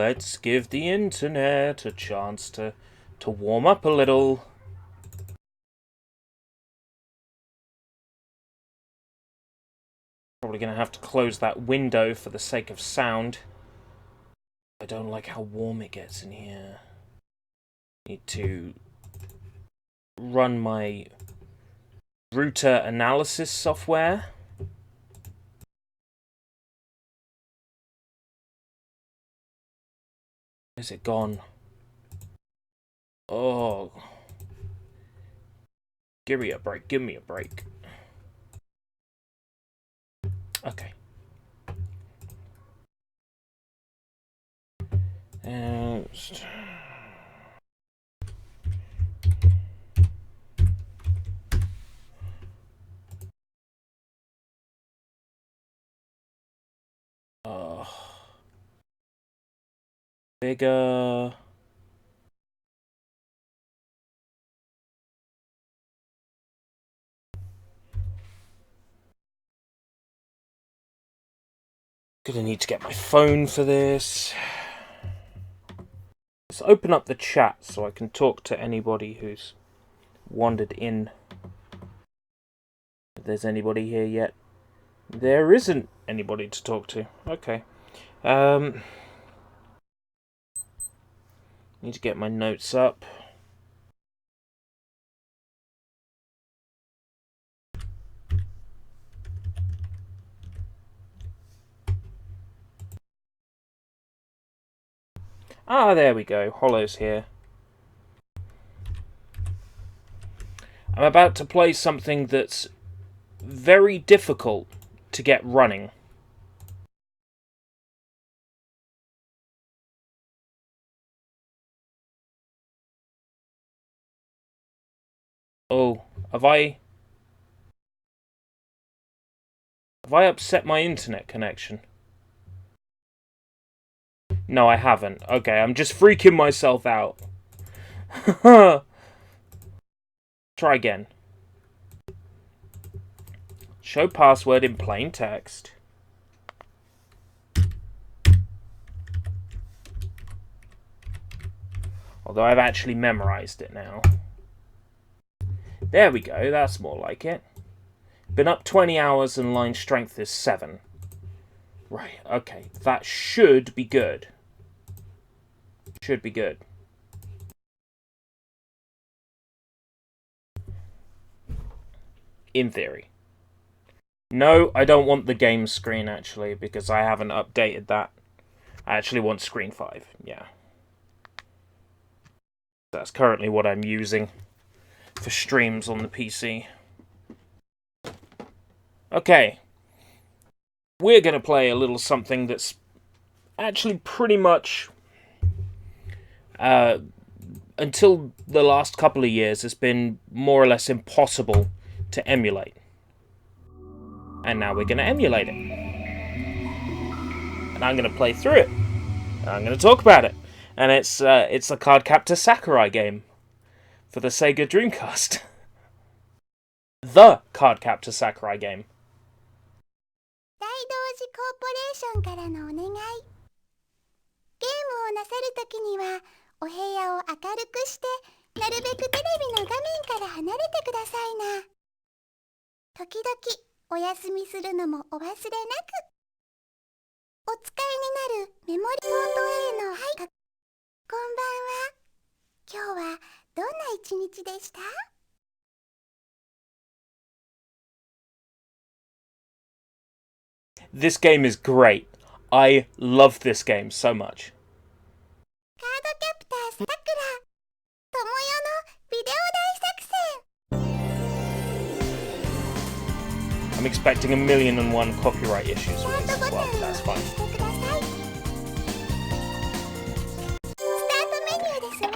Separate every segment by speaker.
Speaker 1: let's give the internet a chance to warm up a little. Probably gonna have to close that window for the sake of sound. I don't like how warm it gets in here. Need to run my router analysis software. Where's it gone? Oh. Give me a break, give me a break. Okay. And... bigger... Gonna need to get my phone for this. Let's open up the chat so I can talk to anybody who's wandered in. If there's anybody here yet. There isn't anybody to talk to. Okay. Need to get my notes up. Ah, there we go. Hollow's here. I'm about to play something that's very difficult to get running. Oh, have I upset my internet connection? No, I haven't. Okay, I'm just freaking myself out. Try again. Show password in plain text. Although I've actually memorized it now. There we go, that's more like it. Been up 20 hours and line strength is 7. Right, okay. That should be good. Should be good. In theory. No, I don't want the game screen, actually, because I haven't updated that. I actually want screen 5, yeah. That's currently what I'm using for streams on the PC. Okay. We're going to play a little something that's actually pretty much... until the last couple of years, has been more or less impossible to emulate. And now we're going to emulate it. And I'm going to play through it. And I'm going to talk about it. And it's a Card Captor Sakurai game for the Sega Dreamcast. The Card Captor Sakurai game.
Speaker 2: 大同時コーポレーションからのお願い。ゲームをなさるときにはお部屋を明るくしてなるべくテレビの画面から離れてくださいな。時々お休みするのもお忘れなく。お使いになるメモリポート A のはいこんばんは。今日はどんな一日でした？
Speaker 1: This game is great. I love this game so much.
Speaker 2: カードキャプターさくら、ともよのビデオ大作戦。
Speaker 1: I'm expecting 1,000,001 copyright issues with this as well. That's fine.
Speaker 2: スタートメニューですわ。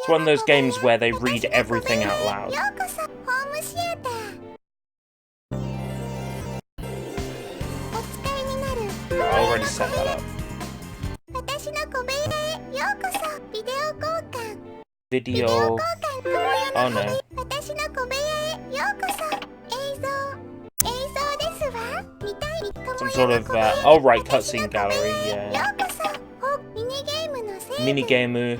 Speaker 1: It's one of those games where they read everything out loud.
Speaker 2: ようこそホームシアター。
Speaker 1: I already set that up.
Speaker 2: 私の小部屋へようこそ。ビデオ交換。
Speaker 1: Video.
Speaker 2: 交換。ともよ
Speaker 1: Oh
Speaker 2: の
Speaker 1: no.
Speaker 2: 私の小部屋へようこそ。映像ですわ。見たい。
Speaker 1: Some sort of, oh right, cutscene gallery,
Speaker 2: よ
Speaker 1: yeah.
Speaker 2: うこそ。
Speaker 1: ミニゲーム。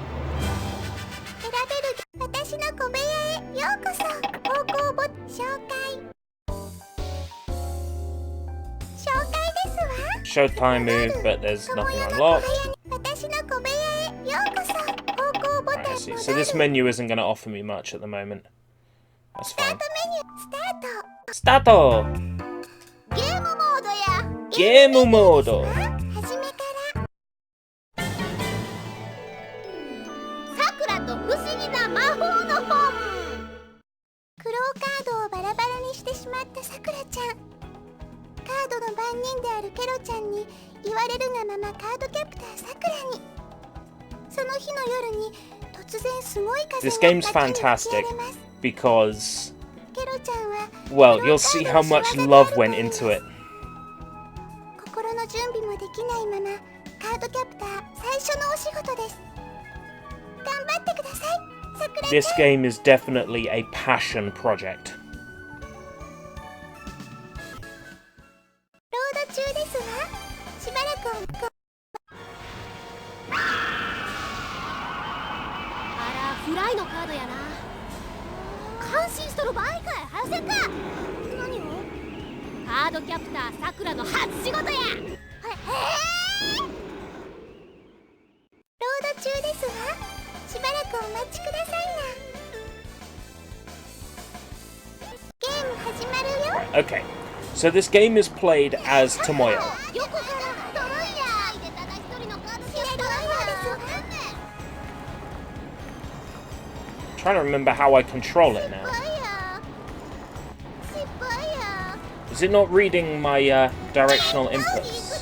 Speaker 2: 選べる私の小部屋へようこそ。方向ボ紹介ですわ。
Speaker 1: Showtime move, but there's nothing unlocked.
Speaker 2: 私の小部屋へようこそ。方向ボタン
Speaker 1: I see. So this menu isn't going to offer me much at the moment. That's
Speaker 2: スター
Speaker 1: fine.
Speaker 2: トメニュースタート。
Speaker 1: スタート。
Speaker 2: ゲームモードや
Speaker 1: ゲームモード。
Speaker 2: 初めからさくらと不思議な魔法の本。クローカードをバラバラにしてしまったさくらちゃん。カードの番人であるケロちゃんに言われるがままカードキャプターさくらに。その日の夜に突然すごい風
Speaker 1: This
Speaker 2: が
Speaker 1: game's
Speaker 2: 街に吹き
Speaker 1: fantastic
Speaker 2: 荒れます。
Speaker 1: because,
Speaker 2: ケロちゃんは
Speaker 1: well, you'll see how much love went into it.
Speaker 2: 心の準備もできないままカードキャプター最初のお仕事です。頑張ってください、さくらちゃん。
Speaker 1: This game is definitely a passion project.
Speaker 2: ロード中ですわ。しばらくあら、フライのカードやな。感心しとる場合かい。早せんか。何を。カードキャプターさくらの初仕事や。ロード中ですわ。しばらくお待ちくださいな。ゲーム始まるよ。
Speaker 1: Okay, so this game is played as Tomoyo.
Speaker 2: 横からドロイヤー。ただ一人のカードキャプターですわ。
Speaker 1: Trying to remember how I control it now.
Speaker 2: 失敗や。
Speaker 1: Is it not reading my directional inputs?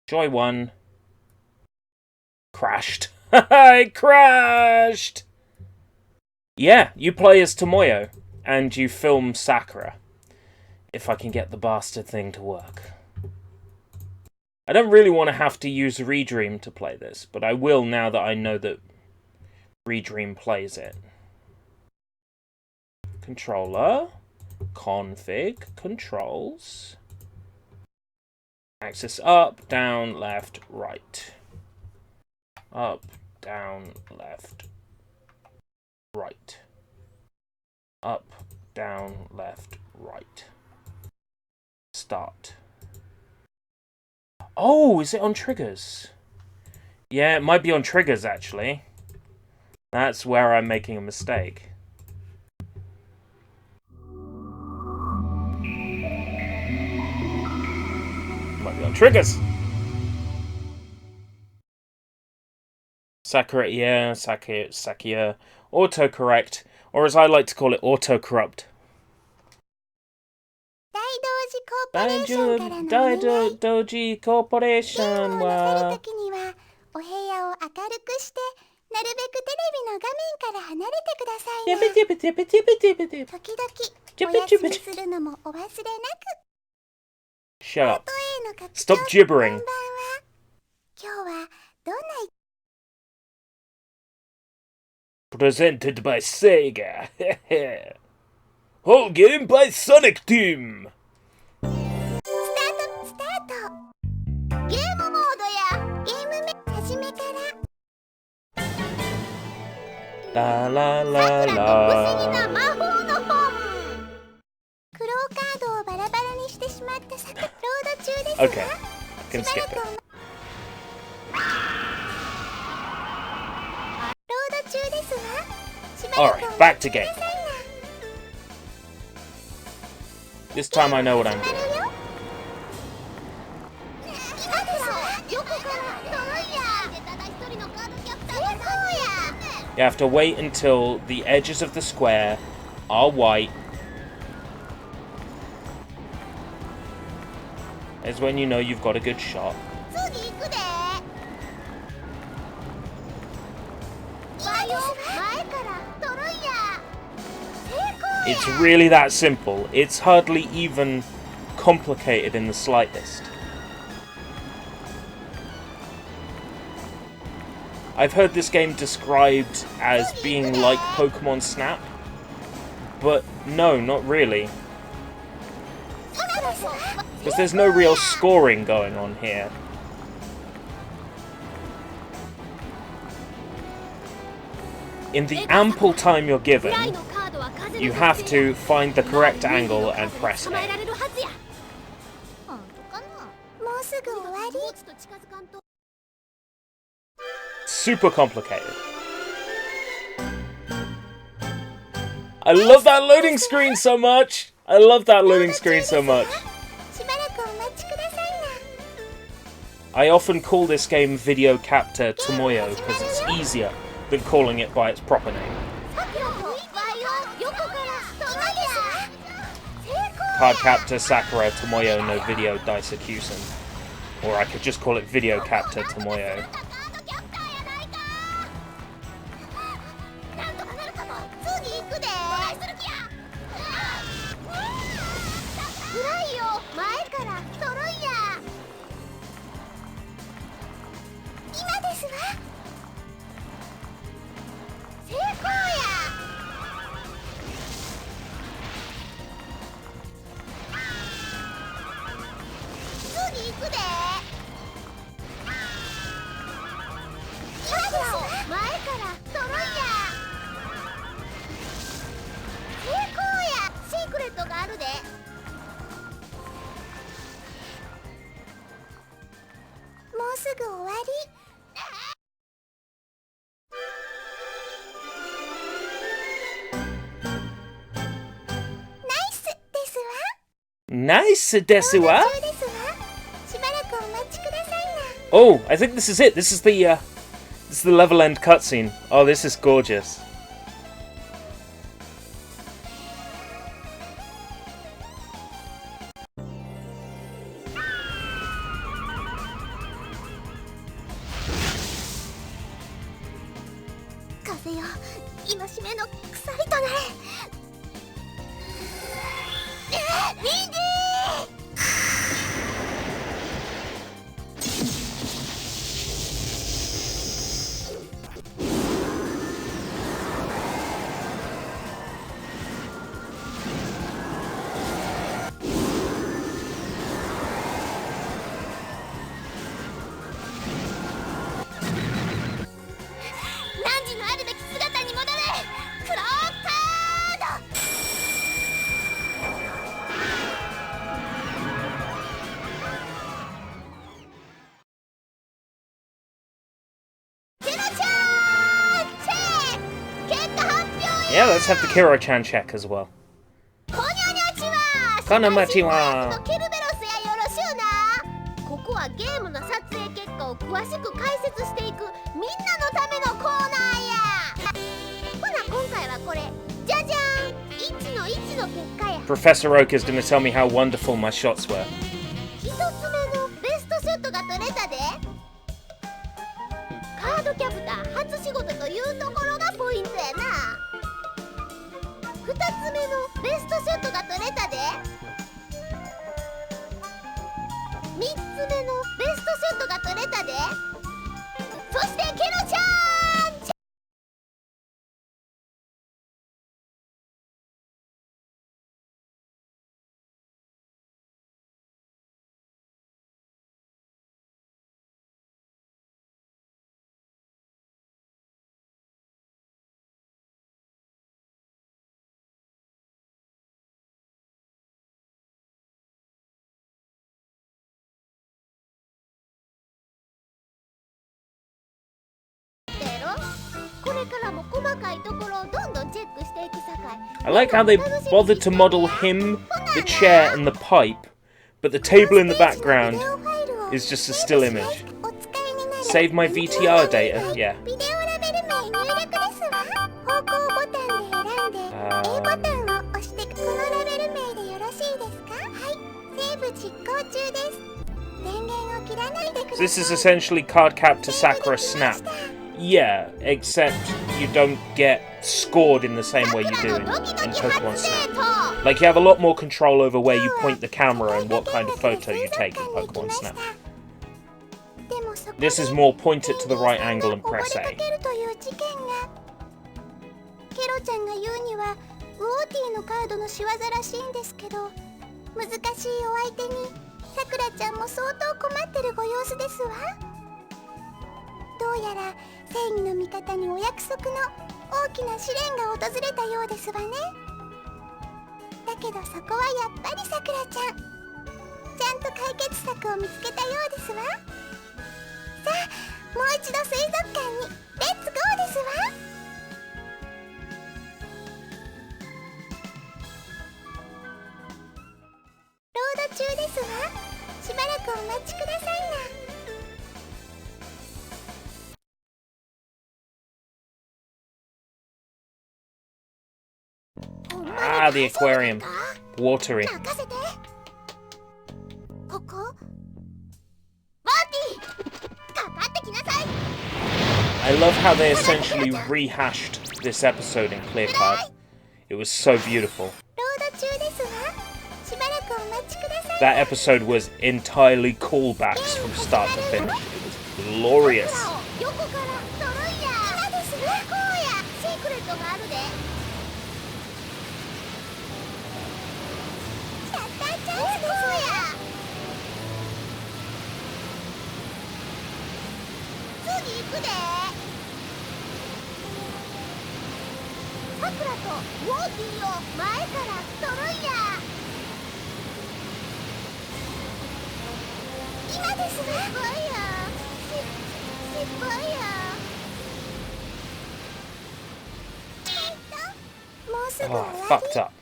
Speaker 1: Joy 1. Crashed. I crashed! Yeah, you play as Tomoyo, and you film Sakura. If I can get the bastard thing to work. I don't really want to have to use Redream to play this, but I will now that I know that Redream plays it. Controller, config, controls, axis up, down, left, right. Up, down, left, right. Up, down, left, right. Start. Oh, is it on triggers? Yeah, it might be on triggers, actually. That's where I'm making a mistake. Might be on triggers. Sakurai, yeah, Sakia. Autocorrect, or as I like to call it, autocorrupt.
Speaker 2: 大同時コーポレーションからのお願い。ゲームをなさるときにはお部屋を明るくしてなるべくテレビの画面から離れてくださいね。時々お休みするのもお忘れなく。
Speaker 1: Shut up.
Speaker 2: 音への
Speaker 1: Stop gibbering.
Speaker 2: こんばんは。今日はどんな
Speaker 1: Presented by Sega. Whole game by Sonic Team.
Speaker 2: スタート。ゲームモードやゲーム目始めから。
Speaker 1: La la la la.
Speaker 2: 不思議な魔法の本。クローカードをバラバラにしてしまったさく。ロード中ですわ。
Speaker 1: Okay, can skip it.
Speaker 2: ロード中ですわ。しばらく
Speaker 1: Alright, back to game. This time I know what I'm doing. You have to wait until the edges of the square are white. Is when you know you've got a good shot. It's really that simple. It's hardly even complicated in the slightest. I've heard this game described as being like Pokemon Snap, but no, not really. Because there's no real scoring going on here. in the ample time you're given, you have to find the correct angle and press A.
Speaker 2: もうすぐ終わり。
Speaker 1: Super complicated. I love that loading screen so much! I love that loading screen so much.
Speaker 2: しばらくお待ちくださいな。
Speaker 1: I often call this game Video Captor Tomoyo because it's easier than calling it by its proper name. Card Captor Sakurai Tomoyo no Video Daisakusen. Or I could just call it Video Captor Tomoyo. ナイスですわ。 Oh, I think this is it. This is the level end cutscene. Oh, this is gorgeous. Yeah, let's have the Kiro-chan check as well. Konnichiwa.
Speaker 2: ここはゲームの撮影結果を詳しく解説していくみんなのためのコーナーや。ほな今回はこれ。じゃじゃーん。1の1の結果や。
Speaker 1: Professor Oak is going to tell me how wonderful my shots were.
Speaker 2: 一つ目のベストショットが撮れたで。カードキャプター初仕事というところがポイントやな。2つ目のベストショットが撮れたで。3つ目のベストショットが撮れたで。そしてケロちゃん。
Speaker 1: I like how they bothered to model him, the chair, and the pipe, but the table in the background is just a still image. Save my VTR data, yeah. So this is essentially Card Captor Sakura Snap. Yeah, except you don't get scored in the same way you do in Pokemon Snap. Like, you have a lot more control over where you point the camera and what kind of photo you take in Pokemon Snap. This is more point it to the right angle and press A.
Speaker 2: ケロちゃんが言うにはウォーティーのカードの仕業らしいんですけど、難しいお相手にさくらちゃんも相当困ってるご様子ですわ。どうやら正義の味方にお約束の大きな試練が訪れたようですわね。だけどそこはやっぱりさくらちゃん、ちゃんと解決策を見つけたようですわ。さあ、もう一度水族館にレッツゴーですわ。ロード中ですわ。しばらくお待ちくださいな。
Speaker 1: Ah, the aquarium. Watery.
Speaker 2: 任せて。ここバーティー、かかってきなさい。
Speaker 1: I love how they essentially rehashed this episode in clear cut. It was so beautiful.
Speaker 2: ロード中ですわ。しばらくお待ちください。
Speaker 1: That episode was entirely callbacks from start to finish. It was glorious.
Speaker 2: 横からトロイヤー。今ですわ。こうやシークレットがあるで。シャッターチャンスですわ。次行くで。さくらとウォーティーを前からトロイヤー。今ですわ。失敗や。失敗や。もうすぐ終
Speaker 1: Oh,
Speaker 2: わり。
Speaker 1: fucked up.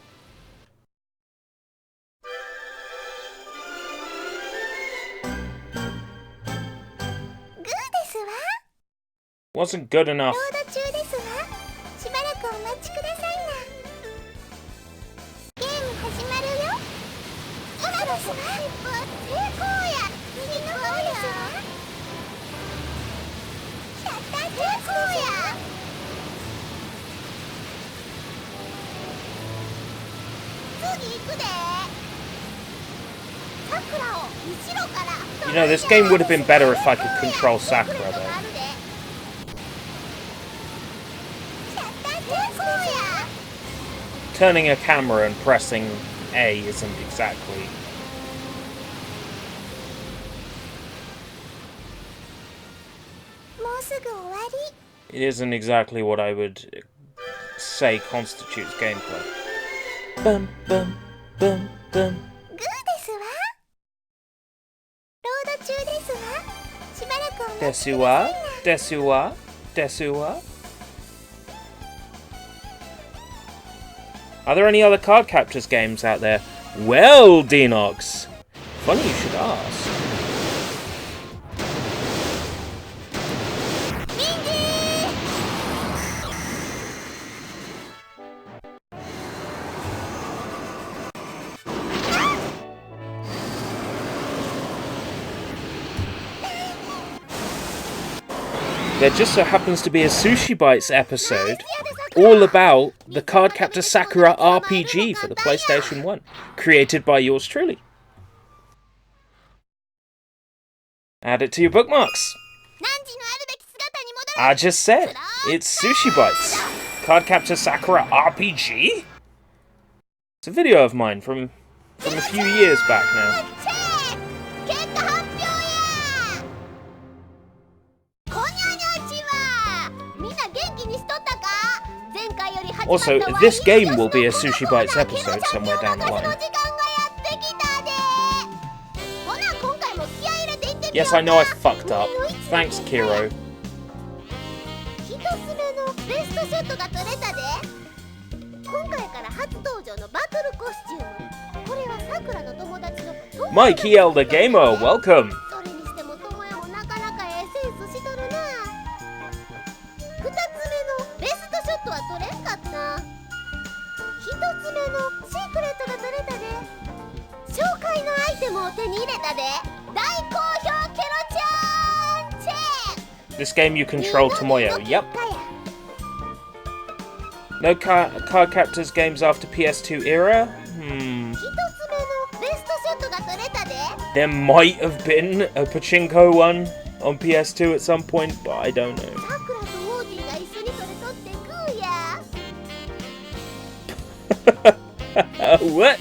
Speaker 2: グーですわ。
Speaker 1: Wasn't good enough.
Speaker 2: ロード中ですわ。しばらくお待ちくださいな。ゲーム始まるよ。今ですわ。成功や。次の方や。シャッター成功や。次行くで。さくらを後ろから。
Speaker 1: You know, this game would have been better if I could control Sakura, though.
Speaker 2: シャッター成功や。
Speaker 1: Turning a camera and pressing A isn't exactly...
Speaker 2: もうすぐ終わり。
Speaker 1: It isn't exactly what I would say constitutes gameplay. Bum, bum, bum, bum.
Speaker 2: グーですわ。ロード中ですわ。しばらくお待ちくださいな。
Speaker 1: Desuwa? Desuwa? Are there any other Card Captors games out there? Well, Denox! Funny you should ask.
Speaker 2: ミンジー。
Speaker 1: There just so happens to be a Sushi Bites episode all about the Card Captor Sakura RPG for the PlayStation 1, created by yours truly. Add it to your bookmarks.
Speaker 2: 何時のあるべき姿に戻る。
Speaker 1: I just said, it's Sushi Bites. Card Captor Sakura RPG? It's a video of mine from a few years back now.
Speaker 2: 結果発表や。こにゃにゃちは。みんな元気にしとったか。前回より始まった
Speaker 1: Also, this game will be a Sushi Bites episode somewhere down the line. Yes, I know I fucked up. Thanks, Kiro.
Speaker 2: 一つ目のベストショットが撮れたで。今回から初登場のバトルコスチューム。これはさくらの友達の
Speaker 1: Mikey Elder Gamer, welcome.
Speaker 2: それにしても友也もなかなかセンスしとるな。二つ目のベストショットは撮れんかった。一つ目のシークレットが撮れたで。紹介のアイテムを手に入れたで。大好評ケロちゃんチェーン。
Speaker 1: This game you control Tomoyo. Yep. No Card Captors games after PS2 era?
Speaker 2: 一つ目のベストショットが撮れたで。
Speaker 1: There might have been a Pachinko one on PS2 at some point, but I don't know.
Speaker 2: さくらとウォーディが一緒にそれ撮ってグーや。
Speaker 1: What?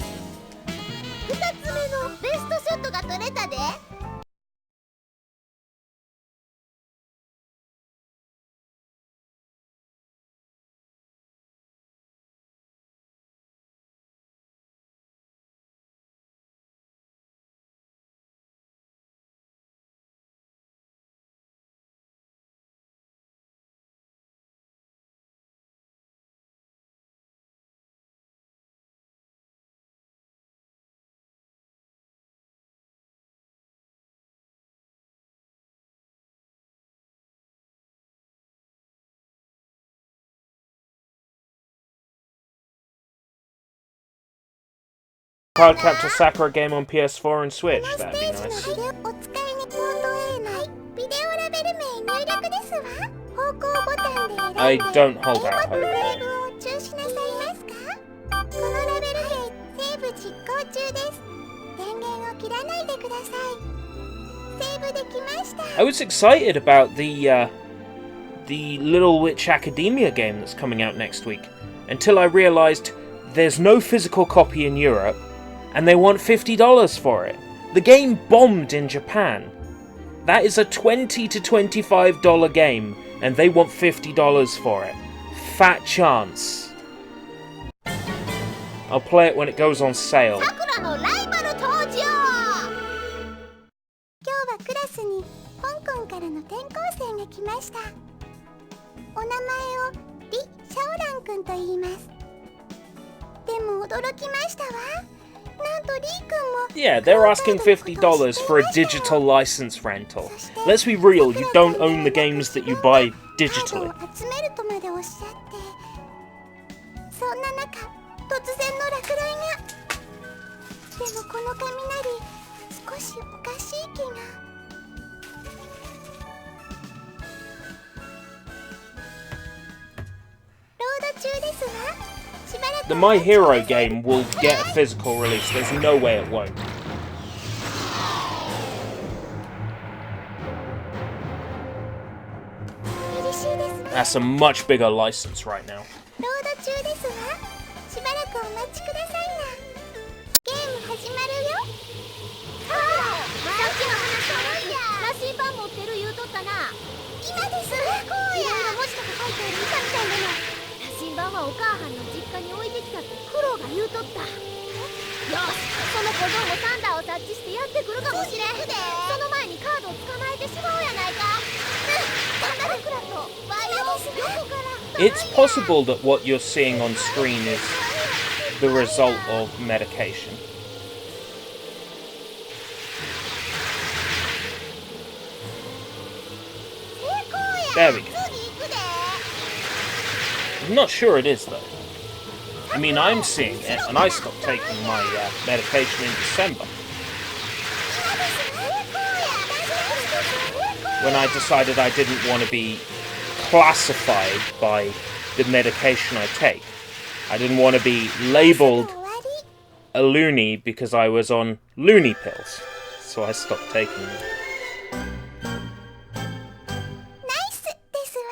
Speaker 1: Card Captor Sakurai game on PS4 and Switch.
Speaker 2: この
Speaker 1: That'd
Speaker 2: ス
Speaker 1: be
Speaker 2: テージの
Speaker 1: nice.
Speaker 2: ビデオお使いにポート A 内ビデオラベル名入力ですわ。方向ボタンで選んで
Speaker 1: I don't hold out
Speaker 2: セ
Speaker 1: hope
Speaker 2: ー
Speaker 1: here.
Speaker 2: ブを中止なさいますか？このラベル名セーブ実行中です。電源を切らないでください。セーブできました。
Speaker 1: I was excited about the Little Witch Academia game that's coming out next week until I realized there's no physical copy in Europe and they want $50 for it. The game bombed in Japan. That is a $20 to $25 game and they want $50 for it. Fat chance. I'll play it when it goes on sale.
Speaker 2: さくらのライバル登場。今日はクラスに香港からの転校生が来ました。お名前をリ・シャオラン君と言います。でも驚きましたわ。なんとリー君も
Speaker 1: Yeah, they're asking $50 for a digital license rental. Let's be real, you don't own the games that you buy
Speaker 2: カー
Speaker 1: digitally.
Speaker 2: ドを集めるとまでおっしゃって、そんな中突然の落雷が。でもこの雷少しおかしい気が。ロード中ですわ。しばらく
Speaker 1: The My Hero game will get a physical release. There's no way it won't.
Speaker 2: 嬉しいですわ。
Speaker 1: That's a much bigger license right now.
Speaker 2: ロード中ですわ。しばらくお待ちくださいな。ゲーム始まるよ。さっきの話羅針盤持ってる言うとったな。今です。こうや。いろいろ文字とか書いてある見たみたいなの。羅針盤はお母はんの実家に置いてきたって苦労が言うとった。よし、その小僧もサンダーを察知してやってくるかもしれん。その前にカードを捕まえてしまおうやないか。さくらとバイオ横から。
Speaker 1: It's possible that what you're seeing on screen is the result of medication. There we go. I'm not sure it is though. I mean, I'm seeing it, and I stopped taking my medication in December when I decided I didn't want to be classified by the medication I take. I didn't want to be labeled a loony because I was on loony pills, so I stopped taking them.
Speaker 2: ナイスですわ。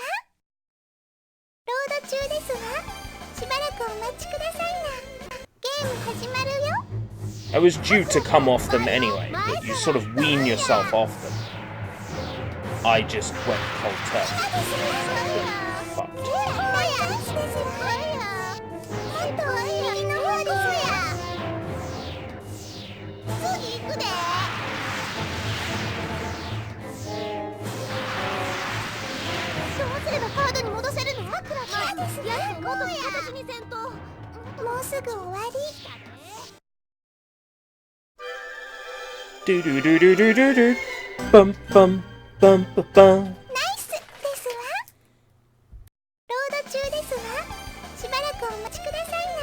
Speaker 2: ロード中ですわ。しばらくお待ちくださいな。ゲーム始まるよ。
Speaker 1: I was due to come off them anyway, but you sort of wean yourself off them. I just went cold turkey. Fucked.
Speaker 2: もうすぐ終わり。
Speaker 1: Do do do do do do do. Bum bum bum bum bum.
Speaker 2: ナイスですわ。ロード中ですわ。しばらくお待ちくださいな。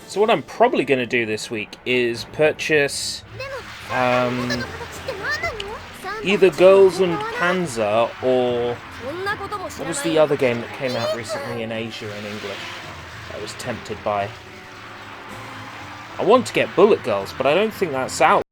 Speaker 1: So what I'm probably going to do this week is purchase either Girls and Panzer or what was the other game that came out recently in Asia in English I was tempted by. I want to get Bullet Girls, but I don't think that's out.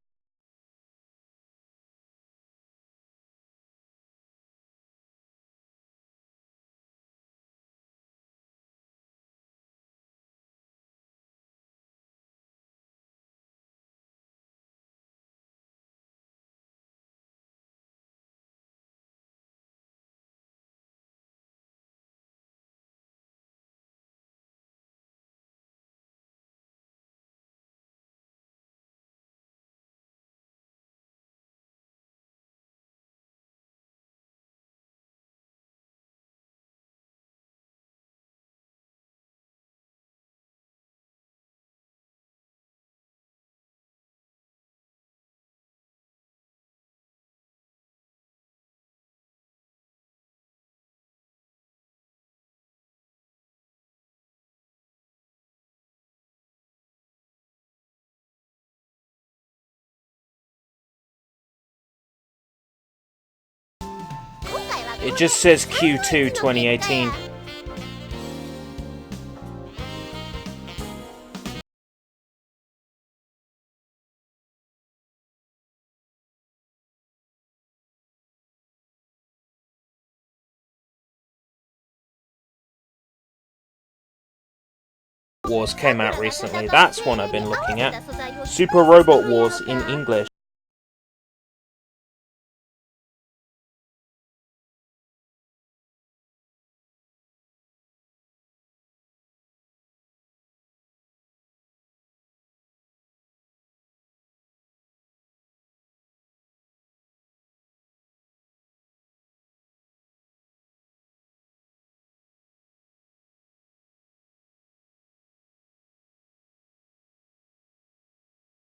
Speaker 1: It just says Q2 2018. Wars came out recently. That's one I've been looking at. Super Robot Wars in English.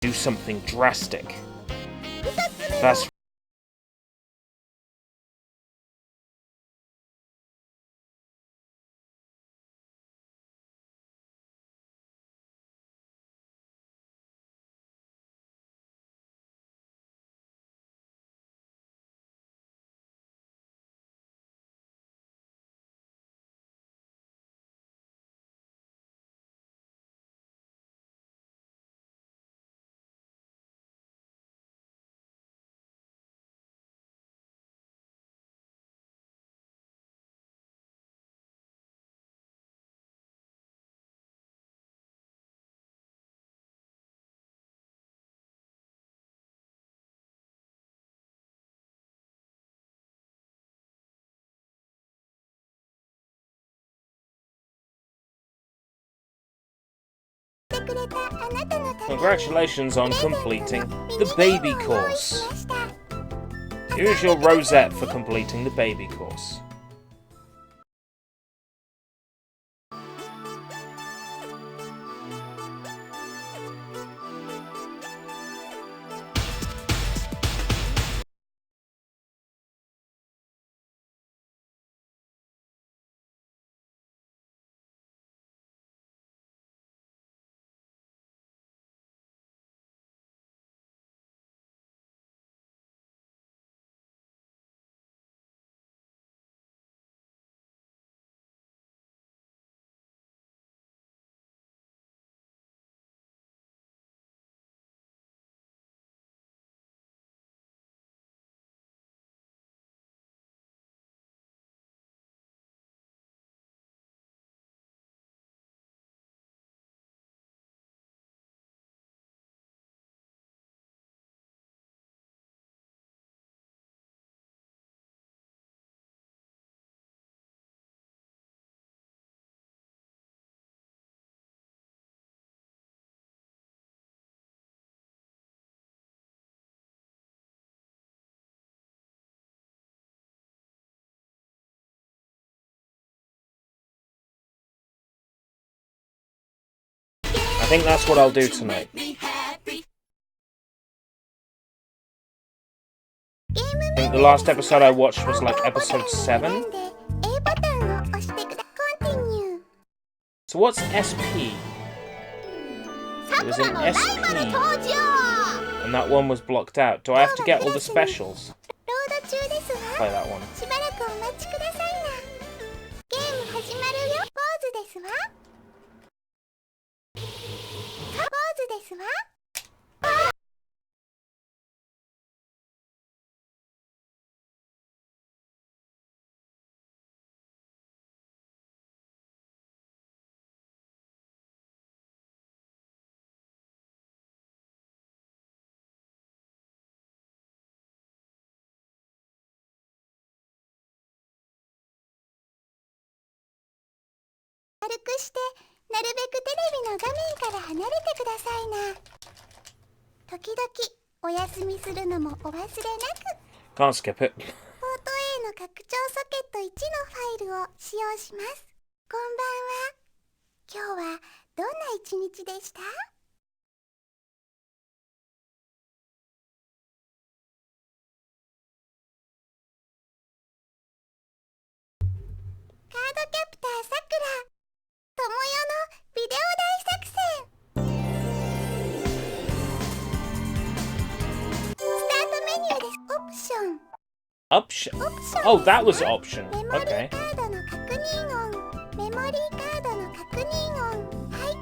Speaker 1: Do something drastic. That's Congratulations on completing the baby course. Here's your rosette for completing the baby course. I think that's what I'll do tonight. I think the last episode I watched was like episode 7. So what's SP? It was an SP. And that one was blocked out. Do I have to get all the specials? Play that one. Can't skip it.
Speaker 2: ポート A の拡張ソケット1のファイルを使用します。こんばんは。今日はどんな一日でした？カードキャプターさくら、ともよのビデオ大作戦。スタートメニューです。オプション。
Speaker 1: option.
Speaker 2: オプション
Speaker 1: Oh,
Speaker 2: ですわ
Speaker 1: that was option.
Speaker 2: メモリー
Speaker 1: Okay.
Speaker 2: カードの確認音メモリーカードの確認音はい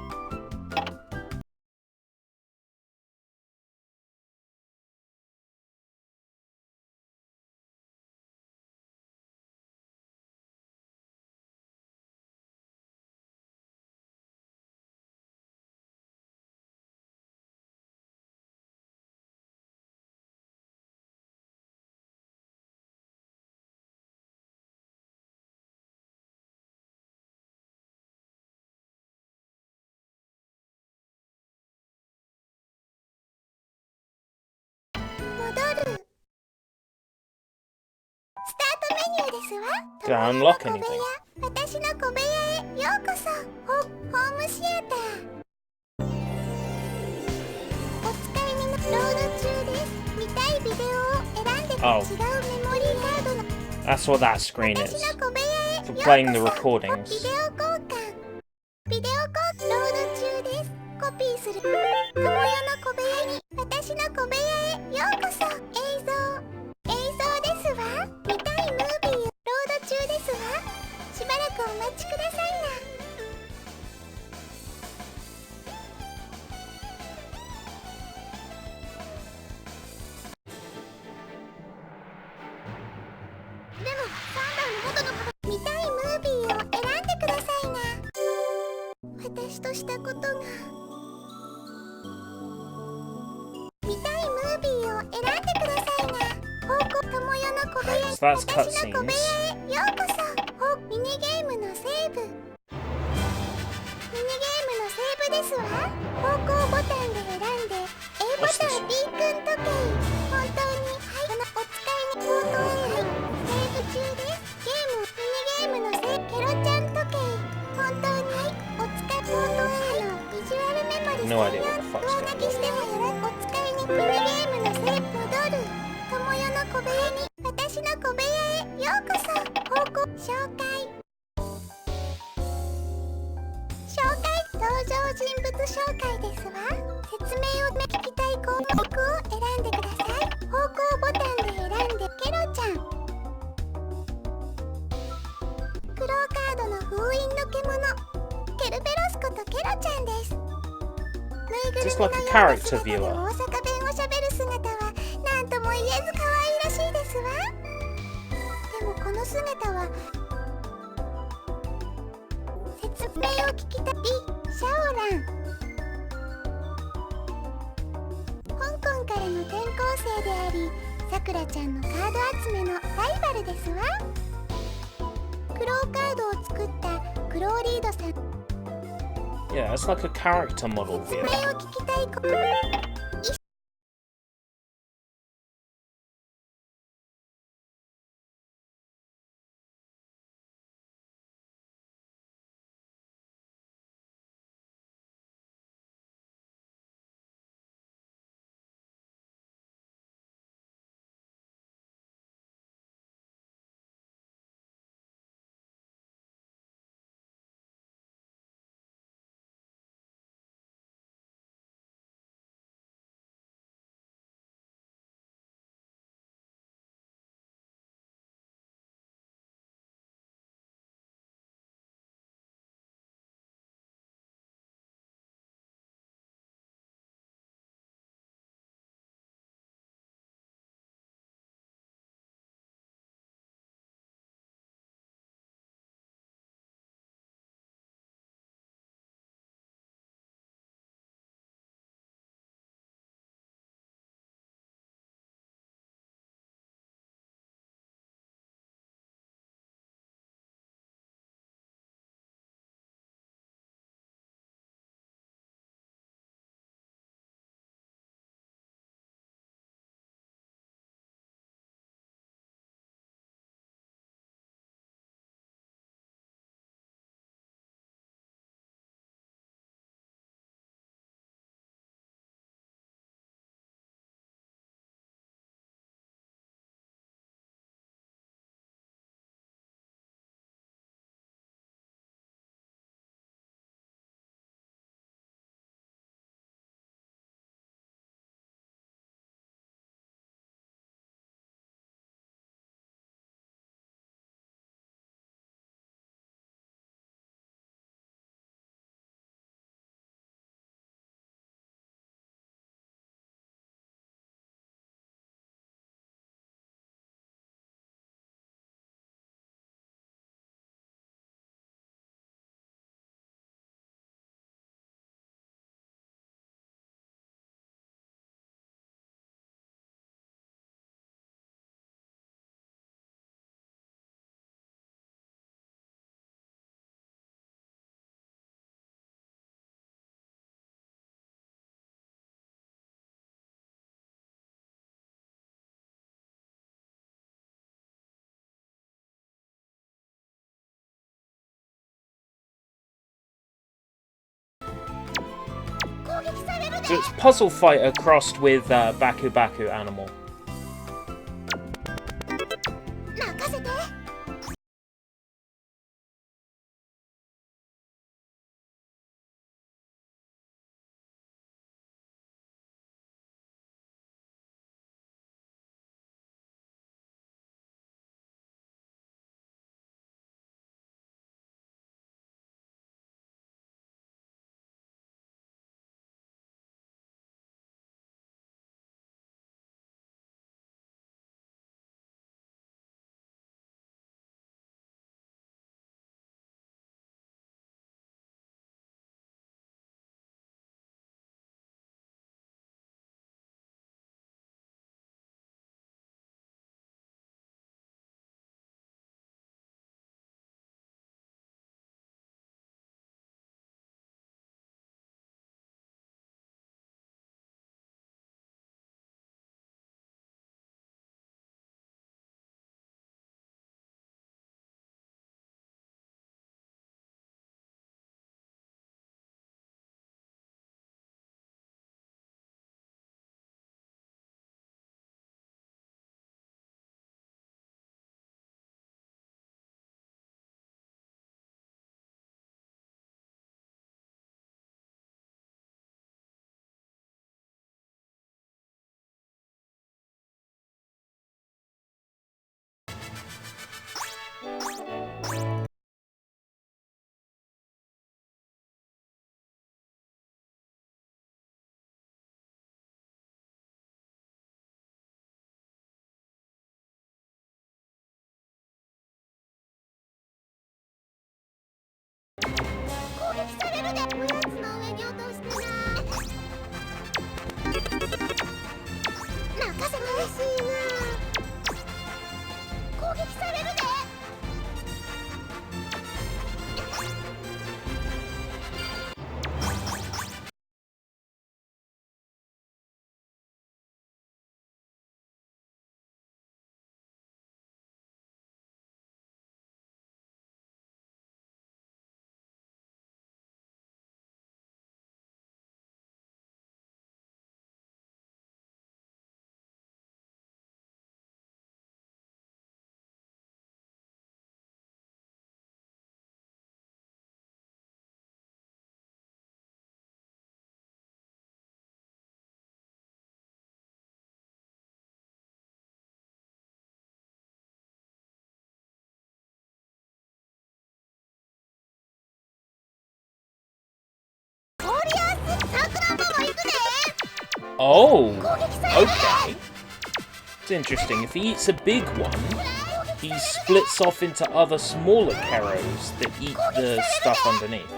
Speaker 2: 戻るスタートメニューですわ
Speaker 1: Did I
Speaker 2: 友よの
Speaker 1: unlock
Speaker 2: 小部
Speaker 1: anything?
Speaker 2: 屋私の小部屋へようこそホームシアターお使いにのロード中です見たいビデオを選んで違うメ
Speaker 1: Oh.
Speaker 2: モリーカードの
Speaker 1: That's what that screen
Speaker 2: 私
Speaker 1: is.
Speaker 2: の小部屋へ
Speaker 1: For
Speaker 2: ようこ
Speaker 1: playing the
Speaker 2: そ
Speaker 1: recordings.
Speaker 2: ビデオ交換ビデオ交換ロード中ですコピーする友よの小部屋に私の小部屋へようこそ映像ですわ見たいムービーロード中ですわしばらくお待ちくださいなでもサンダーの元の見たいムービーを選んでくださいな私としたことが見たいムービーを選んでくださいな方向友よの小部屋
Speaker 1: So that's
Speaker 2: 私の小部
Speaker 1: cutscenes.
Speaker 2: 屋へようこそミニゲームのセーブミニゲームのセーブですわ方向ボタンで選んで A ボタン B 君時計本当にはいお使いにポート A はいセーブ中ですゲームミニゲームのセーブケロちゃん時計本当にはいお使いポート A のビジュアルメモリ
Speaker 1: No idea what the
Speaker 2: 上
Speaker 1: fuck's
Speaker 2: 書
Speaker 1: going
Speaker 2: き
Speaker 1: on.
Speaker 2: してもよろお使いにミニゲームのセーブ戻る友よの小部屋に私の小部屋へようこそ報告紹介登場人物紹介ですわ説明を聞きたい項目を選んでください方向ボタンで選んでケロちゃんクローカードの封印の獣ケルベロスことケロちゃんですぬいぐるみ
Speaker 1: Just
Speaker 2: の
Speaker 1: like
Speaker 2: よ
Speaker 1: a
Speaker 2: うな
Speaker 1: character
Speaker 2: 姿で
Speaker 1: viewer.
Speaker 2: 大阪弁をしゃべる姿は何とも言えず可愛らしいですわでもこの姿は説明を聞きたいシャオラン香港からの転校生でありさくらちゃんのカード集めのライバルですわクローカードを作ったクローリードさん
Speaker 1: Yeah, it's like a character model
Speaker 2: 説
Speaker 1: view.
Speaker 2: 明を聞きたい
Speaker 1: So it's Puzzle Fighter crossed with Baku Baku Animal.
Speaker 2: 任せて。攻撃されるで。おやつの上に落としてな。任せて。嬉しいな。攻撃されるで。
Speaker 1: Oh, okay. It's interesting. If he eats a big one, he splits off into other smaller Keros that eat the stuff underneath.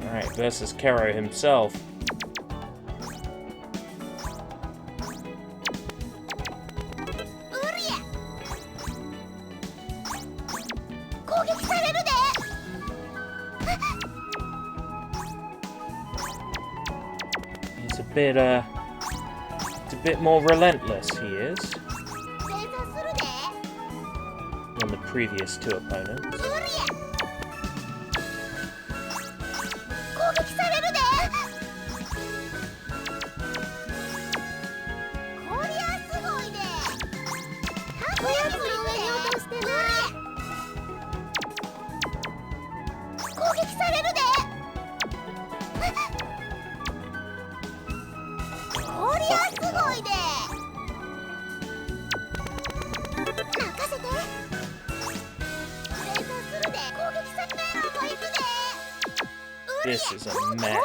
Speaker 1: Alright, versus Kero himself. He's a bit more relentless, he is, than the previous two opponents. This is a mess.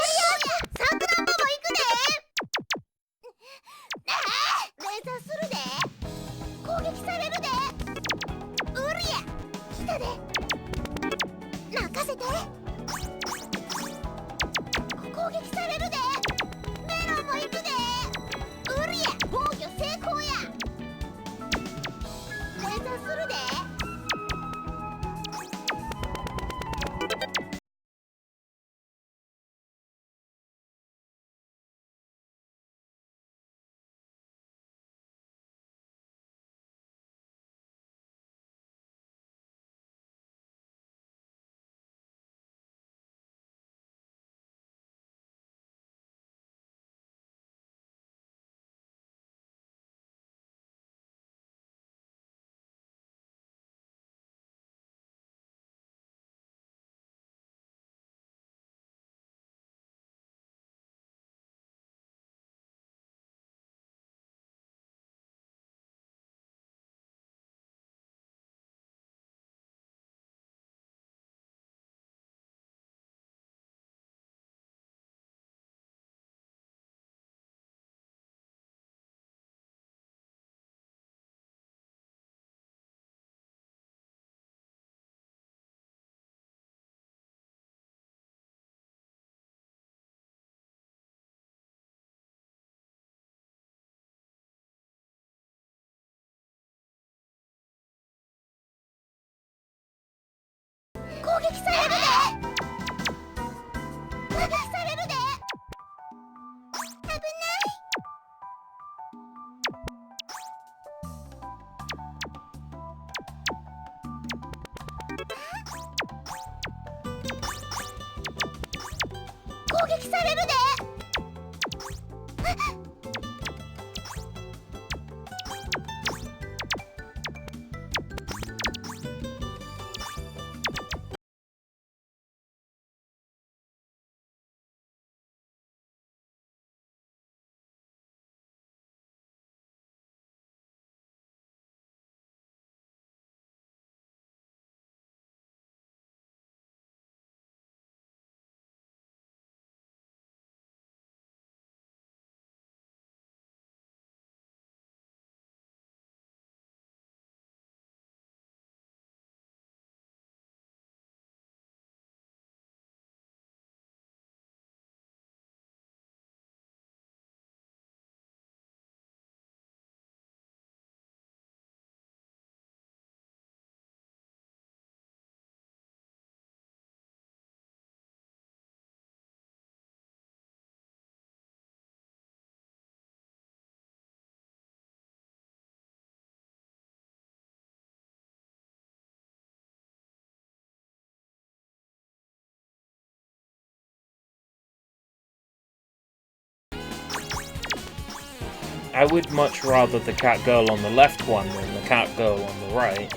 Speaker 1: I would much rather the cat girl on the left one than the cat girl on the right.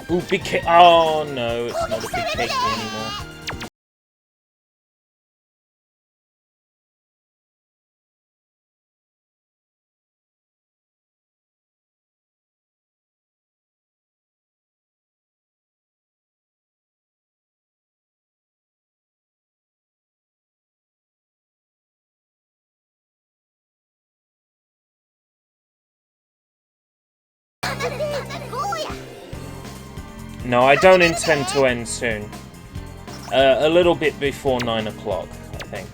Speaker 1: Ooh, big cake. Oh no, it's not a big cake anymore. No, I don't intend to end soon. A little bit before 9 o'clock, I think.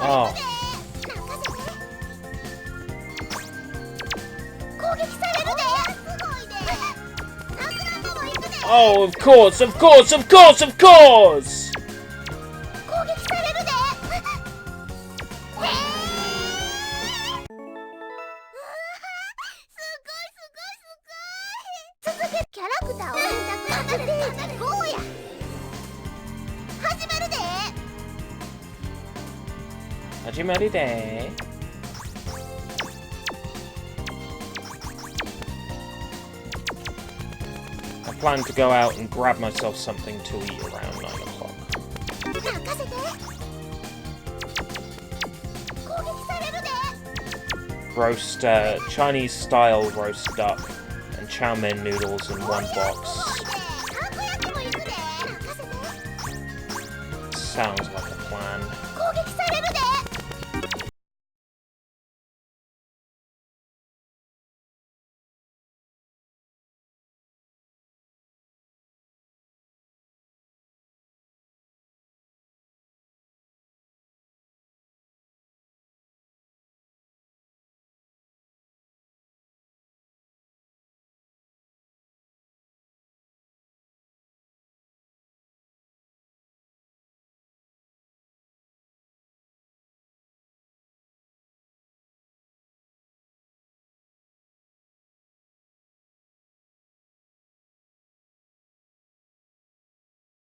Speaker 1: Oh. Oh, of course, of course, of course, of course! Hajimari de. I plan to go out and grab myself something to eat around 9 o'clock. Roast, Chinese-style roast duck and chow mein noodles in one box. Sounds like a plan.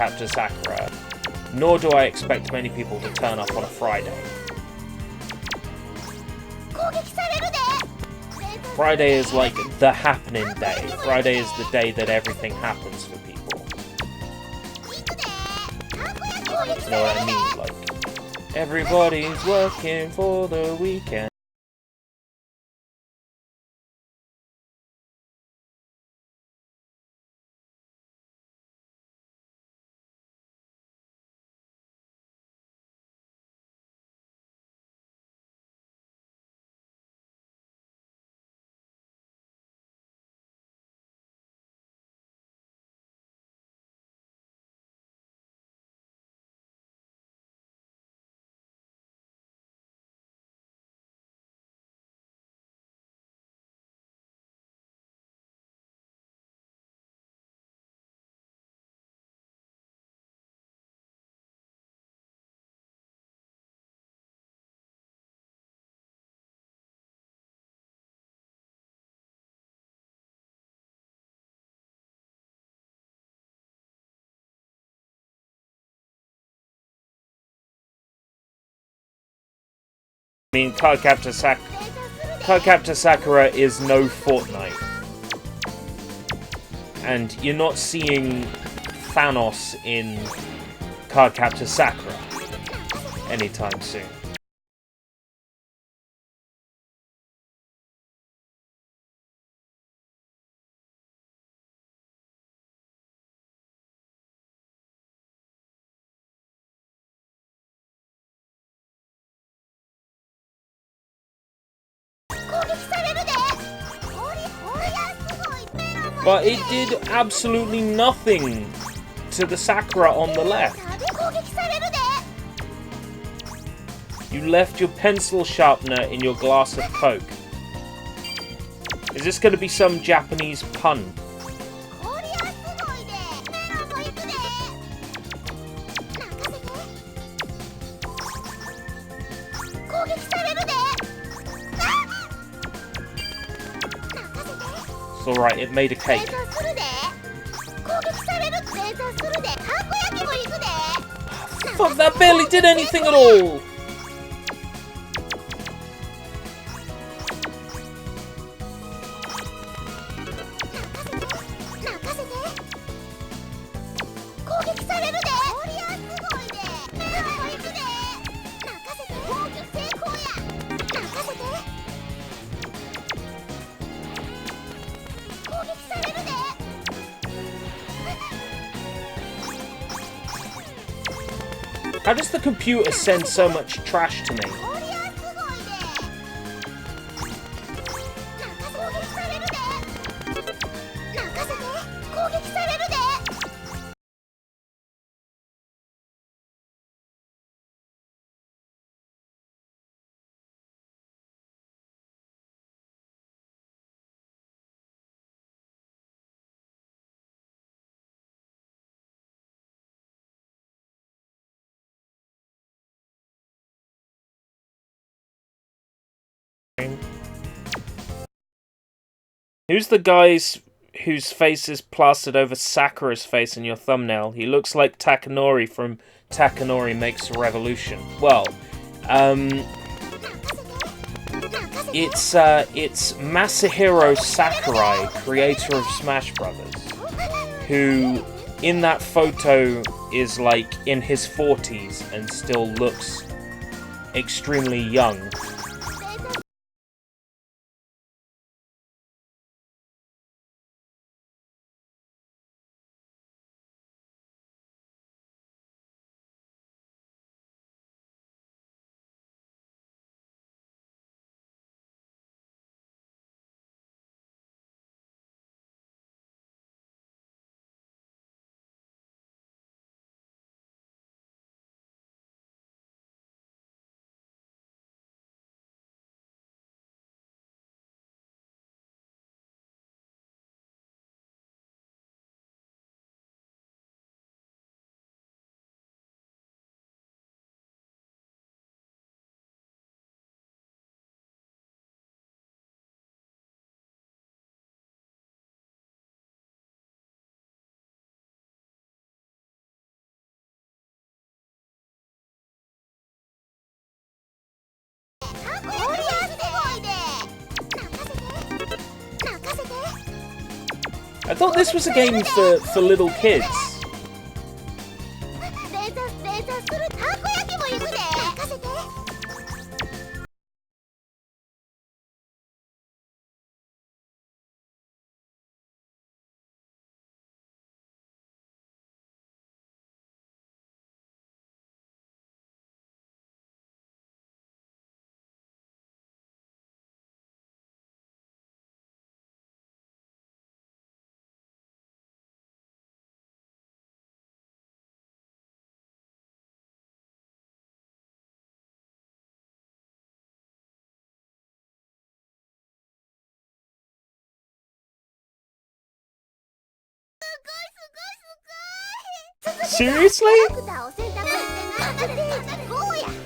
Speaker 1: Captor Sakura, nor do I expect many people to turn up on a Friday. Friday is like the happening day. Friday is the day that everything happens for people. You know what I mean? Like, everybody's working for the weekend. I mean, Captor Sakura is no Fortnite. And you're not seeing Thanos in Captor Sakura anytime soon. But it did absolutely nothing to the Sakura on the left. You left your pencil sharpener in your glass of Coke. Is this going to be some Japanese pun? It's alright, it made a cake. Fuck, that barely did anything at all! How does the computer send so much trash to me? Who's the guys whose face is plastered over Sakura's face in your thumbnail? He looks like Takanori from Takanori Makes a Revolution. Well, it's Masahiro Sakurai, creator of Smash Brothers, who in that photo is like in his 40s and still looks extremely young. I thought this was a game for little kids. Seriously?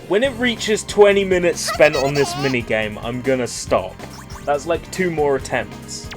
Speaker 1: When it reaches 20 minutes spent on this minigame, I'm gonna stop. That's like 2 more attempts.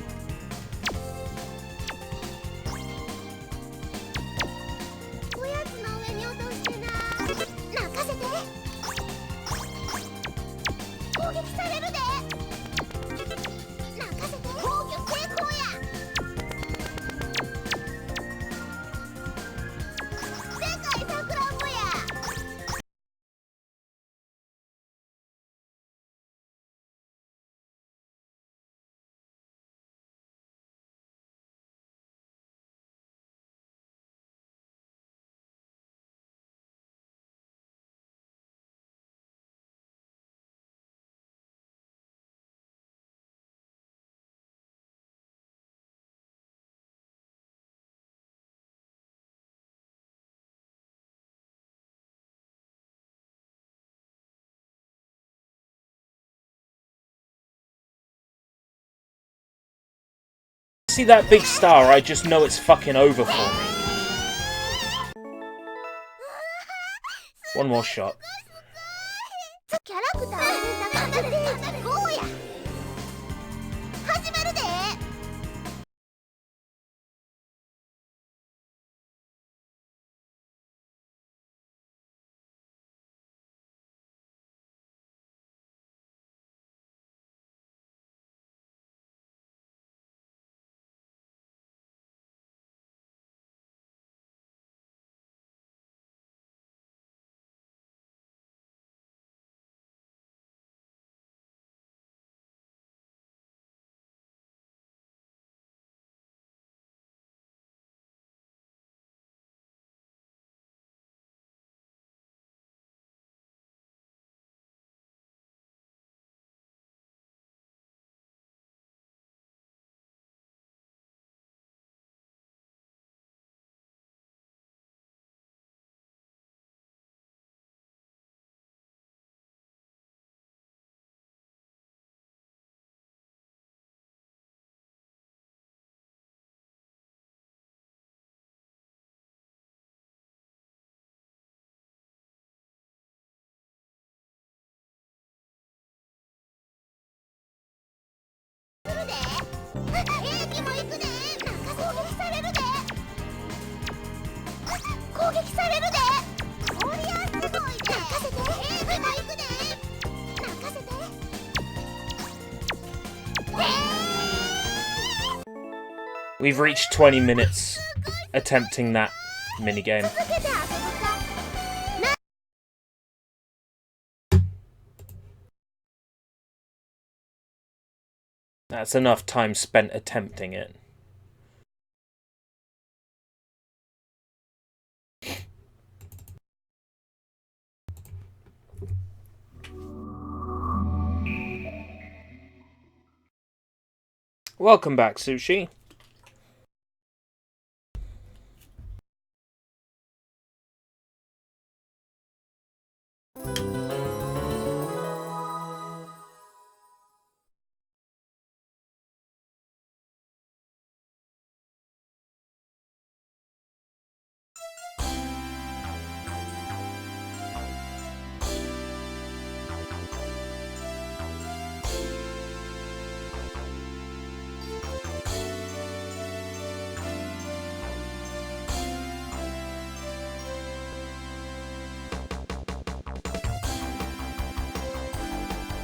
Speaker 1: See that big star, I just know it's fucking over for me. One more shot. We've reached 20 minutes attempting that minigame. That's enough time spent attempting it. Welcome back, Sushi.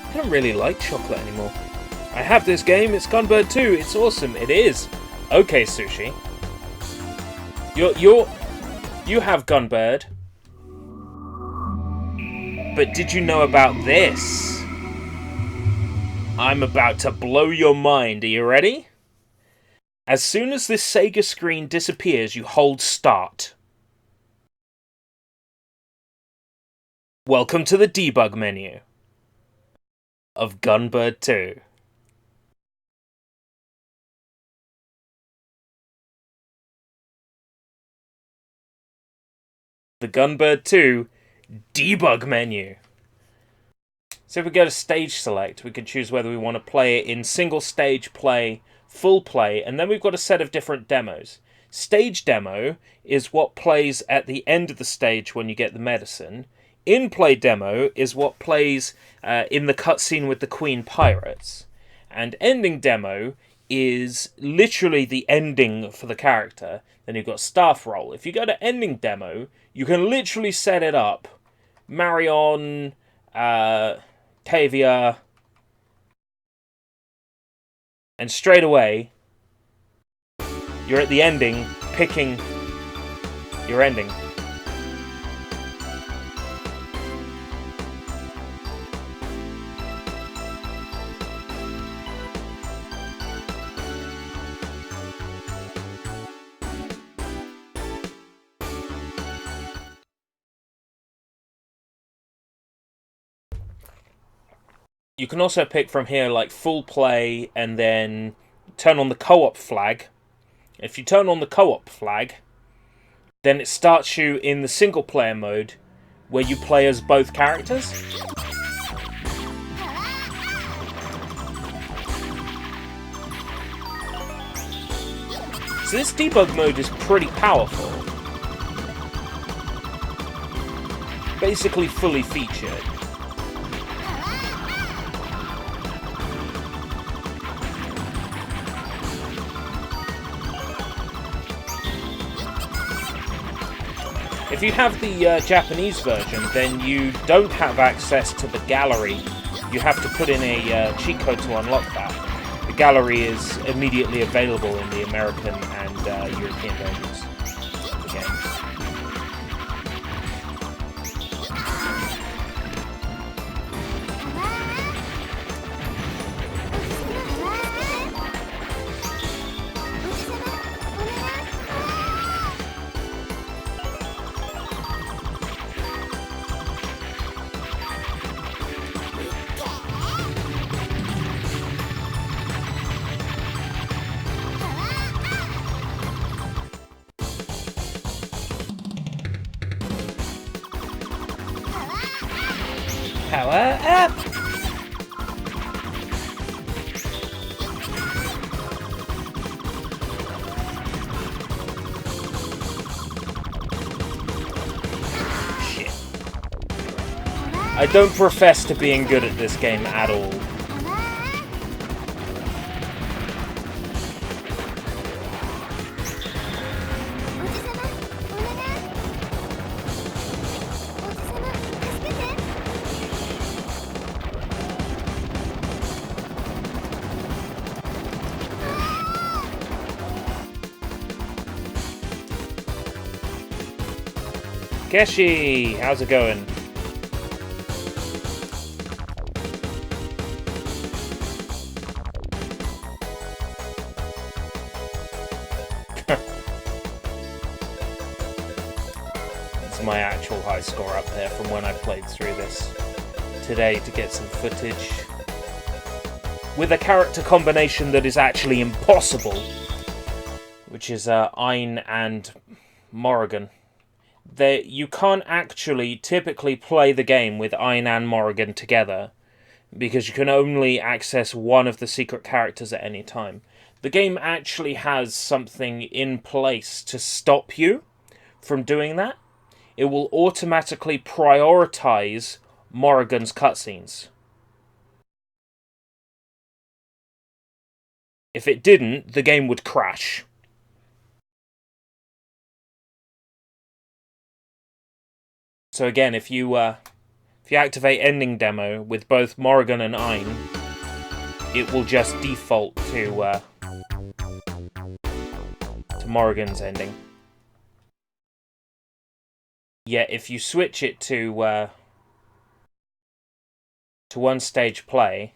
Speaker 1: I don't really like chocolate anymore. I have this game, it's Gunbird 2, it's awesome, it is. Okay, Sushi. You have Gunbird. But did you know about this? I'm about to blow your mind. Are you ready? As soon as this Sega screen disappears, you hold start. Welcome to the debug menu of Gunbird 2. The Gunbird 2 debug menu. So if we go to stage select, we can choose whether we want to play it in single stage play, full play, and then we've got a set of different demos. Stage demo is what plays at the end of the stage when you get the medicine. In-play demo is what plays in the cutscene with the Queen Pirates. And ending demo is literally the ending for the character. Then you've got staff roll. If you go to ending demo, you can literally set it up. Marion, Tavia, and straight away, you're at the ending, picking your ending. You can also pick from here like full play and then turn on the co-op flag. If you turn on the co-op flag, then it starts you in the single player mode where you play as both characters. So this debug mode is pretty powerful. Basically fully featured. If you have the Japanese version, then you don't have access to the gallery. You have to put in a cheat code to unlock that. The gallery is immediately available in the American and European versions. Again. Power up! Shit. I don't profess to being good at this game at all. Keshi, how's it going? It's my actual high score up there from when I played through this today to get some footage with a character combination that is actually impossible, which is Ein and Morrigan. You can't actually typically play the game with Ein and Morrigan together because you can only access one of the secret characters at any time. The game actually has something in place to stop you from doing that. It will automatically prioritize Morrigan's cutscenes. If it didn't, the game would crash. So again, if you activate ending demo with both Morrigan and Ein, it will just default to Morrigan's ending. Yet if you switch it to one stage play,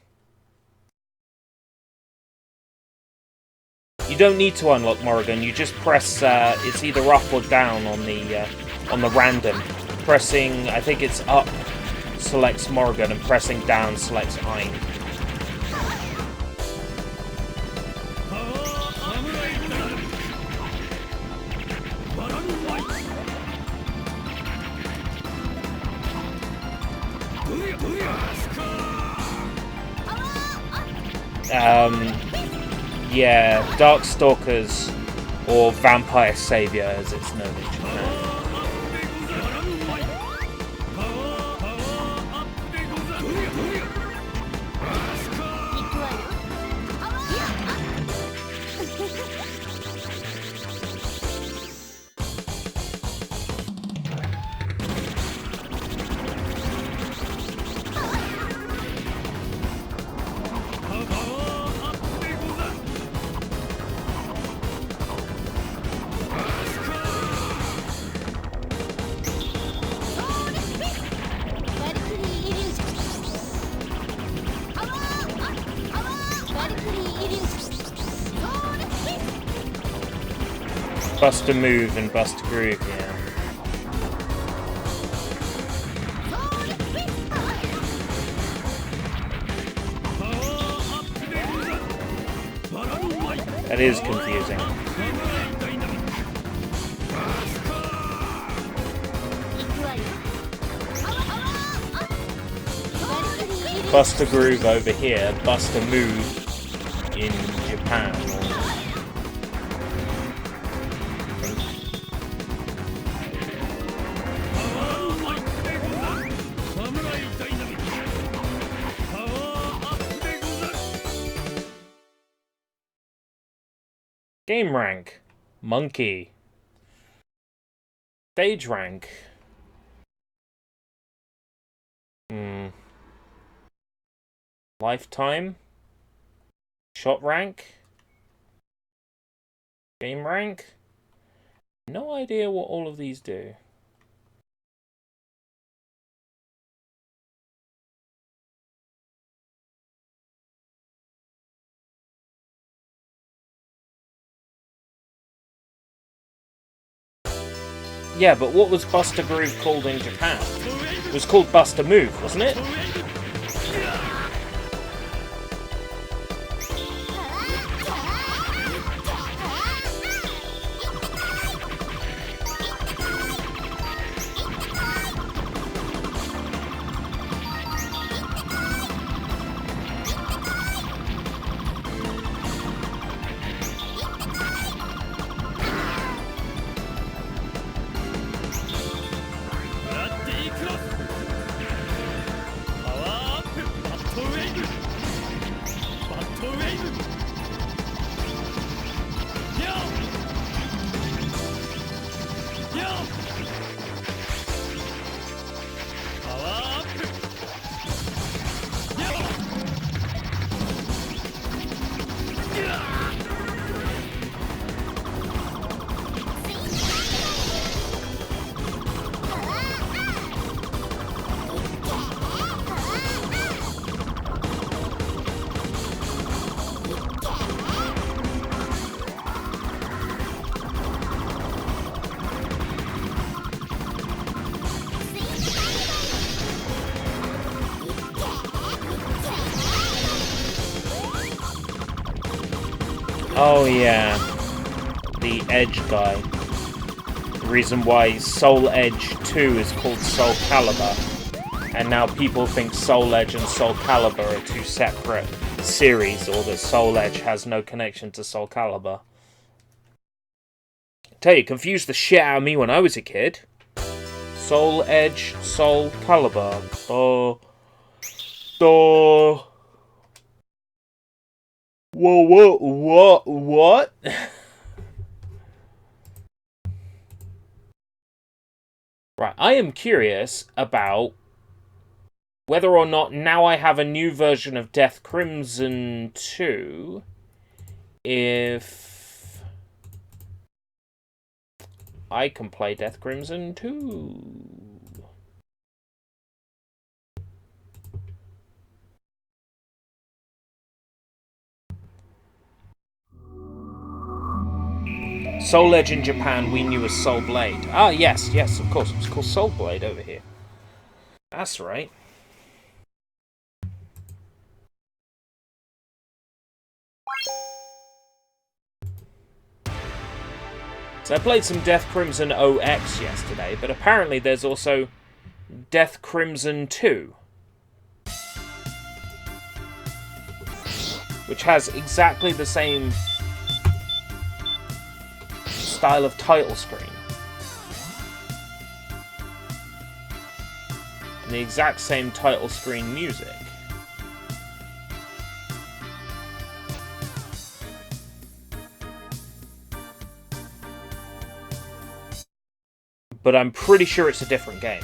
Speaker 1: you don't need to unlock Morrigan. You just press it's either up or down on the random. Pressing, I think it's up selects Morrigan and pressing down selects Ein. Yeah, Darkstalkers, or Vampire Savior as it's known in Japan. Bust a move and bust a groove, yeah. That is confusing. Bust a groove over here, bust a move in Japan. Game rank, monkey. Stage rank. Lifetime. Shot rank. Game rank. No idea what all of these do. Yeah, but what was Buster Groove called in Japan? It was called Buster Move, wasn't it? Oh yeah, the Edge guy. The reason why Soul Edge 2 is called Soul Calibur, and now people think Soul Edge and Soul Calibur are two separate series, or that Soul Edge has no connection to Soul Calibur. Tell you, confused the shit out of me when I was a kid. Soul Edge, Soul Calibur. Whoa, what? Right, I am curious about whether or not now I have a new version of Death Crimson 2, if I can play Death Crimson too. Soul Edge in Japan we knew as Soul Blade. Ah, yes, of course. It's called Soul Blade over here. That's right. So I played some Death Crimson OX yesterday, but apparently there's also Death Crimson 2. Which has exactly the same style of title screen. And the exact same title screen music. But I'm pretty sure it's a different game.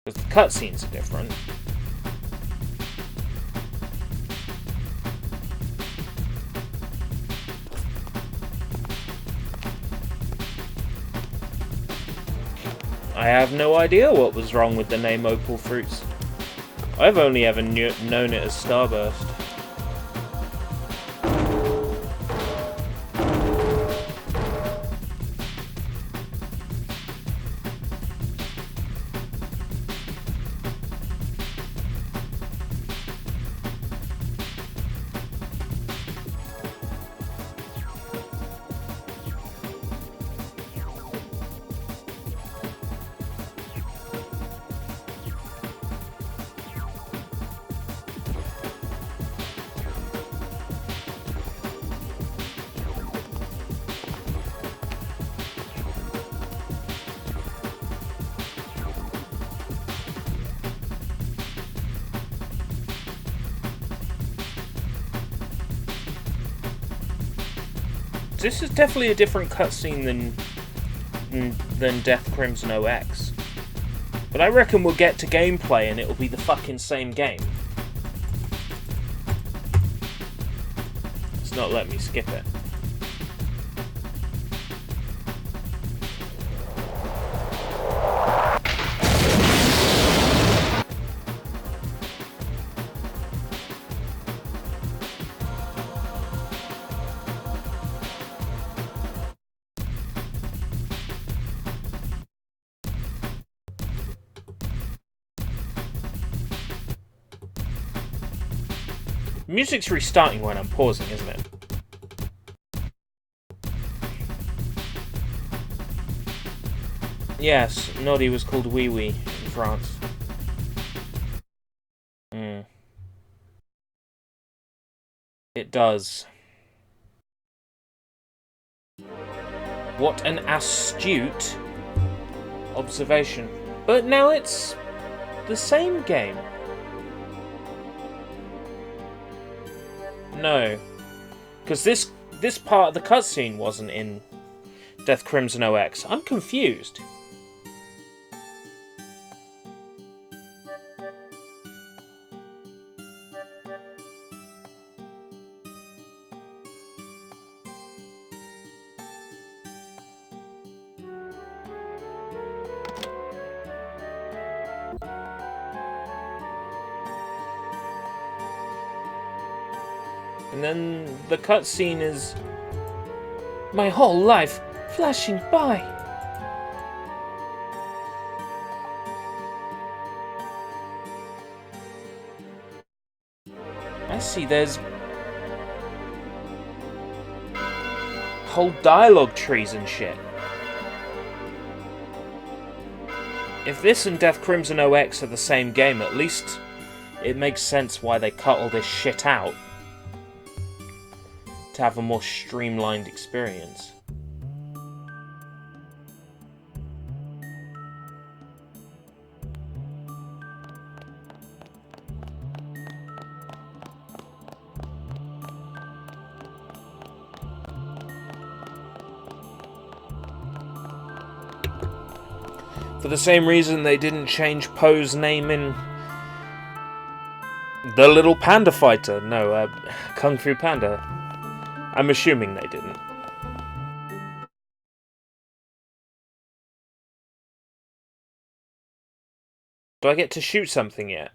Speaker 1: Because the cutscenes are different. I have no idea what was wrong with the name Opal Fruits. I've only ever known it as Starburst. This is definitely a different cutscene than Death Crimson OX. But I reckon we'll get to gameplay and it'll be the fucking same game. It's not letting me skip it. Music's restarting when I'm pausing, isn't it? Yes, Noddy was called Wee Wee in France. It does. What an astute observation. But now it's the same game. No. Because this part of the cutscene wasn't in Death Crimson OX. I'm confused. And then the cutscene is my whole life flashing by. I see there's whole dialogue trees and shit. If this and Death Crimson OX are the same game, at least it makes sense why they cut all this shit out. To have a more streamlined experience. For the same reason they didn't change Poe's name in The little panda fighter. No, Kung Fu Panda. I'm assuming they didn't. Do I get to shoot something yet?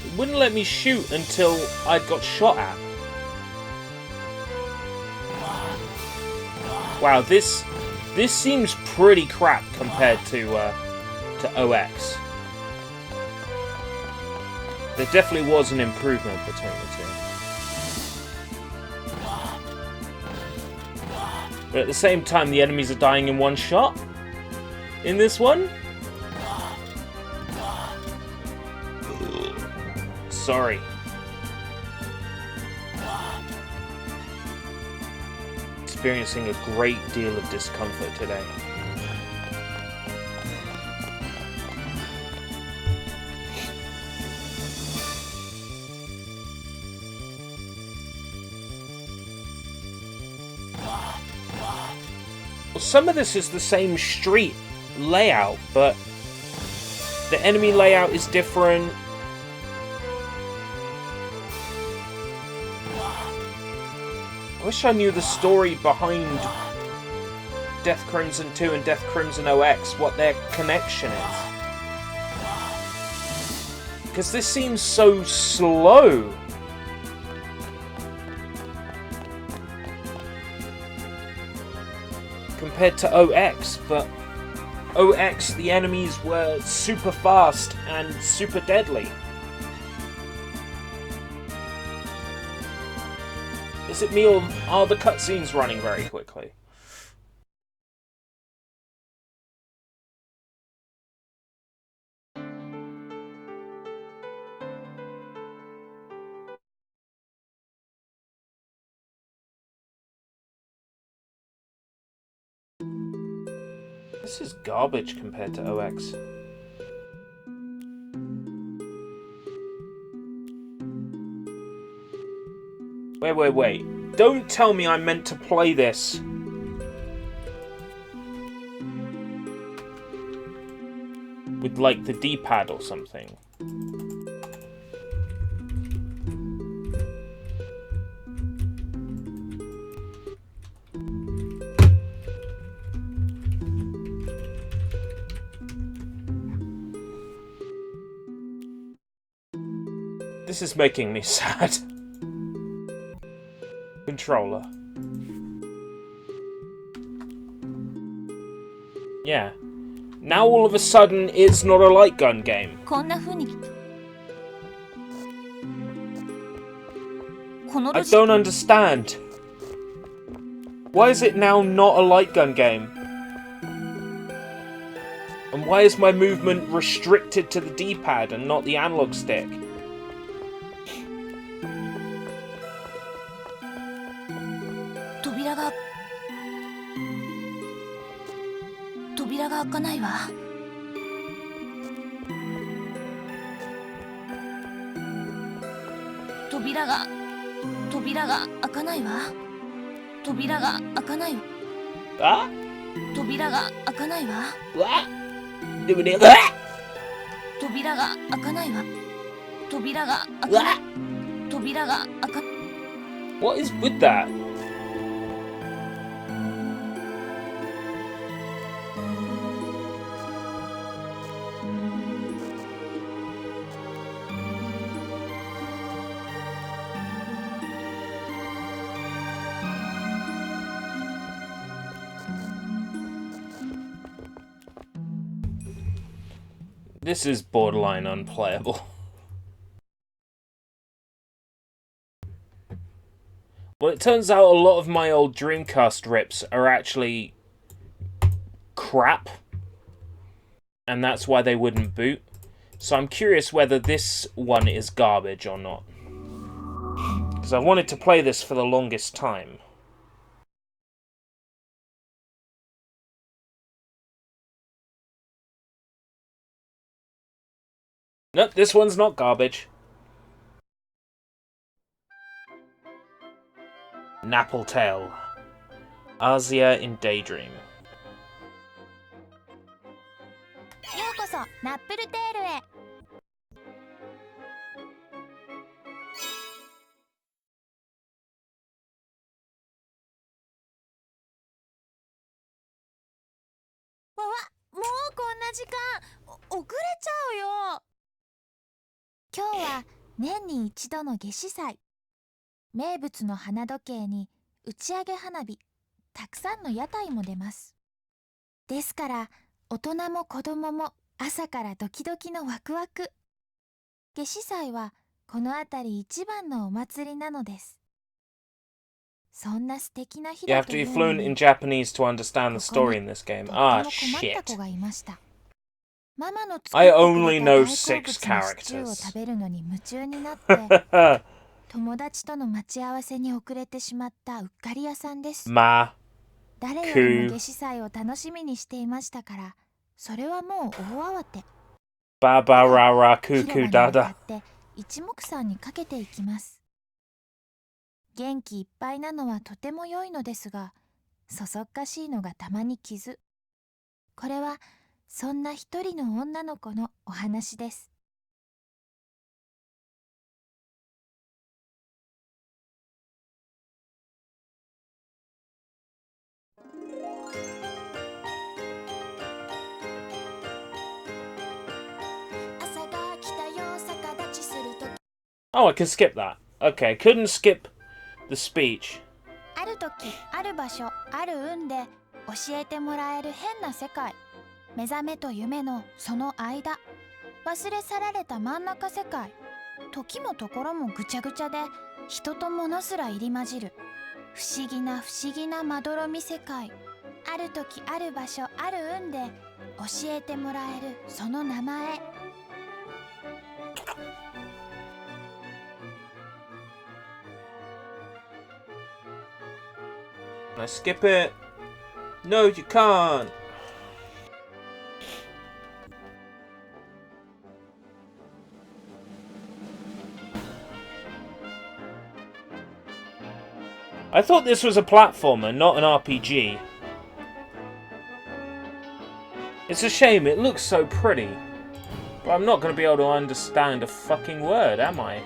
Speaker 1: It wouldn't let me shoot until I'd got shot at. Wow, this seems pretty crap compared to OX. There definitely was an improvement between the two. But at the same time, the enemies are dying in one shot. In this one? Sorry. Experiencing a great deal of discomfort today. Well, some of this is the same street layout, but the enemy layout is different. I wish I knew the story behind Death Crimson 2 and Death Crimson OX, what their connection is. Because this seems so slow. Compared to OX, but OX, the enemies were super fast and super deadly. Is it me, or are the cutscenes running very quickly? This is garbage compared to OX. Wait. Don't tell me I'm meant to play this with, like, the D-pad or something. This is making me sad. Controller. Yeah. Now all of a sudden it's not a light gun game. I don't understand. Why is it now not a light gun game? And why is my movement restricted to the D-pad and not the analog stick? Ah? What? What is with that? This is borderline unplayable. Well, it turns out a lot of my old Dreamcast rips are actually crap, and that's why they wouldn't boot. So I'm curious whether this one is garbage or not. Because I wanted to play this for the longest time. Nope, this one's not garbage. Napple Tail. Asia in Daydream.
Speaker 2: ようこそナップルテールへ。もうこんな時間遅れちゃうよ。今日は年に一度の夏至祭。名物の花時計に打ち上げ花火、たくさんの屋台も出ます。ですから大人も子供も朝からドキドキのワクワク。夏至祭はこの辺り一番のお祭りなのです。そんな素敵な日
Speaker 1: You
Speaker 2: だ
Speaker 1: have
Speaker 2: と
Speaker 1: to
Speaker 2: い
Speaker 1: be
Speaker 2: うの
Speaker 1: fluent
Speaker 2: に、
Speaker 1: in Japanese to understand the
Speaker 2: ここ
Speaker 1: story
Speaker 2: に
Speaker 1: in this game.
Speaker 2: とって
Speaker 1: Ah,
Speaker 2: も困った子
Speaker 1: shit.
Speaker 2: がいました。ママの作ってく
Speaker 1: I
Speaker 2: れた
Speaker 1: only
Speaker 2: 大
Speaker 1: know
Speaker 2: 好
Speaker 1: 6
Speaker 2: 物のシチューを
Speaker 1: characters.
Speaker 2: 食べるのに夢中になって友達との待ち合わせに遅れてしまったうっかり屋さんです。
Speaker 1: Ma,
Speaker 2: 誰よりも
Speaker 1: ku,
Speaker 2: 夏至祭を楽しみにしていましたから、それはもう大慌て。
Speaker 1: baba rara
Speaker 2: 広
Speaker 1: kuku
Speaker 2: 場に向か
Speaker 1: dada.
Speaker 2: って一目散にかけていきます。元気いっぱいなのはとても良いのですが、そそっかしいのがたまに傷。これはそんな一人の女の子のお話です。朝が来たよ、逆立ちするとき。
Speaker 1: Oh, I can skip that. Okay, couldn't skip the speech.
Speaker 2: ある時、ある場所、ある運で教えてもらえる変な世界。目覚めと夢のその間、忘れ去られた真ん中世界。時もところもぐちゃぐちゃで、人と物すら入り混じる不思議な不思議なまどろみ世界。ある時、ある場所、ある運で教えてもらえるその名前。
Speaker 1: Can I skip it? No, you can't. I thought this was a platformer, not an RPG. It's a shame, it looks so pretty. But I'm not going to be able to understand a fucking word, am I?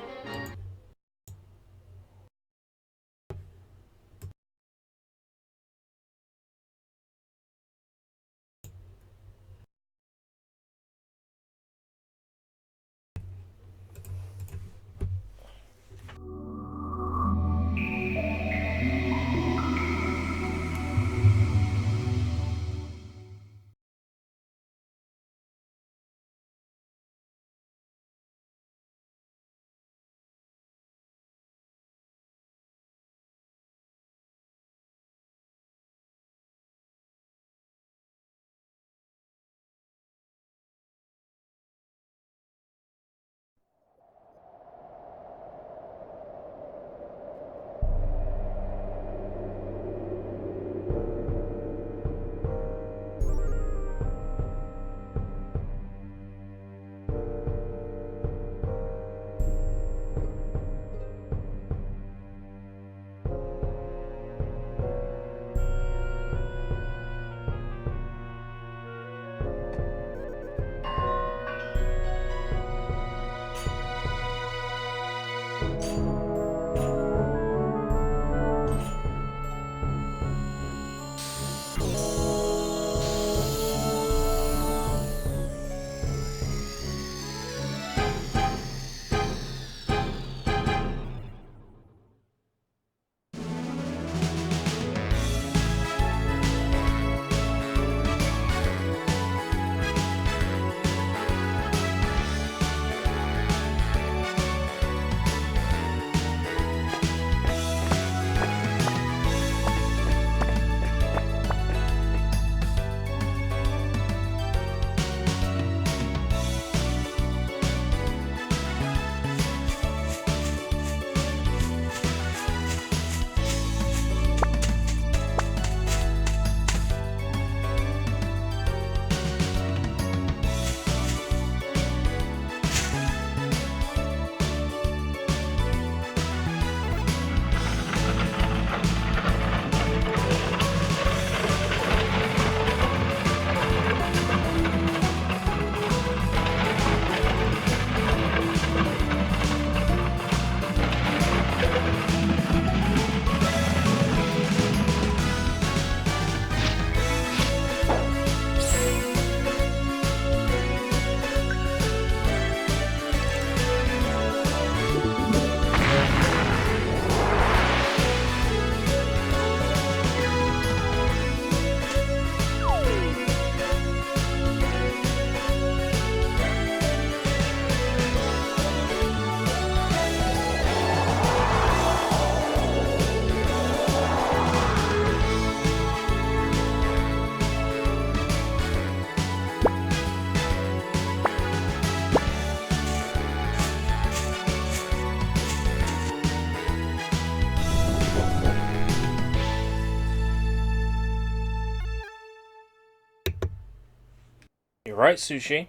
Speaker 1: You're right, Sushi.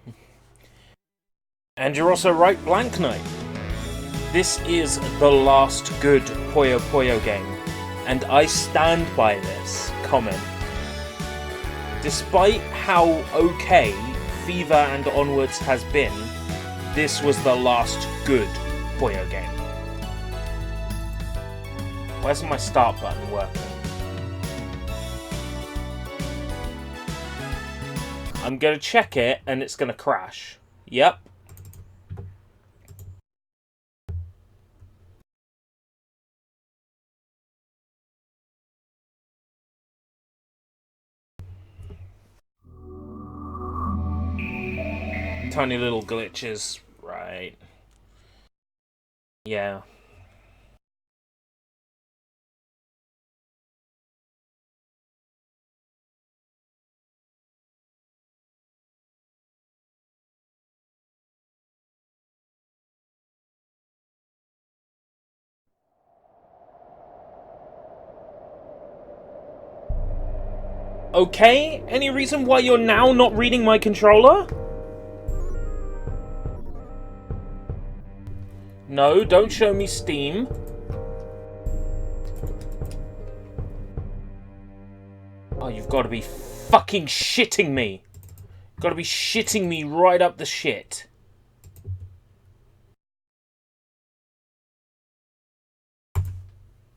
Speaker 1: And you're also right, Blank Knight. This is the last good Puyo Puyo game, and I stand by this comment. Despite how okay Fever and Onwards has been, this was the last good Puyo game. Why isn't my start button working? I'm gonna check it and it's gonna crash. Yep. Tiny little glitches, right. Yeah. Okay, any reason why you're now not reading my controller? No, don't show me Steam. Oh, you've got to be fucking shitting me. Got to be shitting me right up the shit.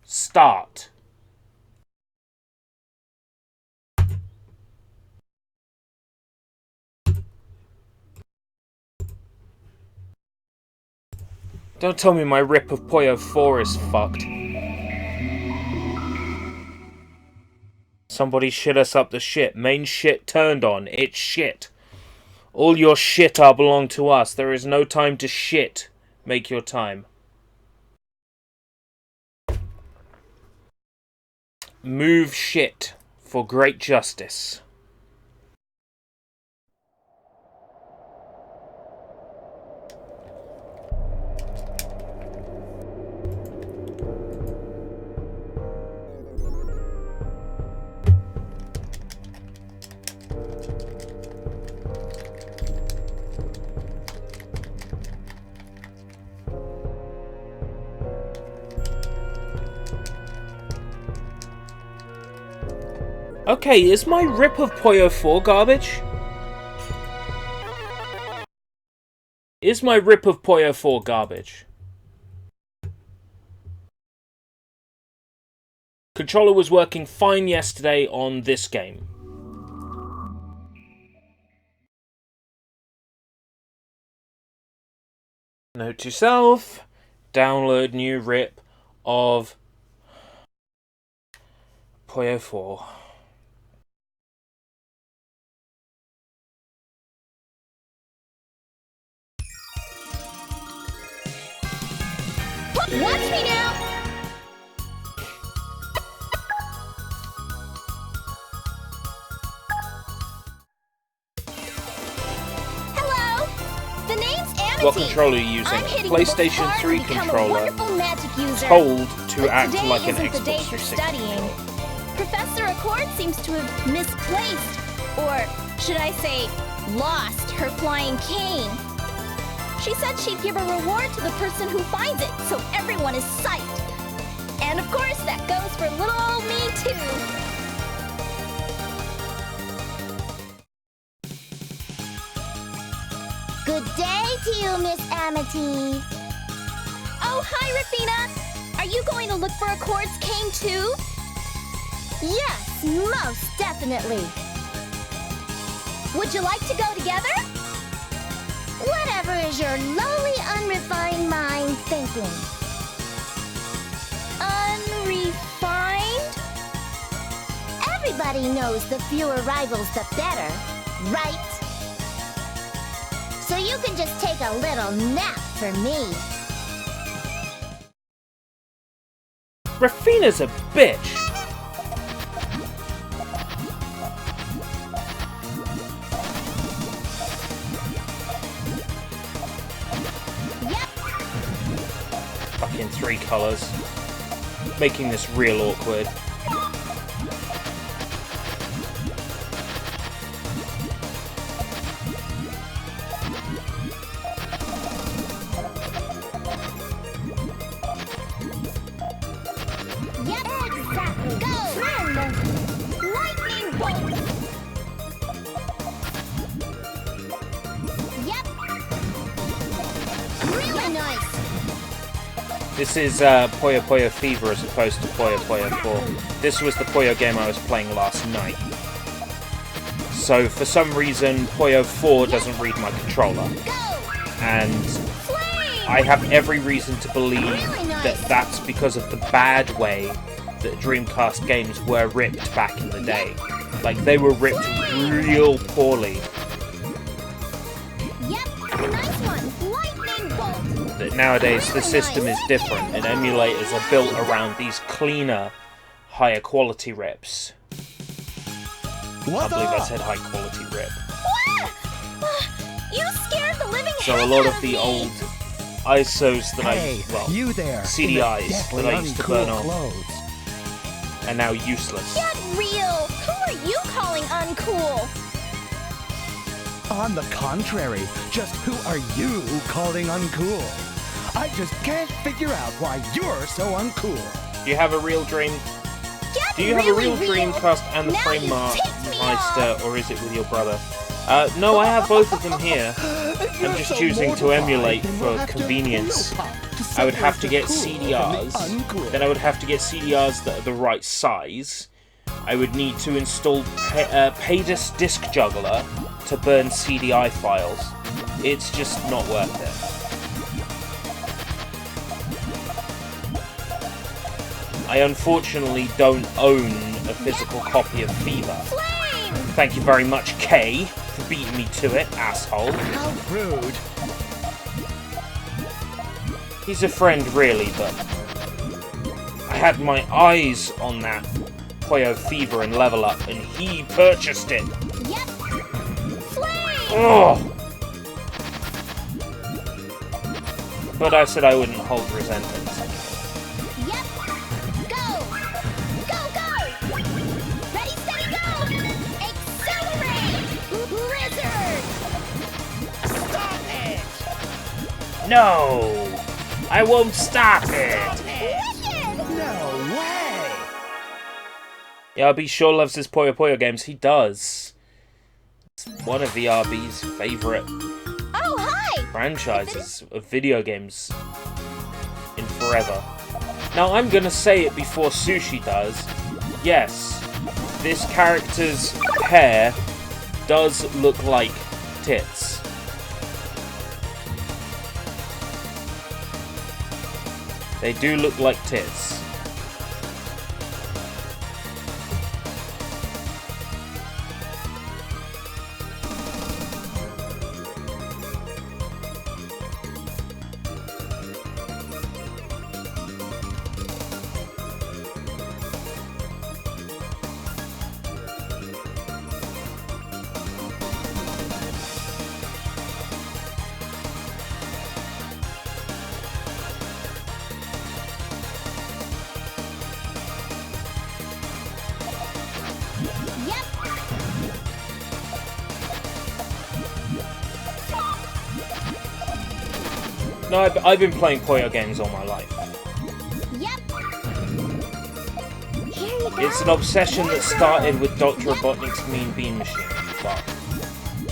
Speaker 1: Start. Don't tell me my rip of Puyo 4 is fucked. Somebody shit us up the shit. Main shit turned on. It's shit. All your shit are belong to us. There is no time to shit. Make your time. Move shit for great justice. Okay, is my rip of Puyo 4 garbage? Is my rip of Puyo 4 garbage? Controller was working fine yesterday on this game. Note to self, download new rip of Puyo 4.
Speaker 2: Watch me now! Hello! The name's Amity.
Speaker 1: What controller are you using?
Speaker 2: I'm hitting
Speaker 1: PlayStation
Speaker 2: the
Speaker 1: 3
Speaker 2: to become a
Speaker 1: controller.
Speaker 2: wonderful magic user.
Speaker 1: Told to
Speaker 2: But
Speaker 1: act
Speaker 2: today
Speaker 1: like an
Speaker 2: isn't the day
Speaker 1: Xbox
Speaker 2: for
Speaker 1: 360
Speaker 2: studying.
Speaker 1: controller.
Speaker 2: Professor Accord seems to have misplaced, or should I say, lost her flying cane. She said she'd give a reward to the person who finds it, so everyone is psyched. And of course, that goes for little old me, too. Good day to you, Miss Amity. Oh, hi, Rafina. Are you going to look for Accord's cane, too? Yes, most definitely. Would you like to go together? Whatever is your lowly, unrefined mind thinking? Unrefined? Everybody knows the fewer rivals, the better, right? So you can just take a little nap for me.
Speaker 1: Rafina's a bitch. Fucking 3 colours. Making this real awkward. This is Puyo Puyo Fever as opposed to Puyo Puyo 4. This was the Puyo game I was playing last night. So for some reason, Puyo 4 doesn't read my controller. And I have every reason to believe that that's because of the bad way that Dreamcast games were ripped back in the day. Like, they were ripped real poorly.
Speaker 2: Nice one. Lightning bolt.
Speaker 1: That nowadays the system is different, and emulators are built around these cleaner, higher quality rips. I can't believe I said high quality rip.
Speaker 2: You scared the living
Speaker 1: So a lot of the old ISOs that
Speaker 3: you there,
Speaker 1: CDIs that I used to burn off are now useless.
Speaker 2: Get real. Who are you calling uncool?
Speaker 3: On the contrary, just who are you calling uncool? I just can't figure out why you're so uncool.
Speaker 1: Do you have a real dream?
Speaker 2: Get
Speaker 1: Do you have a real
Speaker 2: really
Speaker 1: Dreamcast and the
Speaker 2: Now
Speaker 1: Frame
Speaker 2: you
Speaker 1: Mark
Speaker 2: ticked me
Speaker 1: Meister, or is it with your brother? No, I have both of them here. I'm just choosing to emulate for convenience. I would have to get CDRs, then I would have to get CDRs that are the right size. I would need to install Padus Disk Juggler to burn CDI files. It's just not worth it. I unfortunately don't own a physical copy of Fever. Thank you very much, Kay, for beating me to it, asshole.
Speaker 3: How rude.
Speaker 1: He's a friend, really, but I had my eyes on that Puyo Fever and Level Up, and he purchased it.
Speaker 2: Yep. Flame.
Speaker 1: Ugh. But I said I wouldn't hold resentment.
Speaker 2: Yep. Go. Go, go. Ready, steady, go. Accelerate. Blizzard.
Speaker 3: Stop it!
Speaker 1: No! I won't stop it!
Speaker 2: Wicked.
Speaker 3: No way!
Speaker 1: Yeah, RB sure loves his Puyo Puyo games. He does. It's one of the RB's favourite
Speaker 2: Oh, hi.
Speaker 1: franchises of video games in forever. Now, I'm gonna say it before Sushi does. Yes, this character's hair does look like tits. They do look like tits.
Speaker 2: Yep.
Speaker 1: No, I've been playing Puyo games all my life.
Speaker 2: Yep. Here you go.
Speaker 1: It's an obsession that started with Dr. Robotnik's Mean Bean Machine. Well,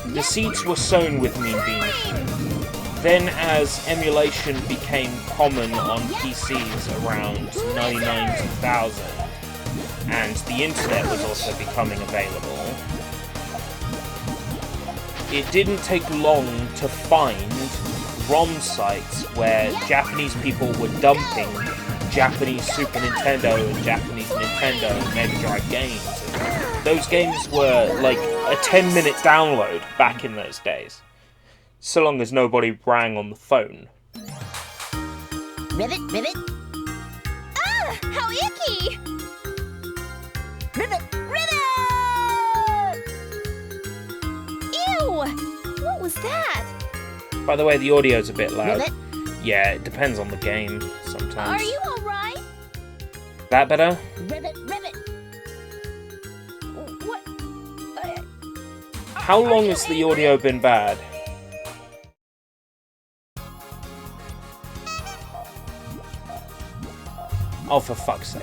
Speaker 1: the seeds were sown with Mean Bean Machine. Then, as emulation became common on PCs around 99 to 2000, and the internet was also becoming available, it didn't take long to find ROM sites where Japanese people were dumping Japanese Super Nintendo and Japanese Nintendo and Mega Drive games. And those games were like a 10-minute download back in those days. So long as nobody rang on the phone.
Speaker 2: Ribbit, ribbit. Ah, how icky! Ribbit, ribbit! Ew! What was that?
Speaker 1: By the way, the audio's a bit loud.
Speaker 2: Ribbit?
Speaker 1: Yeah, it depends on the game sometimes.
Speaker 2: Are you alright?
Speaker 1: That better?
Speaker 2: Ribbit, ribbit. What?
Speaker 1: How long has the audio been bad? Oh, for fuck's sake.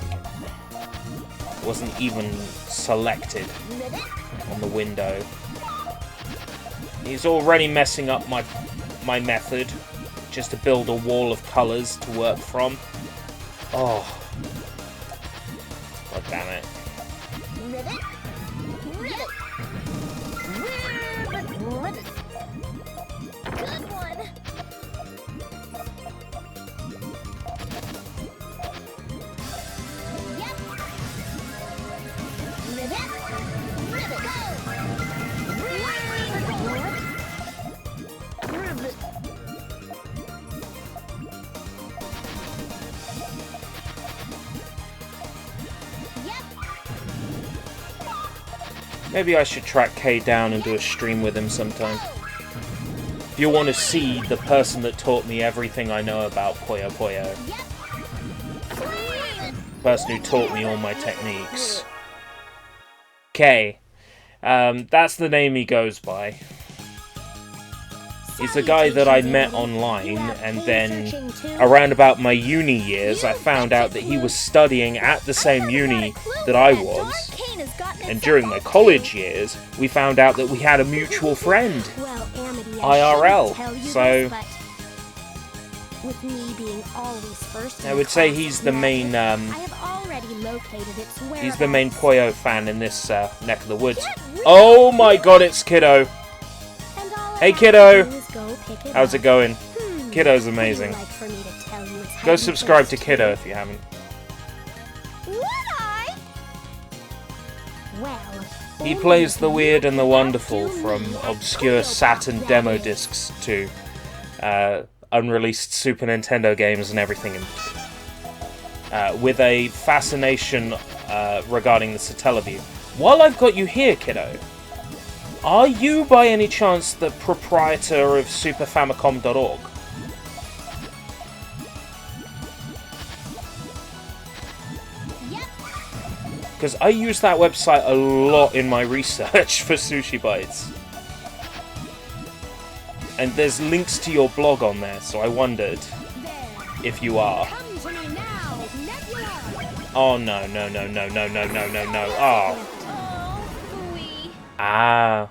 Speaker 1: It wasn't even selected on the window. He's already messing up my method, just to build a wall of colours to work from. Oh. God damn it.
Speaker 2: Ribbit. Ribbit. Ribbit. Good one. Yep. Ribbit. Ribbit. Go. Ribbit. Ribbit.
Speaker 1: Maybe I should track K down and do a stream with him sometime. If you want to see the person that taught me everything I know about Puyo Puyo. The person who taught me all my techniques. K. That's the name he goes by. He's a guy that I met online, and then around about my uni years, I found out that he was studying at the same uni that I was. And during my college years, we found out that we had a mutual friend. IRL. So I would say he's the main he's the main Puyo fan in this neck of the woods. Oh my god, it's Kiddo. Hey Kiddo. How's it going? Kiddo's amazing. Go subscribe to Kiddo if you haven't. He plays the weird and the wonderful, from obscure Saturn demo discs to unreleased Super Nintendo games and everything in between. With a fascination regarding the Satellaview. While I've got you here, Kiddo, are you by any chance the proprietor of superfamicom.org? Because I use that website a lot in my research for Sushi Bites. And there's links to your blog on there, so I wondered if you are. Oh no, no, no, no, no, no, no, no, no. Oh. Ah.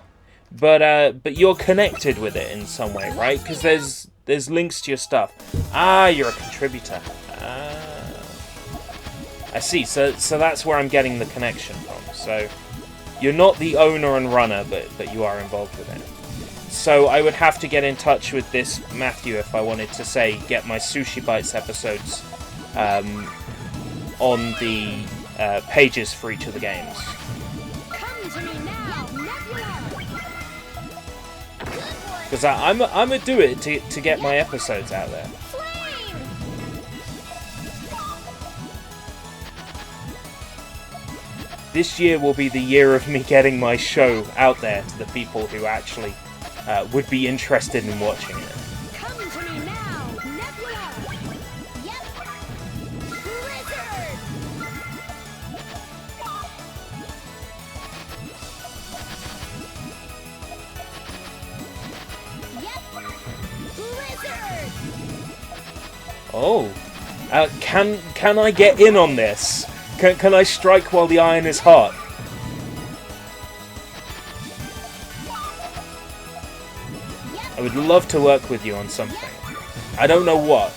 Speaker 1: But you're connected with it in some way, right? Because there's links to your stuff. Ah, you're a contributor. I see, so that's where I'm getting the connection from. So, you're not the owner and runner, but you are involved with it. So, I would have to get in touch with this Matthew if I wanted to, say, get my Sushi Bites episodes on the pages for each of the games. Because I'm gonna do it to get my episodes out there. This year will be the year of me getting my show out there to the people who actually would be interested in watching it.
Speaker 2: Come to me now, Nebula. Yep. Blizzard. Yep. Blizzard.
Speaker 1: Oh, can I get in on this? Can I strike while the iron is hot? I would love to work with you on something. I don't know what.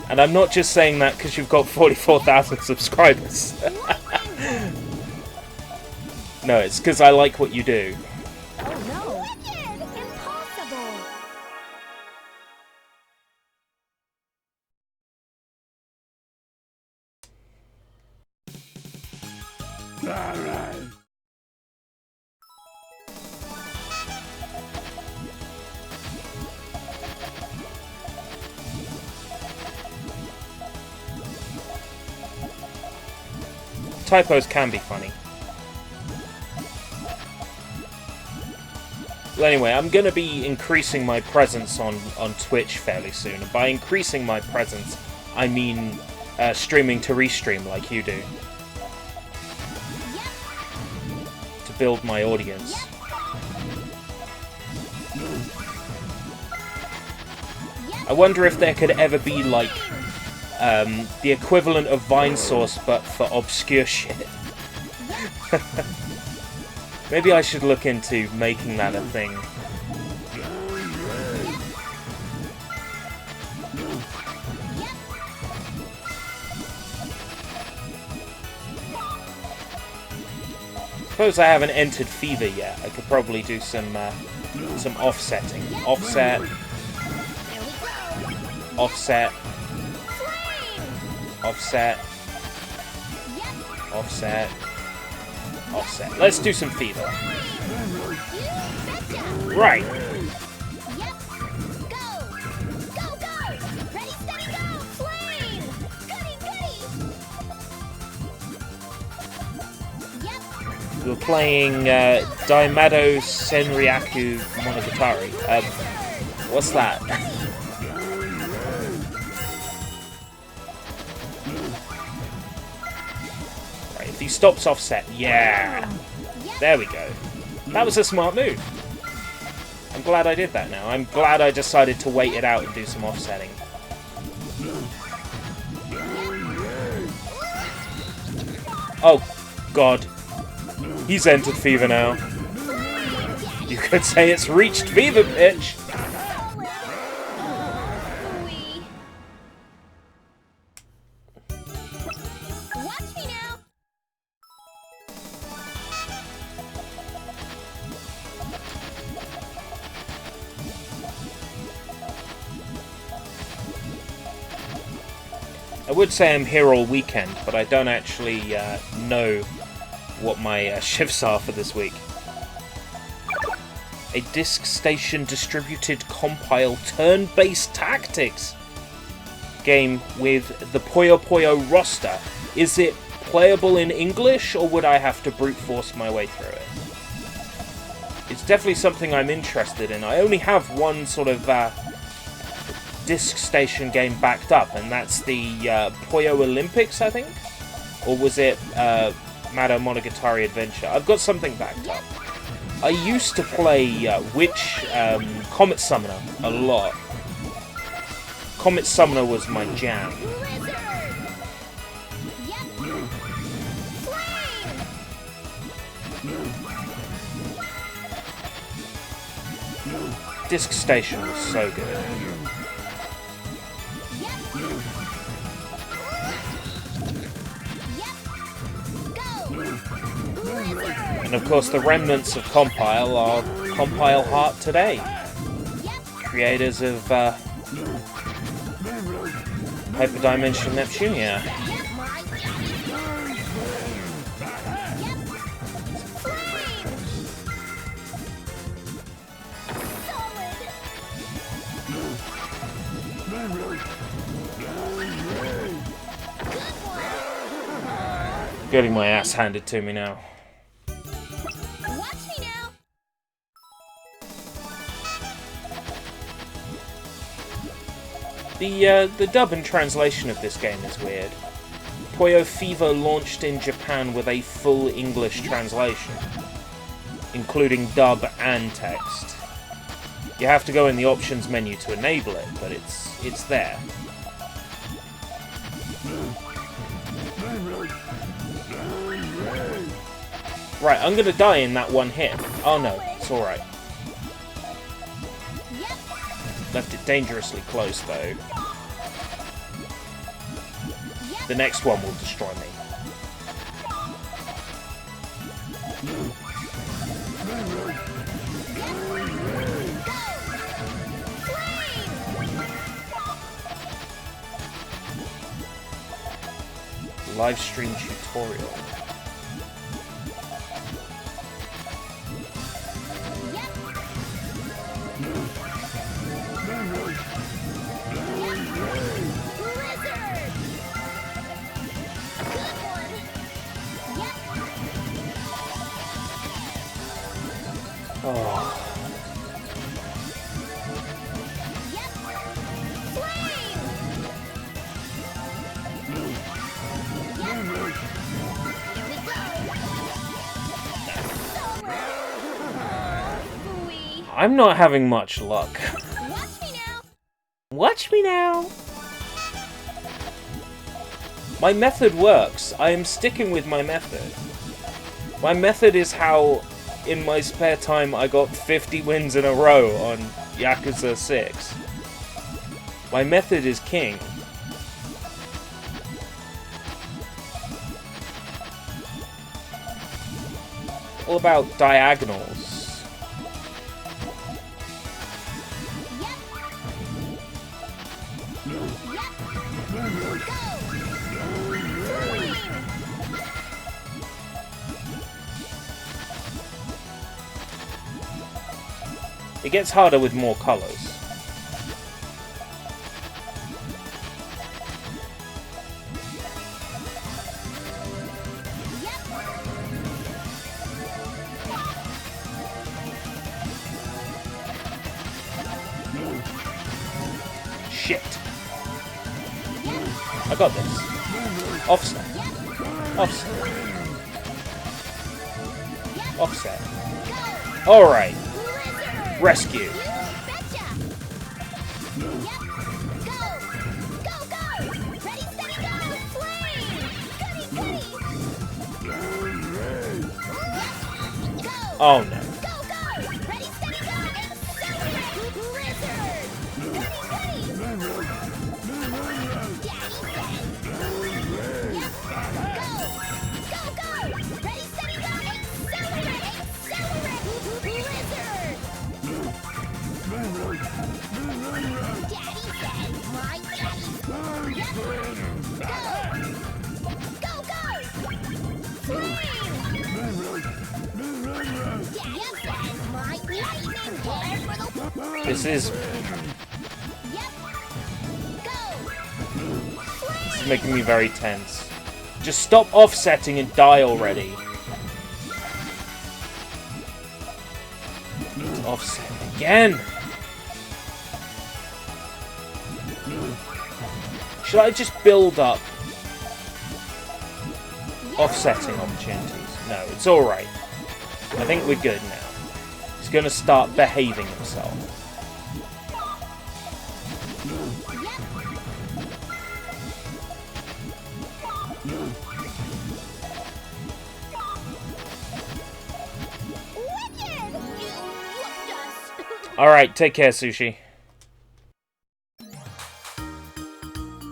Speaker 1: And I'm not just saying that because you've got 44,000 subscribers. No, it's because I like what you do.
Speaker 2: Oh no! Wicked! Impossible!
Speaker 1: Typos can be funny. Well, anyway, I'm going to be increasing my presence on Twitch fairly soon. And by increasing my presence, I mean streaming to restream like you do. To build my audience. I wonder if there could ever be, like, the equivalent of VineSource, but for obscure shit. Maybe I should look into making that a thing. Suppose I haven't entered Fever yet. I could probably do some offsetting. Offset. Offset. Offset. Offset. Offset. Let's do some Fever. Right. We're playing Daimado Senryaku Monogatari. What's that? Right, if he stops offset, yeah! There we go. That was a smart move. I'm glad I did that now. I'm glad I decided to wait it out and do some offsetting. Oh, God. He's entered Fever now. You could say it's reached Fever pitch.
Speaker 2: Watch me now.
Speaker 1: I would say I'm here all weekend, but I don't actually know what my shifts are for this week. A Disk Station distributed compile turn-based tactics game with the Puyo Puyo roster. Is it playable in English, or would I have to brute force my way through it? It's definitely something I'm interested in. I only have one sort of Disk Station game backed up, and that's the Puyo Olympics, I think? Or was it Mado Monogatari Adventure? I've got something backed up. I used to play Comet Summoner a lot. Comet Summoner was my jam. Disk Station was so good. And of course the remnants of Compile are Compile Heart today. Creators of Hyperdimension Neptunia. Getting my ass handed to me now.
Speaker 2: Watch me now.
Speaker 1: The dub and translation of this game is weird. Puyo Fever launched in Japan with a full English translation, including dub and text. You have to go in the options menu to enable it, but it's there. Right, I'm gonna die in that one hit. Oh no, it's alright. Left it dangerously close though. The next one will destroy me. Live stream tutorial. Oh. I'm not having much luck.
Speaker 2: Watch me now.
Speaker 1: Watch me now! My method works. I am sticking with my method. My method is how, in my spare time, I got 50 wins in a row on Yakuza 6. My method is king. All about diagonals. It gets harder with more colors. Shit. I got this. Offset. Offset. Offset. Alright. Rescue. Oh no. This is making me very tense. Just stop offsetting and die already. Offset again. Should I just build up offsetting opportunities? No, it's alright. I think we're good now. He's gonna start behaving himself. Alright, take care, Sushi.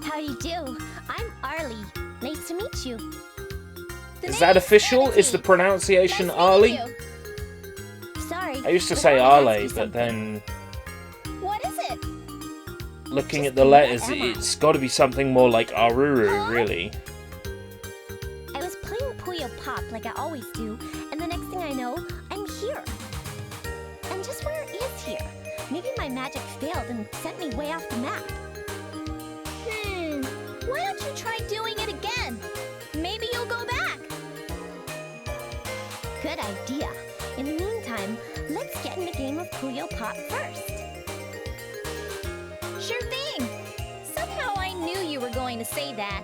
Speaker 2: How you do? I'm Arlie. Nice to meet you.
Speaker 1: Is that official? Is the pronunciation Arlie?
Speaker 2: Sorry.
Speaker 1: I used to say Arlie, but then
Speaker 2: What is it?
Speaker 1: looking at the letters, it's got to be something more like Aruru, really.
Speaker 2: I was playing Puyo Pop like I always do, and the next thing I know, I'm here. And just where is here? Maybe my magic failed and sent me way off the map. Why don't you try doing it again? Maybe you'll go back. Good idea. In the meantime, let's get in the game of Puyo Pop first. Sure thing. Somehow I knew you were going to say that.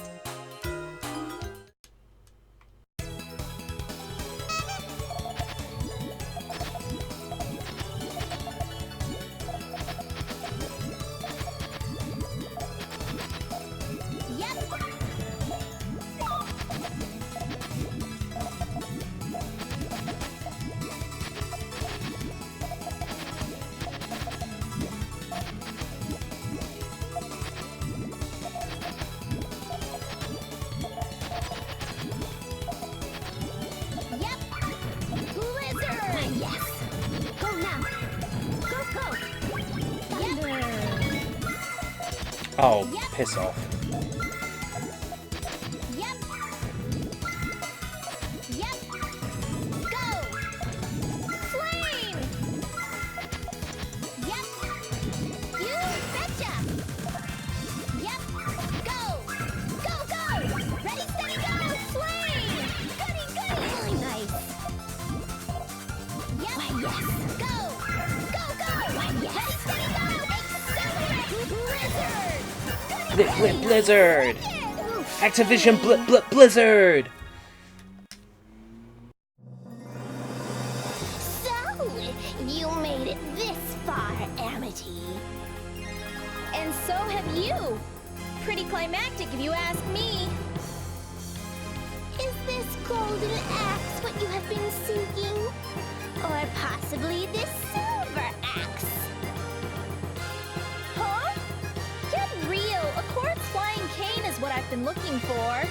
Speaker 1: Oh, piss off. Blizzard! Activision Blizzard!
Speaker 2: So, you made it this far, Amity. And so have you. Pretty climactic if you ask me. Is this golden axe what you have been seeking? Or possibly this silver axe? Huh? Get real! A quartz flying cane is what I've been looking for.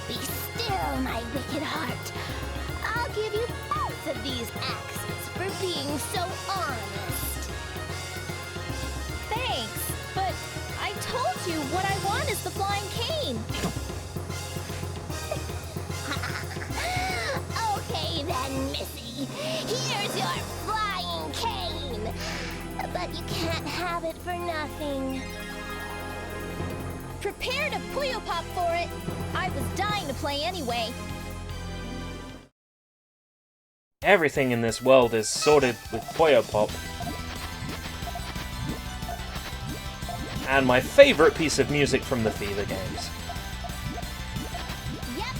Speaker 2: Be still, my wicked heart. I'll give you both of these axes for being so honest.
Speaker 4: Thanks, but I told you what I want is the flying cane.
Speaker 2: Okay then, Missy. Here's your flying cane. But you can't have it for nothing.
Speaker 4: Prepare to Puyo Pop for it. I was dying to play anyway.
Speaker 1: Everything in this world is sorted with Puyo Pop. And my favourite piece of music from the Fever games.
Speaker 2: Yep.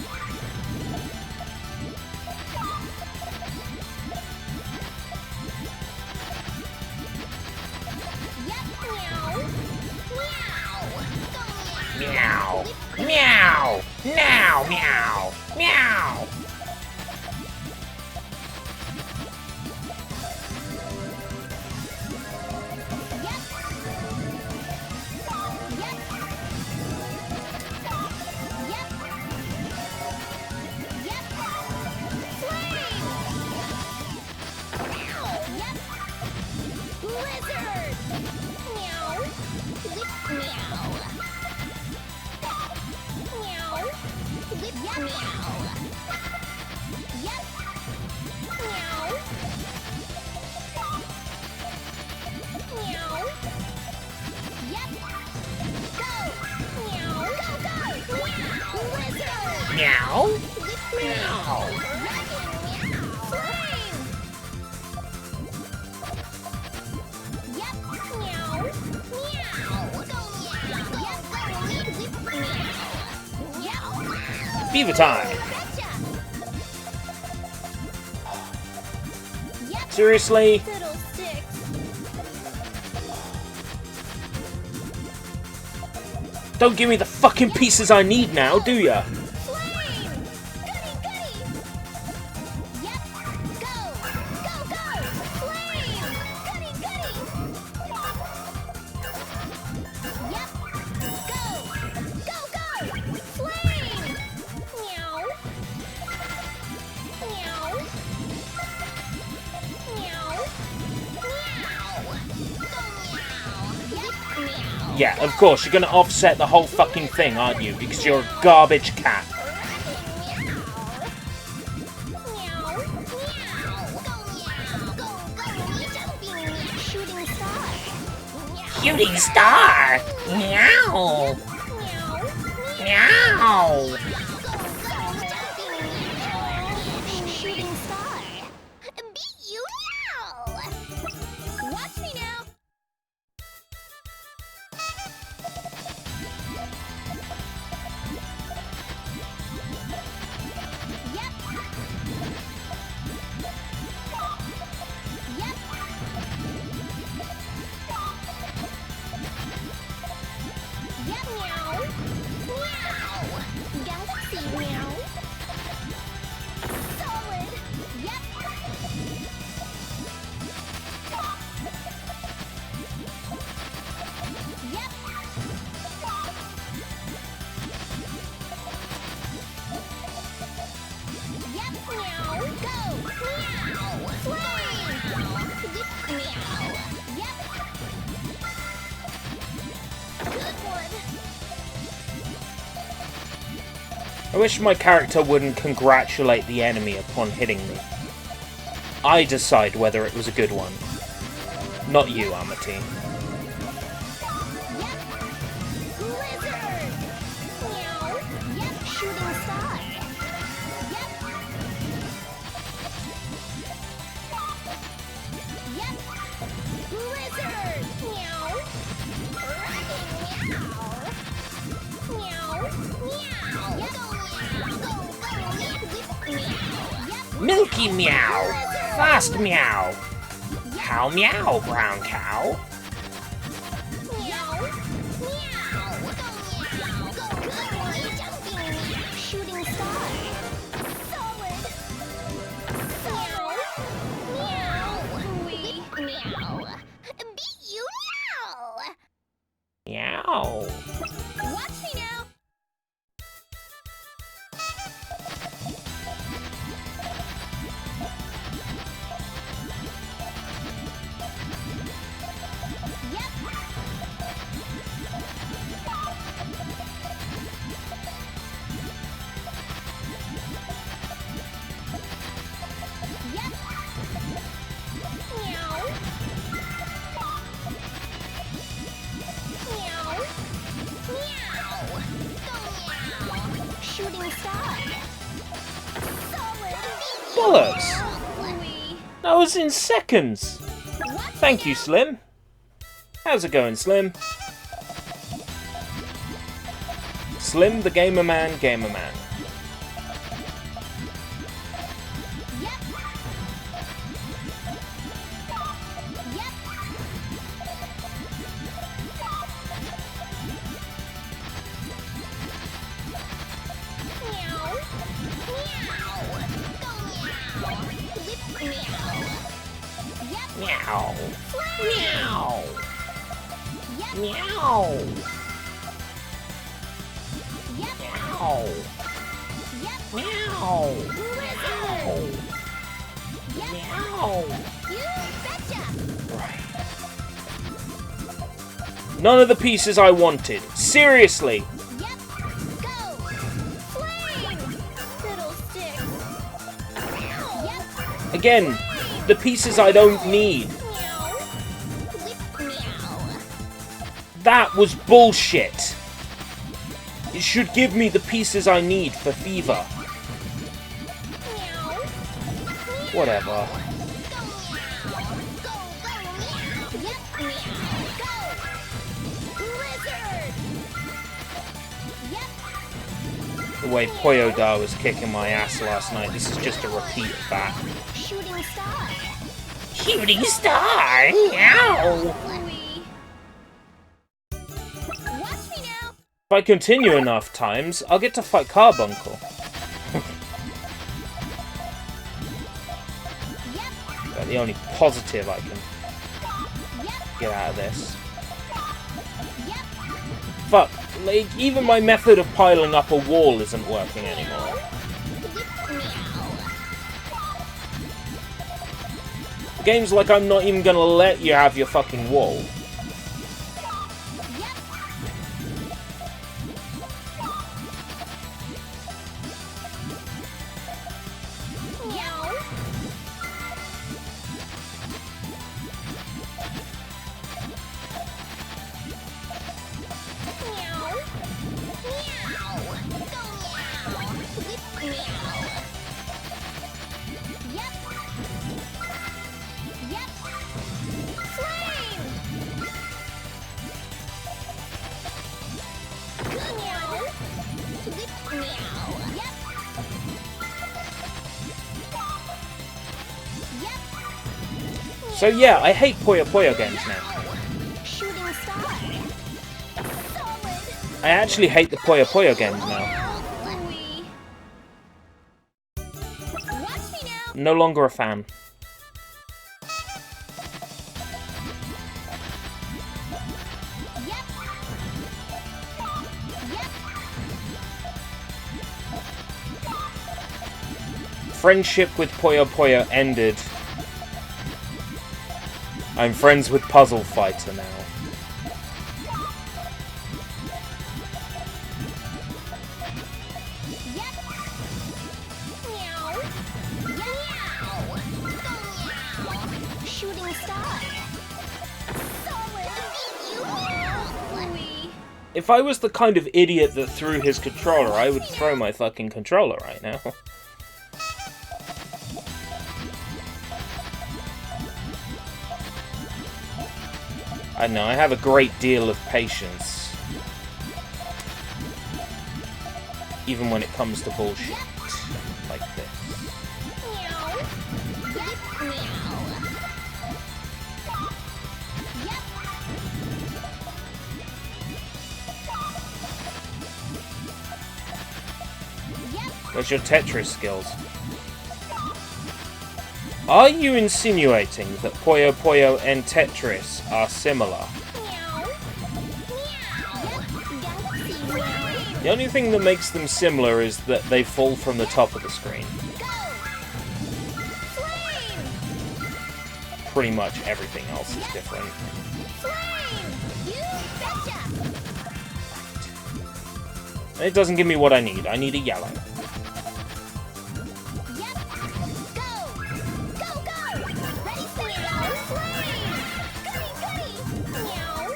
Speaker 2: Yep, meow. Meow.
Speaker 1: Meow! Meow! Now! Meow! Meow! Meow! Meow! Fever time! Seriously?
Speaker 4: Fiddlesticks.
Speaker 1: Don't give me the fucking pieces I need now, do ya? Yeah, of course, you're gonna offset the whole fucking thing, aren't you? Because you're a garbage cat. Shooting star! Meow! Meow!
Speaker 2: Shooting star. Be you now.
Speaker 4: Watch me now.
Speaker 1: I wish my character wouldn't congratulate the enemy upon hitting me. I decide whether it was a good one. Not you, Amity. Milky meow! Fast meow! Cow meow, brown cow!
Speaker 2: Shooting star. Solid. Meow. Be you now.
Speaker 1: Meow!
Speaker 4: Watch me now. star. Solid.
Speaker 1: Bollocks!
Speaker 4: Bluey.
Speaker 1: That was in seconds! Thank you, Slim. How's it going, Slim? Slim the Gamer Man, Gamer Man.
Speaker 4: Yep. Yep. Meow. Meow. Go meow. Whip meow. Yep.
Speaker 1: Meow.
Speaker 4: Meow. Yep.
Speaker 1: Meow.
Speaker 4: Yep.
Speaker 1: Meow.
Speaker 4: Yep.
Speaker 1: Meow.
Speaker 4: Wizard. Yep.
Speaker 1: Meow.
Speaker 4: You betcha.
Speaker 1: None of the pieces I wanted. Seriously.
Speaker 4: Yep. Go. Flame. Fiddlesticks. Yep.
Speaker 1: Again, the pieces I don't need.
Speaker 4: Meow. Whip meow.
Speaker 1: That was bullshit. It should give me the pieces I need for Fever.
Speaker 4: Meow.
Speaker 1: Whatever. The way Poyoda was kicking my ass last night, this is just a repeat of that.
Speaker 4: Shooting star.
Speaker 1: Shooting star! Meow!
Speaker 4: Bluey. Watch me now.
Speaker 1: If I continue enough times, I'll get to fight Carbuncle.
Speaker 4: Yep.
Speaker 1: That's the only positive I can
Speaker 4: Yep.
Speaker 1: get out of this.
Speaker 4: Yep.
Speaker 1: Fuck, like, even my method of piling up a wall isn't working anymore.
Speaker 4: Whip meow.
Speaker 1: The game's like I'm not even gonna let you have your fucking wall.
Speaker 4: Yep. Meow. Meow. Meow. Go meow. Whip meow. Yep. Yep. Flame. Meow. Whip meow. Yep. Yep.
Speaker 1: So yeah, I hate Puyo Puyo games now.
Speaker 4: Shooting star. Solid.
Speaker 1: I actually hate the Puyo Puyo games now.
Speaker 4: Bluey. Watch me now.
Speaker 1: No longer a fan.
Speaker 4: Yep. Yep.
Speaker 1: Friendship with Puyo Puyo ended. I'm friends with Puzzle Fighter now.
Speaker 4: Yep. Meow. Meow. Go meow. Shooting star. Solid. Bluey.
Speaker 1: If I was the kind of idiot that threw his controller, I would throw my fucking controller right now. I know, I have a great deal of patience. Even when it comes to bullshit like this.
Speaker 4: Meow. Yep. Meow. Yep. Yep.
Speaker 1: Where's your Tetris skills? Are you insinuating that Puyo Puyo and Tetris are similar?
Speaker 4: Meow. Meow. Galaxy meow.
Speaker 1: The only thing that makes them similar is that they fall from the top of the screen.
Speaker 4: Go. Flame.
Speaker 1: Pretty much everything else is different.
Speaker 4: Flame. You betcha.
Speaker 1: And it doesn't give me what I need. I need a yellow.
Speaker 4: Yep. Go. Go, go. Ready, meow. Flame. Goody, goody. Meow.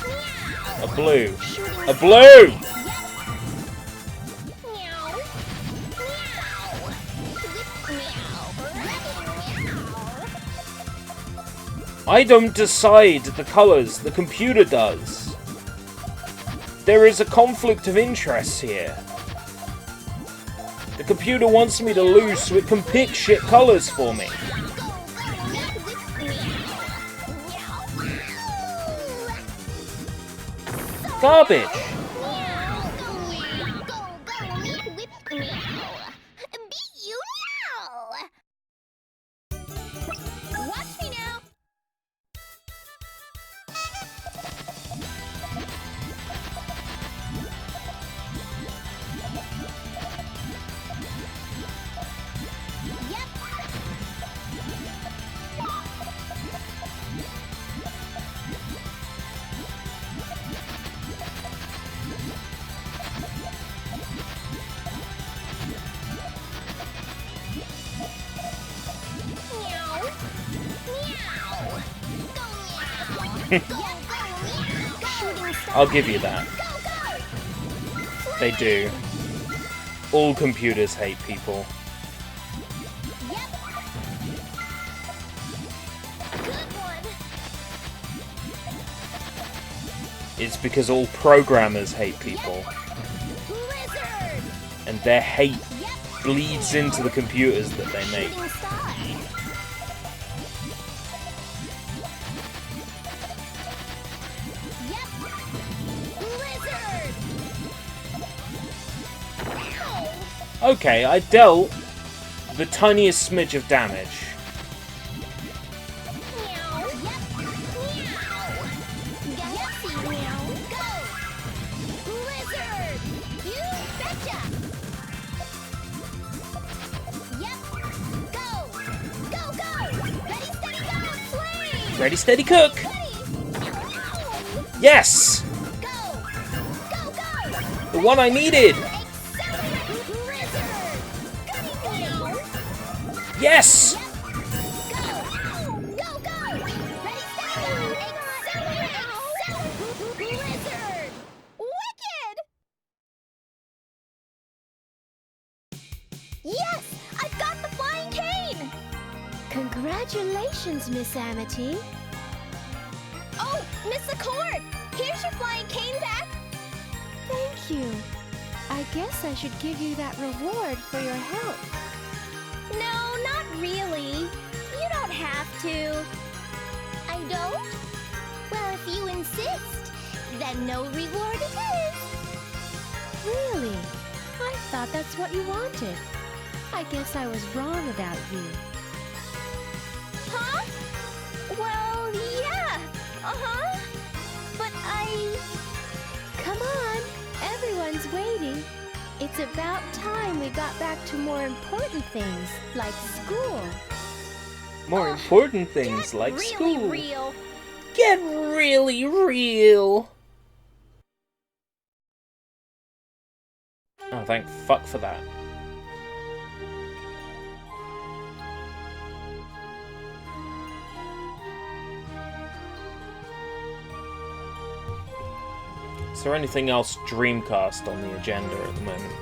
Speaker 4: Meow.
Speaker 1: A blue.
Speaker 4: Shooting
Speaker 1: A blue!
Speaker 4: Yep. Meow.
Speaker 1: I don't decide the colors, the computer does. There is a conflict of interests here. The computer wants me to lose so it can pick shit colors for me. Garbage.
Speaker 4: Watch me now.
Speaker 1: I'll give you that. They do. All computers hate people. It's because all programmers hate people. And their hate bleeds into the computers that they make. Okay, I dealt the tiniest smidge of damage. Ready, steady, cook! Yes! The one I needed! Yes!
Speaker 4: Yes! I've got the flying cane! Congratulations, Miss Amity. Oh, Miss Accord! Here's your flying cane back!
Speaker 5: Thank you. I guess I should give you that reward for your help.
Speaker 4: No, not really. You don't have to. I don't? Well, if you insist, then no reward it is.
Speaker 5: Really? I thought that's what you wanted. I guess I was wrong about you.
Speaker 4: Huh? Well, yeah. Uh-huh. But
Speaker 5: Come on, everyone's waiting. It's about time we got back to more important things, like school.
Speaker 1: More important things
Speaker 4: get
Speaker 1: like
Speaker 4: really
Speaker 1: school.
Speaker 4: real.
Speaker 1: Get really real. Oh, thank fuck for that. Is there anything else Dreamcast on the agenda at the moment?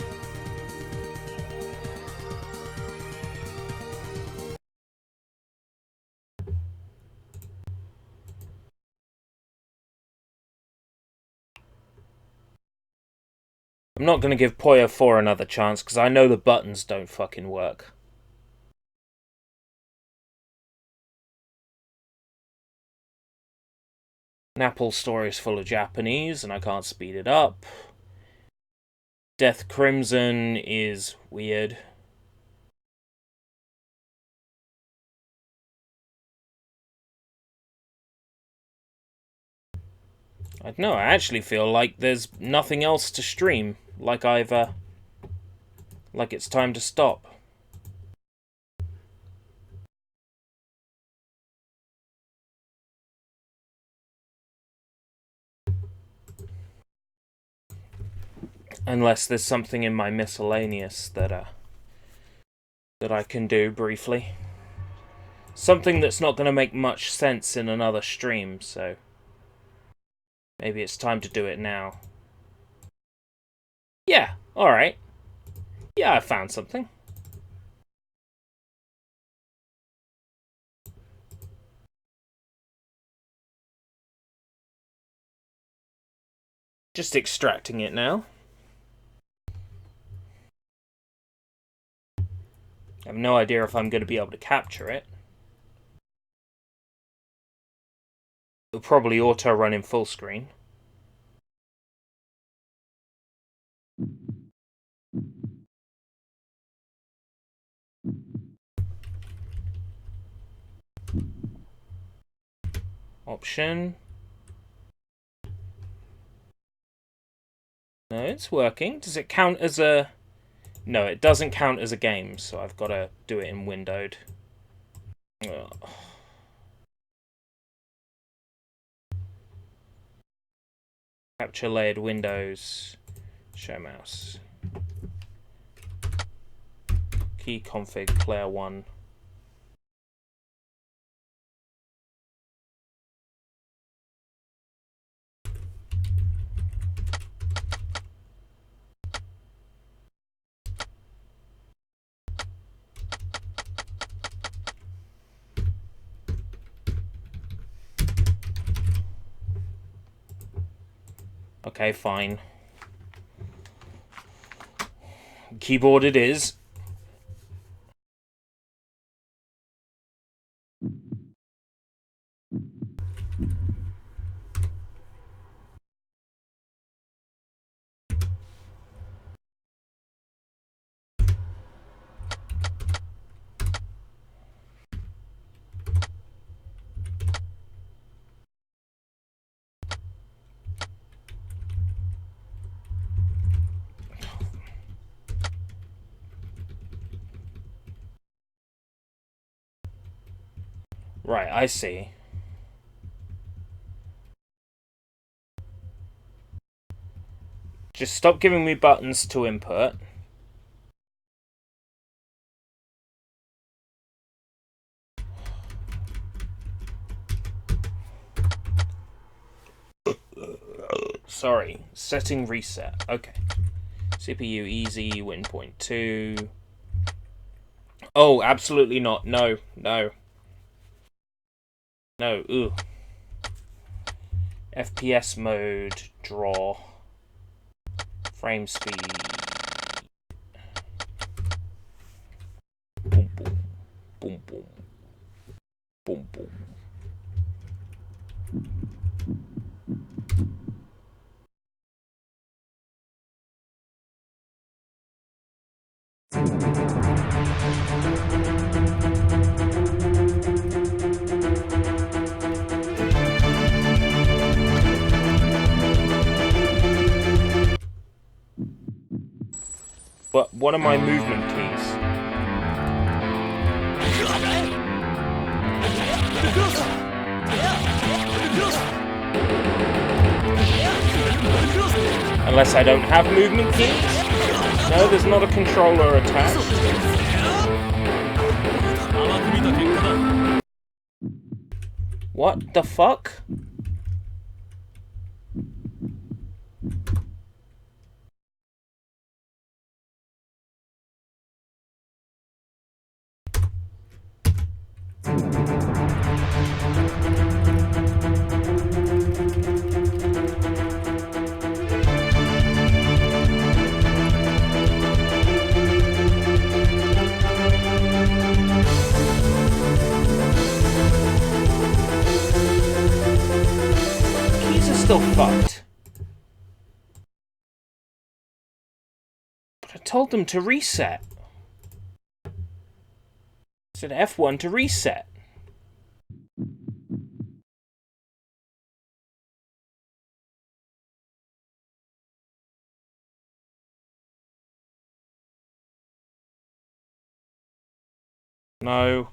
Speaker 1: I'm not going to give Powaa 4 another chance because I know the buttons don't fucking work. Napple story is full of Japanese and I can't speed it up. Death Crimson is weird. I don't know, I actually feel like there's nothing else to stream. Like like it's time to stop. Unless there's something in my miscellaneous that I can do briefly. Something that's not going to make much sense in another stream, so maybe it's time to do it now. Yeah, alright. Yeah, I found something. Just extracting it now. I have no idea if I'm going to be able to capture it. It'll probably auto-run in full screen. Option. No, it's working. Does it count as a... No, it doesn't count as a game, so I've got to do it in windowed. Ugh. Capture layered windows. Show mouse. Key config player 1. Okay, fine. Keyboard it is. Right, I see. Just stop giving me buttons to input. Sorry. Setting reset. Okay. CPU easy, win point 2. Oh, absolutely not. No, no. No, ooh. FPS mode, draw. Frame speed. Boom, boom. Boom, boom. Boom, boom. But what are my movement keys? Unless I don't have movement keys? No, there's not a controller attached. What the fuck? Still fucked. But I told them to reset. I said F1 to reset. No.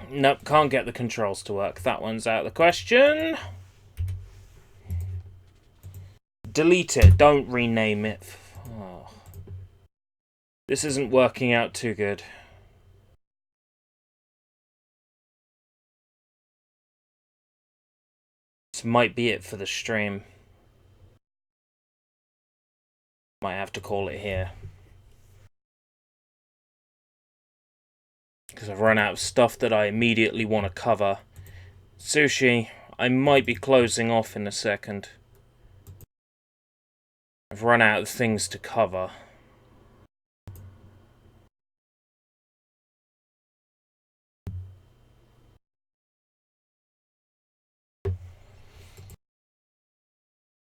Speaker 1: Nope, can't get the controls to work. That one's out of the question. Delete it. Don't rename it. Oh. This isn't working out too good. This might be it for the stream. Might have to call it here. Because I've run out of stuff that I immediately want to cover. Sushi, I might be closing off in a second. I've run out of things to cover.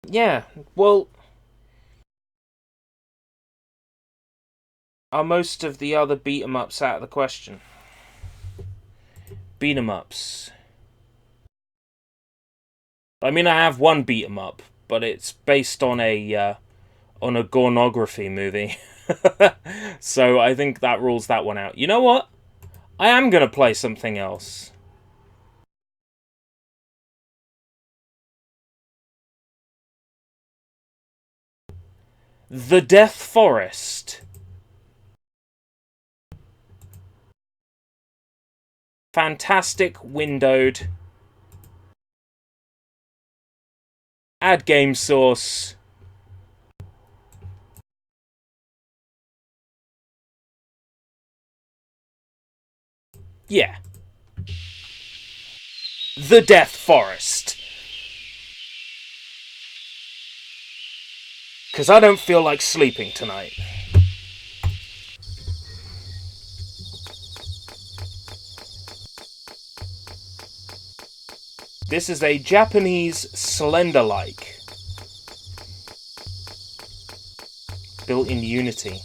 Speaker 1: Yeah, well... Are most of the other beat-em-ups out of the question? Beat-em-ups. I mean, I have one beat-em-up, but it's based on a pornography movie. So I think that rules that one out. You know what? I am gonna play something else. The Death Forest. Fantastic windowed. Add game source. Yeah. The Death Forest. Because I don't feel like sleeping tonight. This is a Japanese Slender-like. Built in Unity.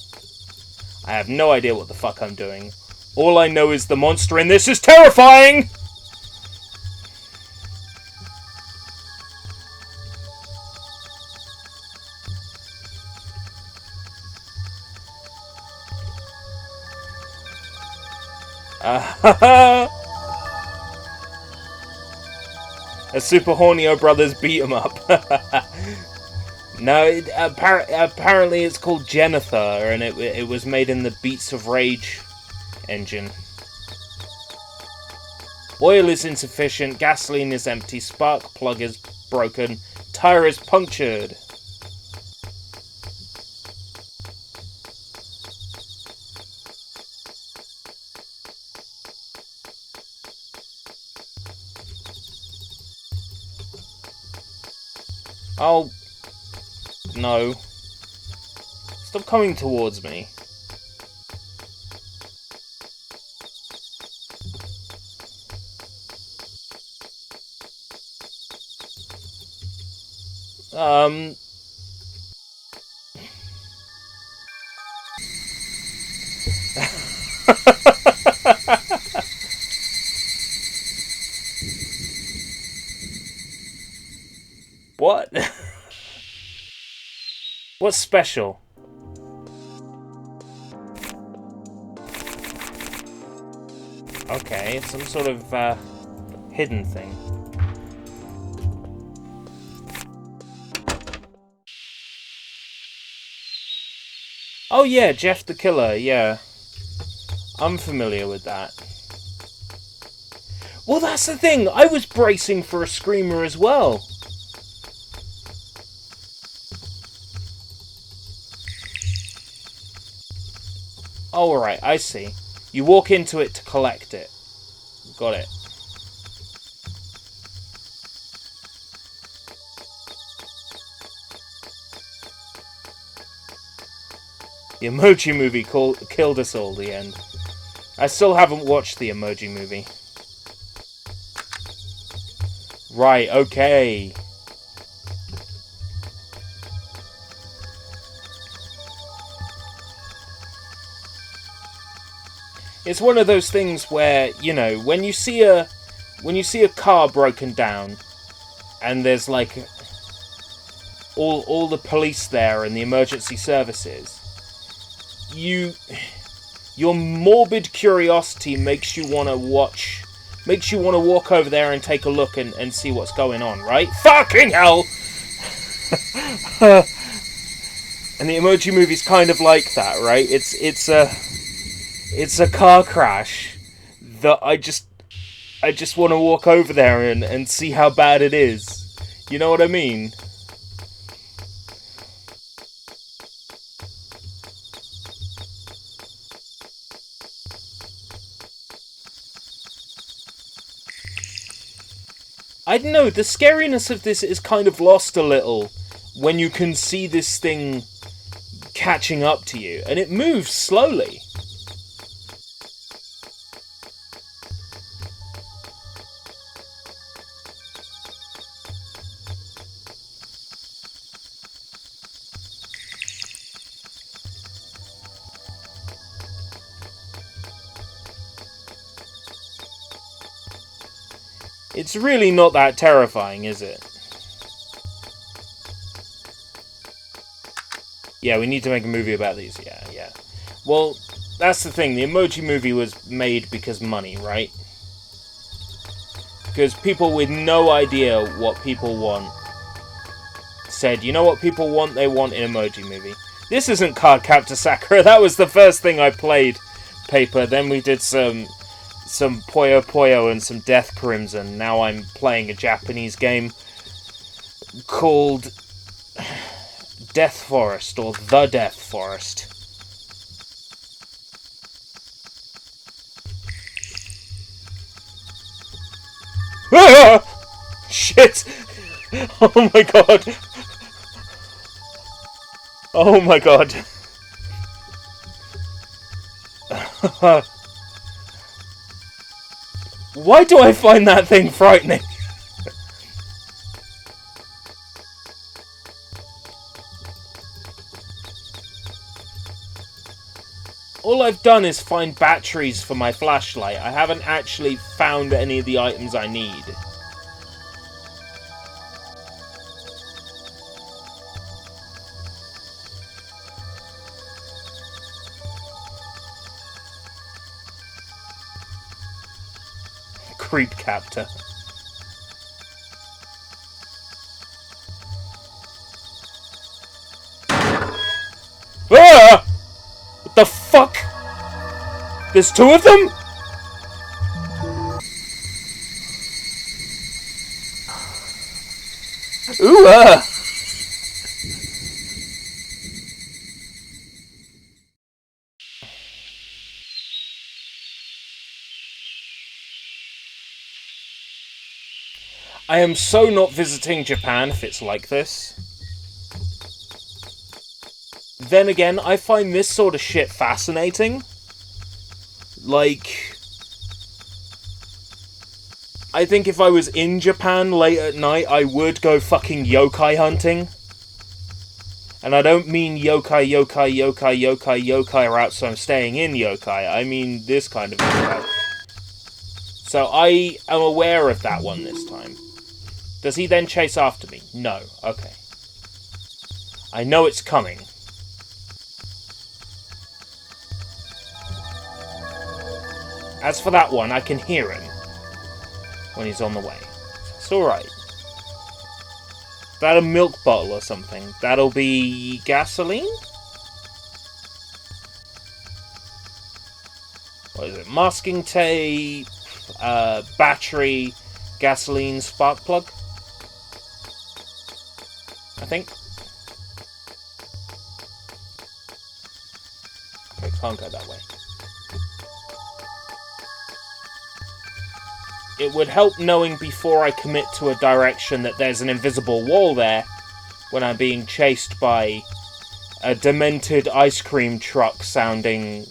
Speaker 1: I have no idea what the fuck I'm doing. All I know is the monster in this is terrifying! A Super Hornio Brothers beat 'em up. No, apparently it's called Jennifer, and it was made in the Beats of Rage engine. Oil is insufficient, gasoline is empty, spark plug is broken, tire is punctured. Oh, no. Stop coming towards me. What? What's special? Okay, some sort of hidden thing. Oh yeah, Jeff the Killer, yeah. I'm familiar with that. Well, that's the thing, I was bracing for a screamer as well. Oh, alright, I see. You walk into it to collect it. Got it. The Emoji Movie killed us all, the end. I still haven't watched the Emoji Movie. Right, okay. It's one of those things where, you know, when you see a car broken down and there's like all the police there and the emergency services, your morbid curiosity makes you want to watch makes you want to walk over there and take a look and see what's going on, right? Fucking hell! And the Emoji Movie's kind of like that, right? It's a car crash that I just want to walk over there and see how bad it is. You know what I mean? I don't know, the scariness of this is kind of lost a little when you can see this thing catching up to you, and it moves slowly. It's really not that terrifying, is it? Yeah, we need to make a movie about these. Yeah. Well, that's the thing. The Emoji Movie was made because money, right? Because people with no idea what people want said, you know what people want? They want an Emoji Movie. This isn't Card Captor Sakura. That was the first thing I played, Paper. Then we did some Puyo Puyo and some Death Crimson. Now I'm playing a Japanese game called Death Forest, or The Death Forest. Ah! Shit! Oh my god! Oh my god! Why do I find that thing frightening? All I've done is find batteries for my flashlight. I haven't actually found any of the items I need. Creep Captor. Ah! What the fuck? There's two of them? Ooh, I am so not visiting Japan if it's like this. Then again, I find this sort of shit fascinating. Like, I think if I was in Japan late at night, I would go fucking yokai hunting. And I don't mean yokai route, so I'm staying in yokai. I mean this kind of yokai. So I am aware of that one this time. Does he then chase after me? No. Okay. I know it's coming. As for that one, I can hear him when he's on the way. It's alright. Is that a milk bottle or something? That'll be gasoline? What is it? Masking tape, battery, gasoline, spark plug? I think. Okay, can't go that way. It would help knowing before I commit to a direction that there's an invisible wall there when I'm being chased by a demented ice cream truck sounding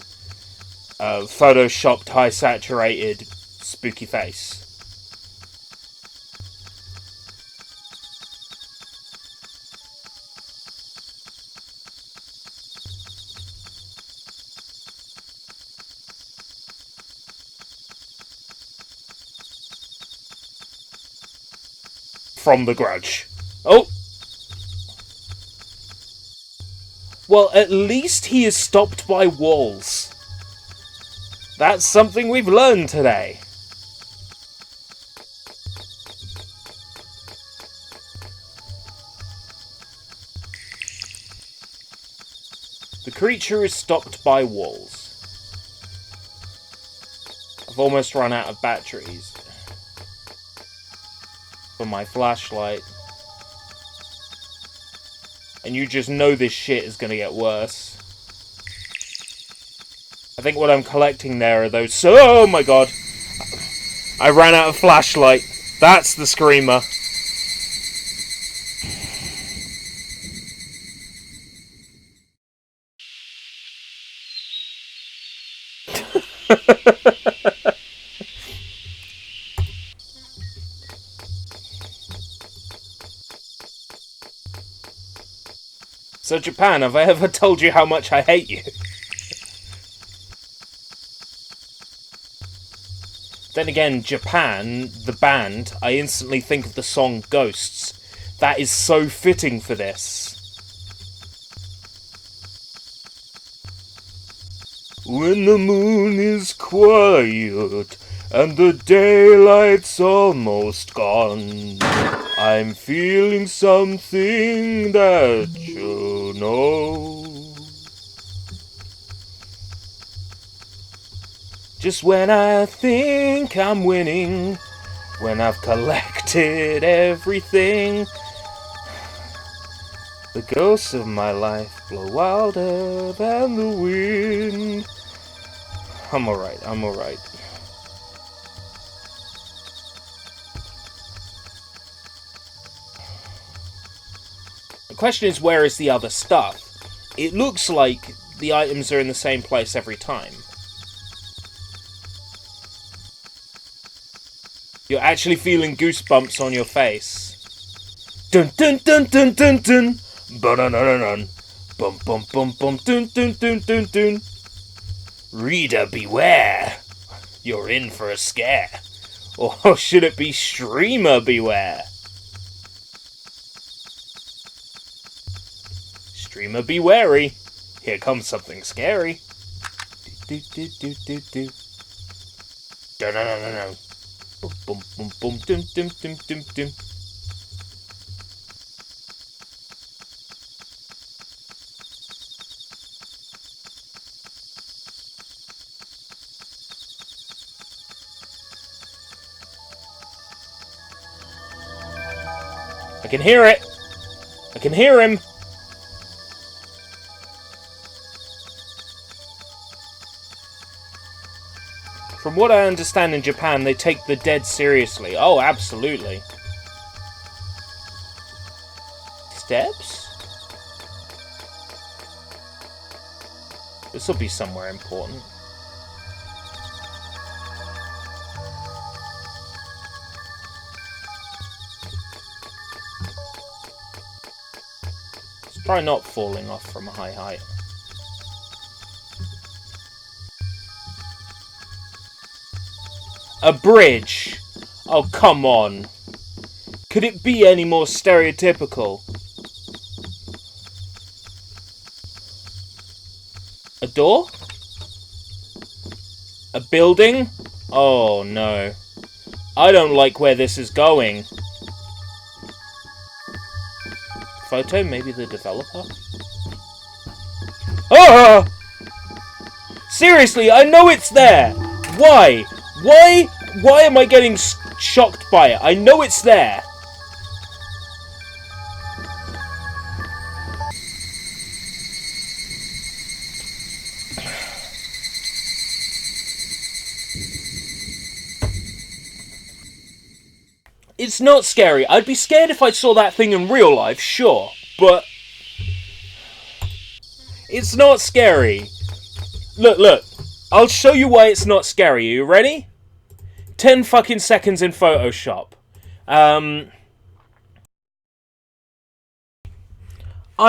Speaker 1: photoshopped, high saturated, spooky face. From The Grudge. Oh! Well, at least he is stopped by walls. That's something we've learned today. The creature is stopped by walls. I've almost run out of batteries for my flashlight. And you just know this shit is gonna get worse. I think what I'm collecting there are those... Oh my god! I ran out of flashlight. That's the screamer. So Japan, have I ever told you how much I hate you? Then again, Japan, the band, I instantly think of the song Ghosts. That is so fitting for this. When the moon is quiet and the daylight's almost gone, I'm feeling something that you know. Just when I think I'm winning, when I've collected everything, the ghosts of my life blow wilder than the wind. I'm alright, I'm alright. The question is, where is the other stuff? It looks like the items are in the same place every time. You're actually feeling goosebumps on your face. Dun dun dun dun dun dun. Ba-dun-dun-dun-dun. Bum bum bum bum dun dun dun dun dun. Reader beware. You're in for a scare. Or should it be streamer beware? Streamer be wary. Here comes something scary. Do do do do do. Dun dun dun dun dun. Boom, boom, boom, boom, dum, dum, dum, dum, dum. I can hear it! I can hear him! From what I understand, in Japan, they take the dead seriously. Oh, absolutely. Steps? This will be somewhere important. Let's try not falling off from a high height. A bridge! Oh, come on. Could it be any more stereotypical? A door? A building? Oh, no. I don't like where this is going. Photo? Maybe the developer? Ah! Seriously, I know it's there! Why? Why am I getting shocked by it? I know it's there. It's not scary. I'd be scared if I saw that thing in real life, sure. But it's not scary. Look. I'll show you why it's not scary. Are you ready? 10 fucking seconds in Photoshop. I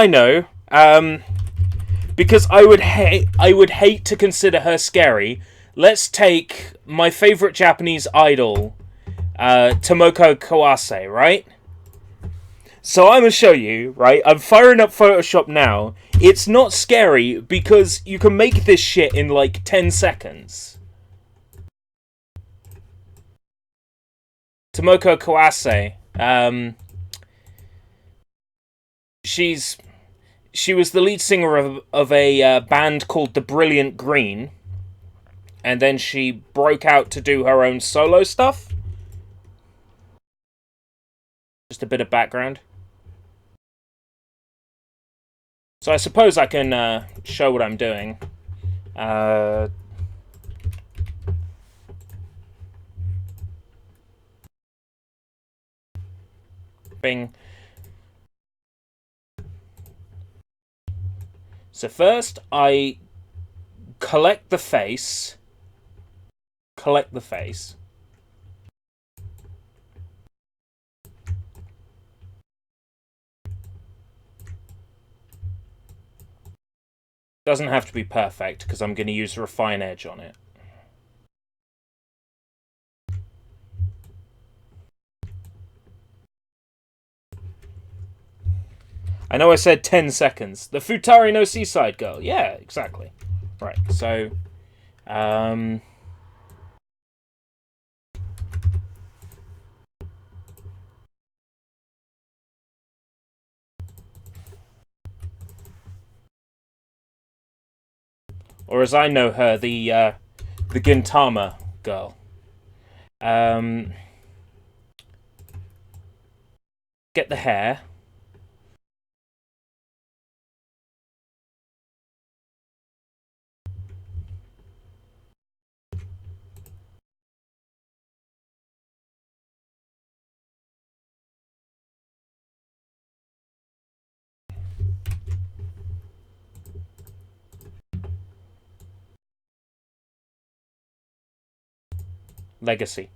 Speaker 1: know. Because I would hate to consider her scary. Let's take my favorite Japanese idol, Tomoko Kawase, right? So I'm gonna show you, right? I'm firing up Photoshop now. It's not scary because you can make this shit in like 10 seconds. Tomoko Kawase. She was the lead singer of a band called The Brilliant Green, and then she broke out to do her own solo stuff. Just a bit of background. So I suppose I can show what I'm doing. Bing. So first I collect the face. Doesn't have to be perfect, because I'm going to use Refine Edge on it. I know I said 10 seconds. The Futari no Seaside Girl. Yeah, exactly. Right, so... or as I know her, the Gintama girl. Get the hair. Legacy.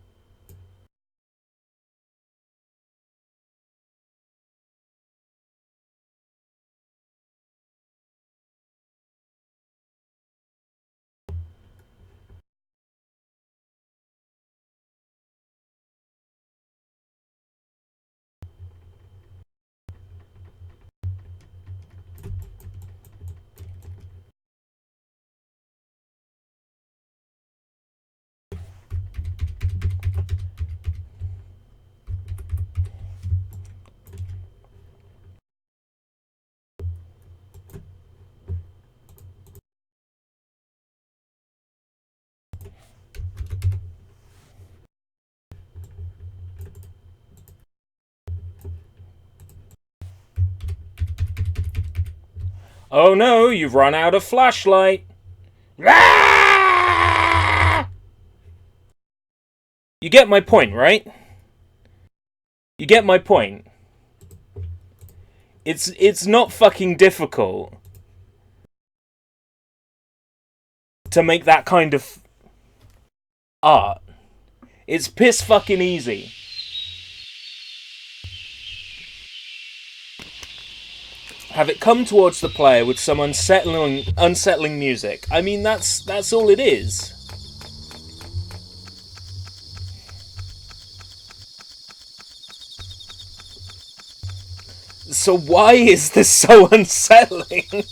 Speaker 1: Oh no, you've run out of flashlight. Ah! You get my point, right? You get my point. It's not fucking difficult to make that kind of art. It's piss fucking easy. Have it come towards the player with some unsettling music. I mean, that's all it is. So why is this so unsettling?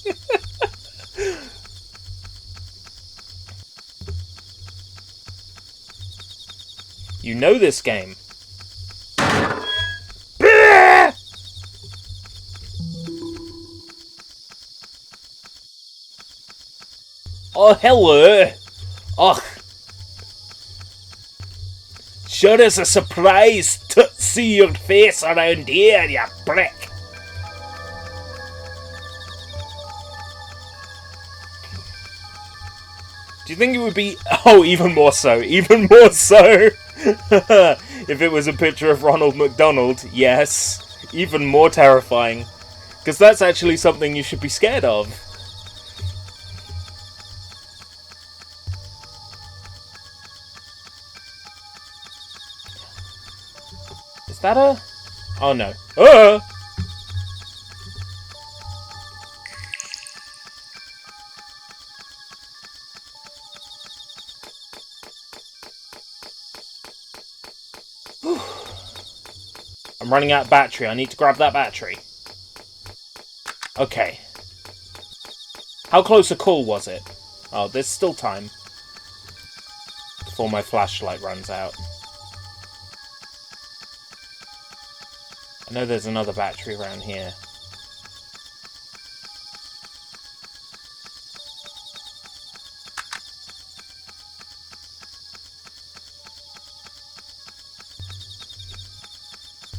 Speaker 1: You know this game. Oh, hello. Ugh. Sure is a surprise to see your face around here, you prick. Do you think it would be... Oh, even more so. Even more so. If it was a picture of Ronald McDonald, yes. Even more terrifying. Because that's actually something you should be scared of. Is that a... Oh, no. I'm running out of battery. I need to grab that battery. Okay. How close a call was it? Oh, there's still time. Before my flashlight runs out. I know there's another battery around here.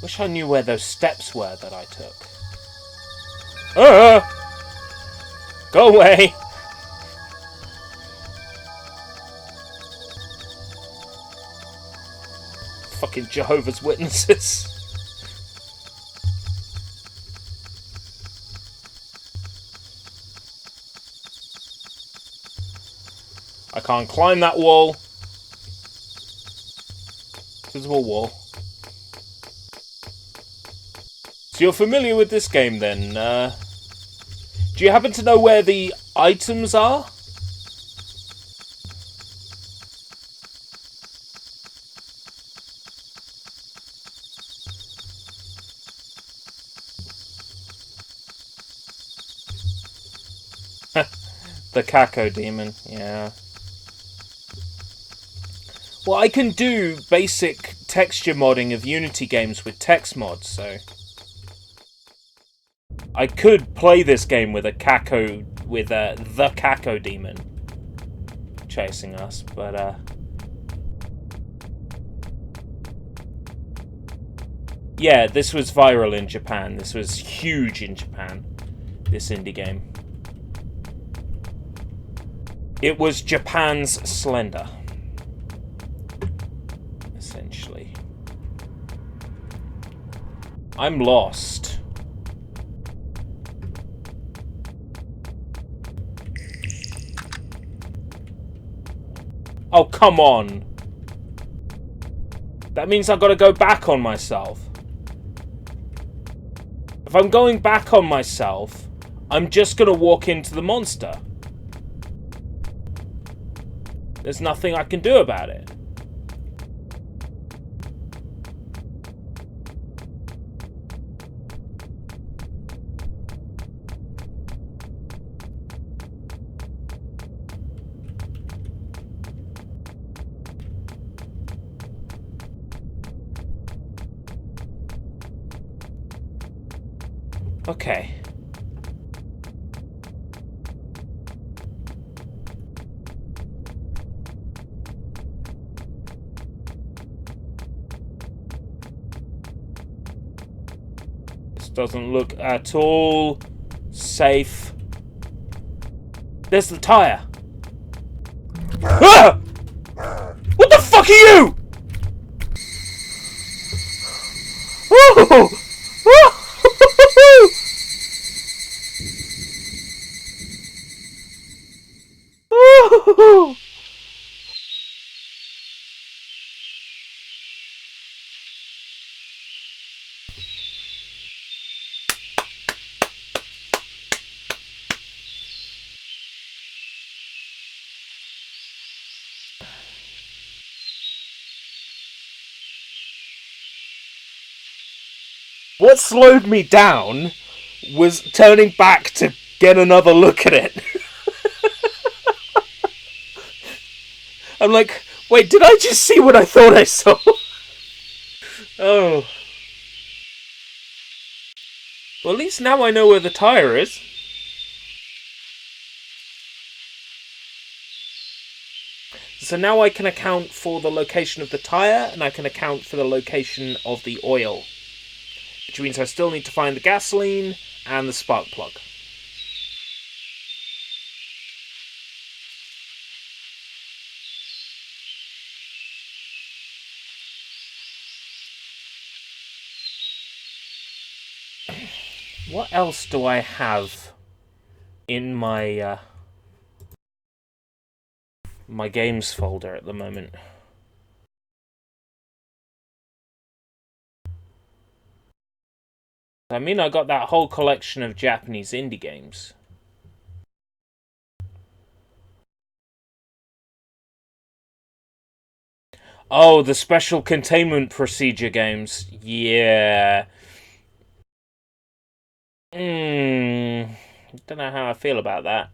Speaker 1: Wish I knew where those steps were that I took. Ah! Go away! Fucking Jehovah's Witnesses. I can't climb that wall. Visible wall. So you're familiar with this game then? Do you happen to know where the items are? The Kako demon, yeah. Well, I can do basic texture modding of Unity games with text mods, so I could play this game with a Kako, with the Kako demon chasing us, but yeah, this was viral in Japan. This was huge in Japan. This indie game. It was Japan's Slender. Essentially. I'm lost. Oh, come on. That means I've got to go back on myself. If I'm going back on myself, I'm just going to walk into the monster. There's nothing I can do about it. Okay. This doesn't look at all safe. There's the tire. Ah! What the fuck are you? Oh! Oh! What slowed me down was turning back to get another look at it. I'm like, wait, did I just see what I thought I saw? Oh. Well, at least now I know where the tire is. So now I can account for the location of the tire, and I can account for the location of the oil. Which means I still need to find the gasoline and the spark plug. What else do I have in my my games folder at the moment? I mean, I got that whole collection of Japanese indie games. Oh, the special containment procedure games. Yeah. Don't know how I feel about that.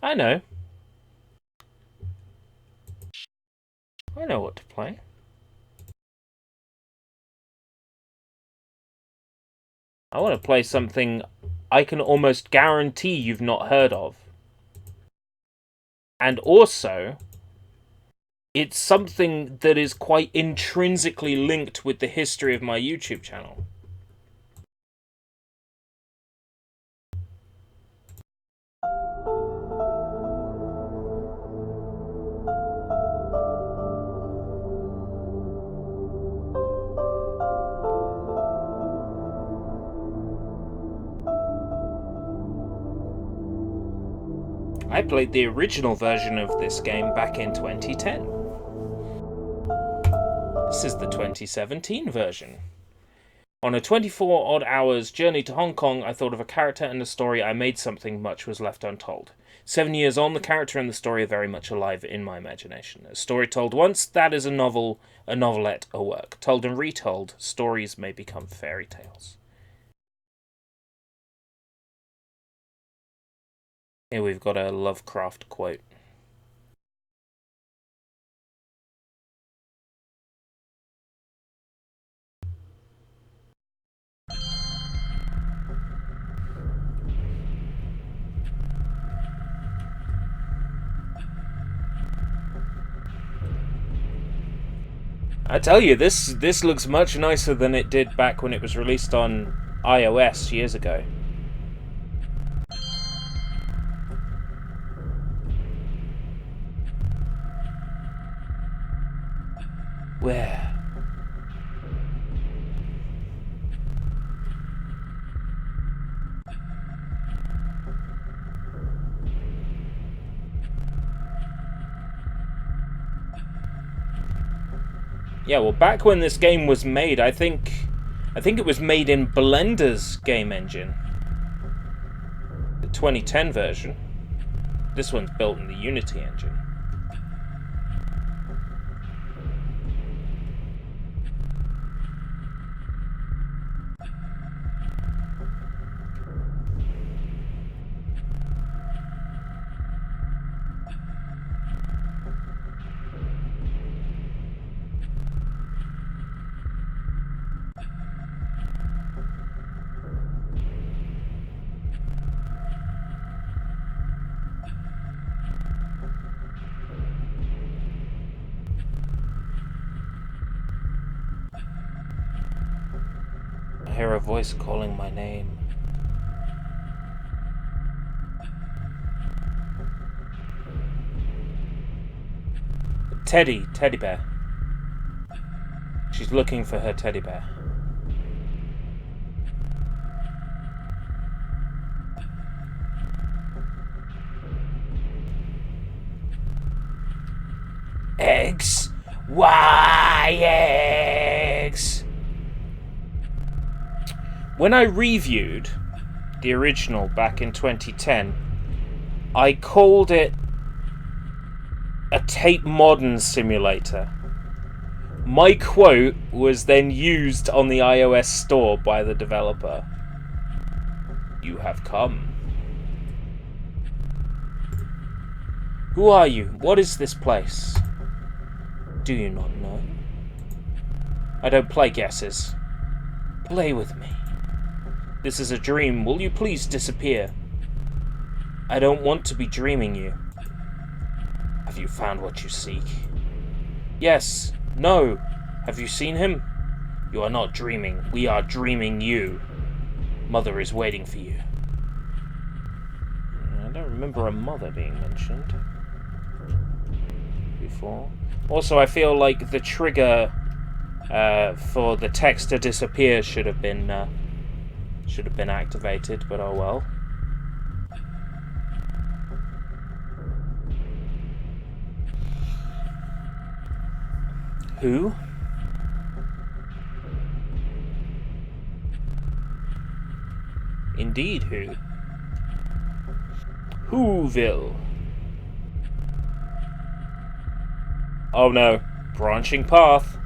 Speaker 1: I know. I know what to play. I want to play something I can almost guarantee you've not heard of. And also, it's something that is quite intrinsically linked with the history of my YouTube channel. I played the original version of this game back in 2010. This is the 2017 version. On a 24-odd hours journey to Hong Kong, I thought of a character and a story. I made something, much was left untold. 7 years on, the character and the story are very much alive in my imagination. A story told once, that is a novel, a novelette, a work. Told and retold, stories may become fairy tales. Here we've got a Lovecraft quote. I tell you, this looks much nicer than it did back when it was released on iOS years ago. Where? Yeah, well, back when this game was made, I think it was made in Blender's game engine. The 2010 version. This one's built in the Unity engine. I hear a voice calling my name. Teddy bear. She's looking for her teddy bear. Eggs! Why eggs? When I reviewed the original back in 2010, I called it a Tate Modern simulator. My quote was then used on the iOS store by the developer. You have come. Who are you? What is this place? Do you not know? I don't play guesses. Play with me. This is a dream. Will you please disappear? I don't want to be dreaming you. Have you found what you seek? Yes. No. Have you seen him? You are not dreaming. We are dreaming you. Mother is waiting for you. I don't remember a mother being mentioned before. Also, I feel like the trigger for the text to disappear should have been activated, but oh well. Who? Indeed, who? Whoville? Oh no, branching path.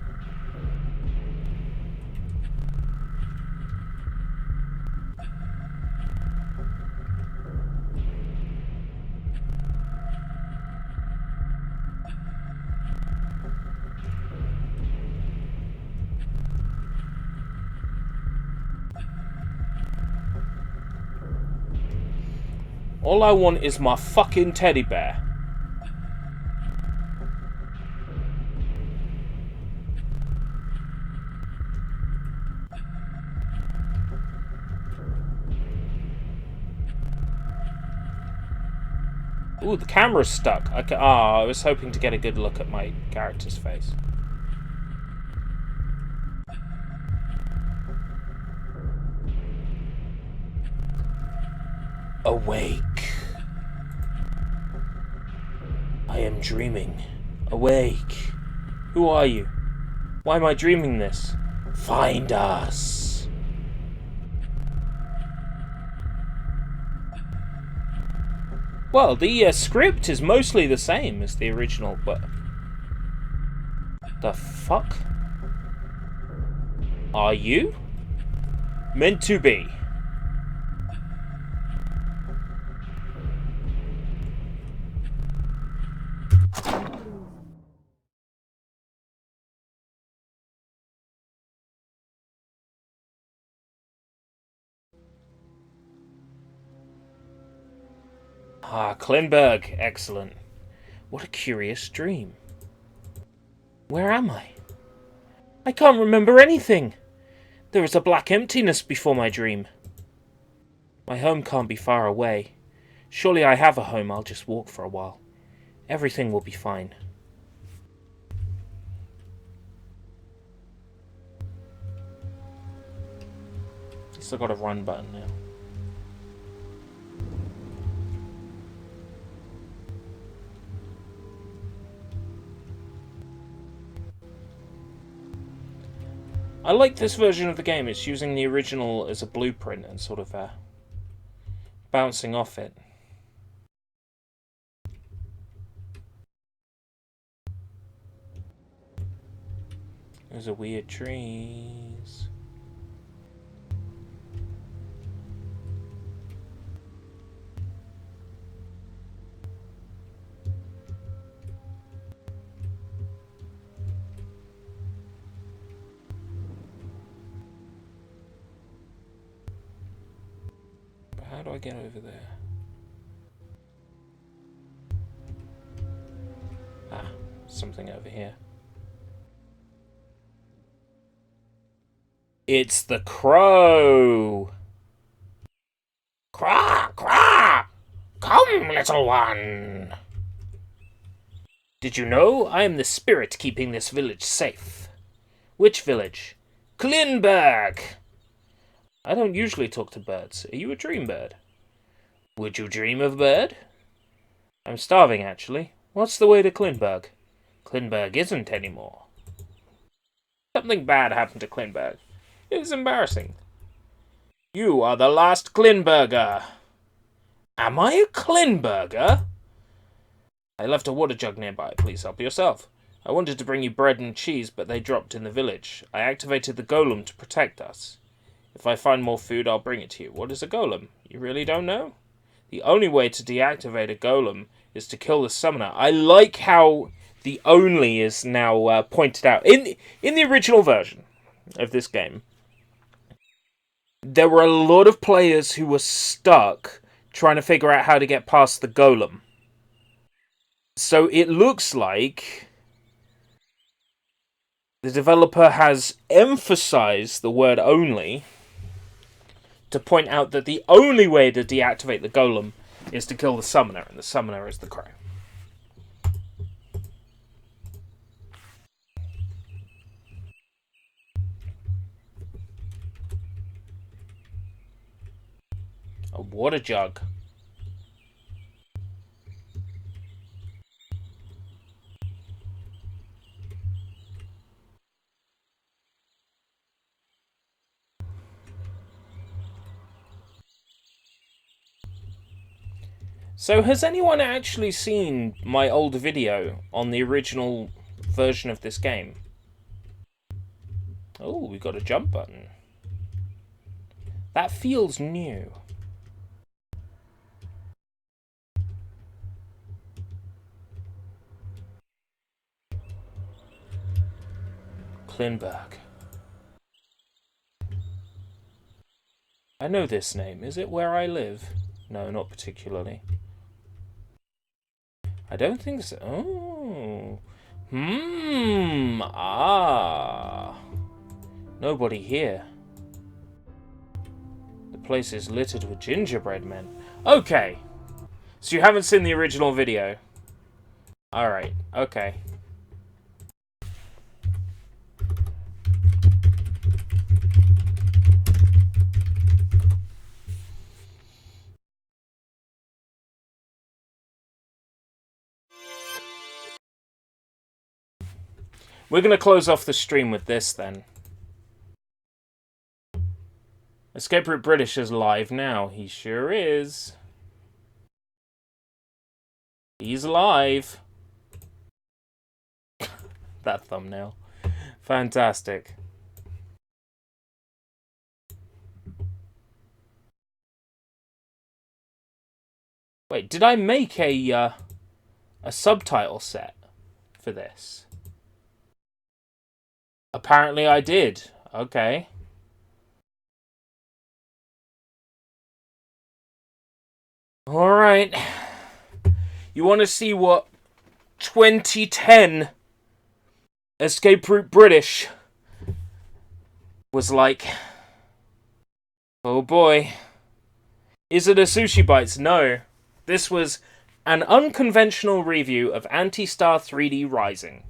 Speaker 1: All I want is my fucking teddy bear. Ooh, the camera's stuck. I was hoping to get a good look at my character's face. Awake. I am dreaming. Awake. Who are you? Why am I dreaming this? Find us. Well, the script is mostly the same as the original, but... The fuck? Are you? Meant to be. Ah, Klinberg. Excellent. What a curious dream. Where am I? I can't remember anything. There is a black emptiness before my dream. My home can't be far away. Surely I have a home. I'll just walk for a while. Everything will be fine. Still got a run button now. I like this version of the game. It's using the original as a blueprint and sort of bouncing off it. Those are weird trees. How do I get over there? Ah, something over here. It's the crow! Craw! Craw! Come, little one! Did you know I am the spirit keeping this village safe? Which village? Klinberg! I don't usually talk to birds. Are you a dream bird? Would you dream of bird? I'm starving, actually. What's the way to Klinberg? Klinberg isn't anymore. Something bad happened to Klinberg. It is embarrassing. You are the last Klinberger. Am I a Klinberger? I left a water jug nearby. Please help yourself. I wanted to bring you bread and cheese, but they dropped in the village. I activated the golem to protect us. If I find more food, I'll bring it to you. What is a golem? You really don't know? The only way to deactivate a golem is to kill the summoner. I like how the only is now pointed out. In the original version of this game, there were a lot of players who were stuck trying to figure out how to get past the golem. So it looks like the developer has emphasized the word only to point out that the only way to deactivate the golem is to kill the summoner, and the summoner is the crow. A water jug. So has anyone actually seen my old video on the original version of this game? Oh, we got a jump button. That feels new. Klinberg. I know this name. Is it where I live? No, not particularly. I don't think so. Oh. Ah. Nobody here. The place is littered with gingerbread men. Okay. So you haven't seen the original video. Alright, okay. We're going to close off the stream with this then. Escape Route British is live now. He sure is. He's live. That thumbnail. Fantastic. Wait, did I make a subtitle set for this? Apparently I did. Okay. Alright. You want to see what 2010 Escape Route British was like? Oh boy. Is it a Sushi Bites? No. This was an unconventional review of Anti-Star 3D Rising.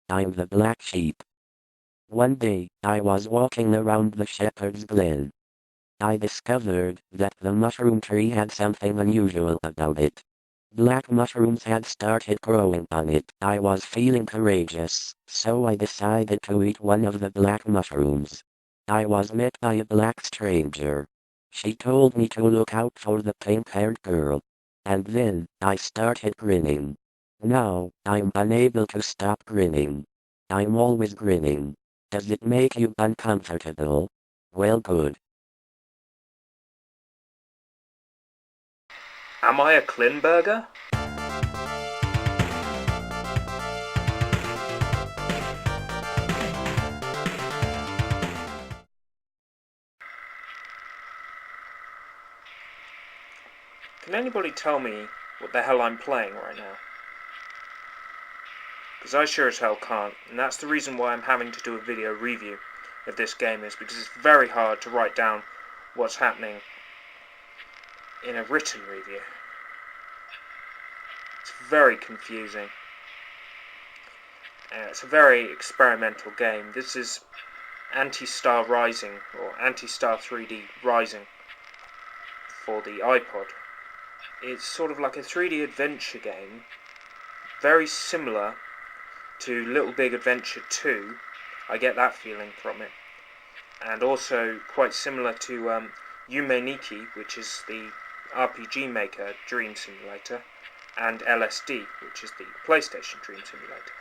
Speaker 6: I'm the black sheep. One day, I was walking around the shepherd's glen. I discovered that the mushroom tree had something unusual about it. Black mushrooms had started growing on it. I was feeling courageous, so I decided to eat one of the black mushrooms. I was met by a black stranger. She told me to look out for the pink-haired girl. And then, I started grinning. Now, I'm unable to stop grinning. I'm always grinning. Does it make you uncomfortable? Well, good.
Speaker 1: Am I a Klinberger? Can anybody tell me what the hell I'm playing right now? Because I sure as hell can't, and that's the reason why I'm having to do a video review of this game, is because it's very hard to write down what's happening in a written review. It's very confusing. It's a very experimental game. This is Anti-Star Rising, or Anti-Star 3D Rising for the iPod. It's sort of like a 3D adventure game, very similar to Little Big Adventure 2. I get that feeling from it. And also quite similar to Yume Nikki, which is the RPG Maker Dream Simulator, and LSD, which is the PlayStation Dream Simulator.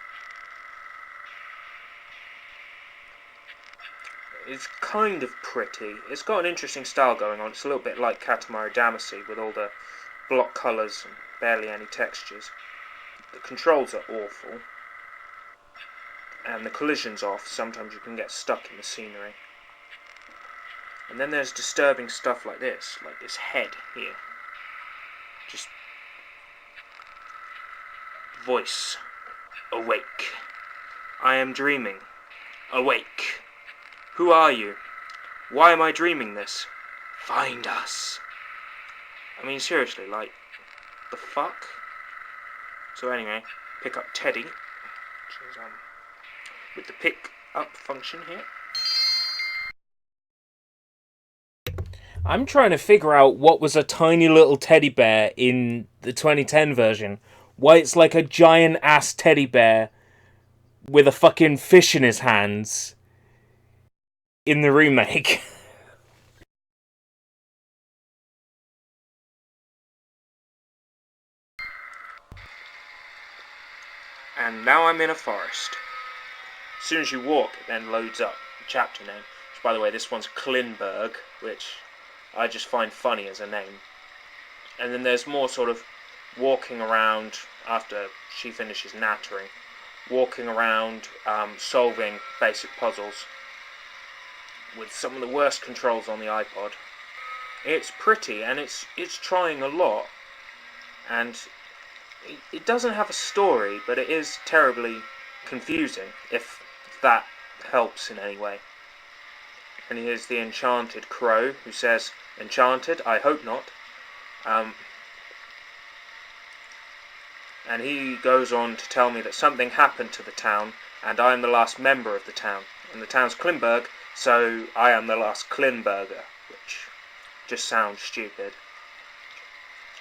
Speaker 1: It's kind of pretty. It's got an interesting style going on. It's a little bit like Katamari Damacy, with all the block colours and barely any textures. The controls are awful, and the collision's off. Sometimes you can get stuck in the scenery. And then there's disturbing stuff like this head here. Just voice. Awake. I am dreaming. Awake. Who are you? Why am I dreaming this? Find us. I mean, seriously, like, the fuck? So anyway, pick up Teddy, which is, with the pick up function here. I'm trying to figure out what was a tiny little teddy bear in the 2010 version. Why it's like a giant ass teddy bear with a fucking fish in his hands in the remake. And now I'm in a forest. As soon as you walk, it then loads up the chapter name. Which, by the way, this one's Klinberg, which I just find funny as a name. And then there's more sort of walking around after she finishes nattering, walking around solving basic puzzles with some of the worst controls on the iPod. It's pretty and it's trying a lot, and it doesn't have a story, but it is terribly confusing, if that helps in any way. And here's the enchanted crow who says, "Enchanted? I hope not." And he goes on to tell me that something happened to the town, and I am the last member of the town. And the town's Klinberg, so I am the last Klinberger, which just sounds stupid.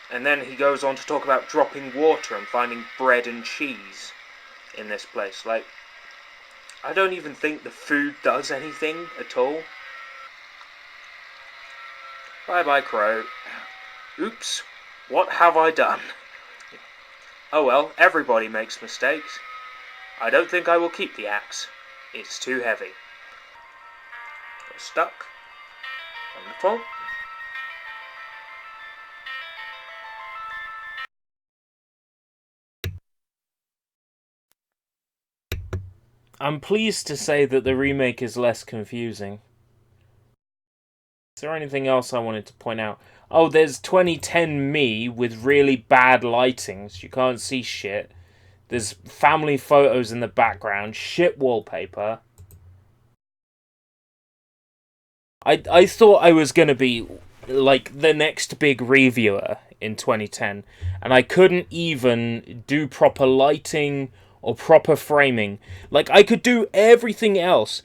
Speaker 1: And then he goes on to talk about dropping water and finding bread and cheese in this place. Like, I don't even think the food does anything at all. Bye-bye, crow. Oops, what have I done? Oh well, everybody makes mistakes. I don't think I will keep the axe. It's too heavy. We're stuck. Wonderful. I'm pleased to say that the remake is less confusing. Is there anything else I wanted to point out? Oh, there's 2010 me with really bad lighting, so you can't see shit. There's family photos in the background, shit wallpaper. I thought I was going to be, like, the next big reviewer in 2010, and I couldn't even do proper lighting or proper framing. Like, I could do everything else.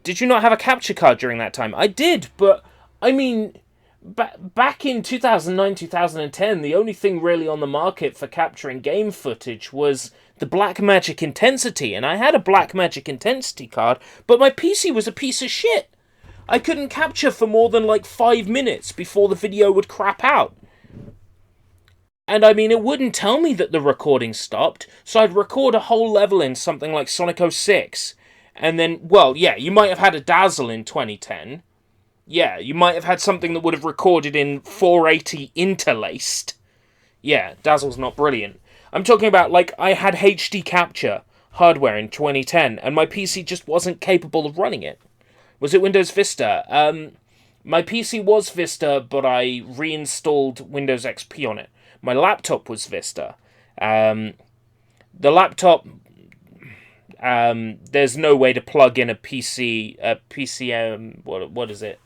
Speaker 1: Did you not have a capture card during that time? I did, but, I mean, back in 2009, 2010, the only thing really on the market for capturing game footage was the Blackmagic Intensity, and I had a Blackmagic Intensity card, but my PC was a piece of shit. I couldn't capture for more than like 5 minutes before the video would crap out. And I mean, it wouldn't tell me that the recording stopped, so I'd record a whole level in something like Sonic 06, and then, well, yeah, you might have had a Dazzle in 2010. Yeah, you might have had something that would have recorded in 480 interlaced. Yeah, Dazzle's not brilliant. I'm talking about, like, I had HD capture hardware in 2010, and my PC just wasn't capable of running it. Was it Windows Vista? My PC was Vista, but I reinstalled Windows XP on it. My laptop was Vista. The laptop, there's no way to plug in a PCM, what is it?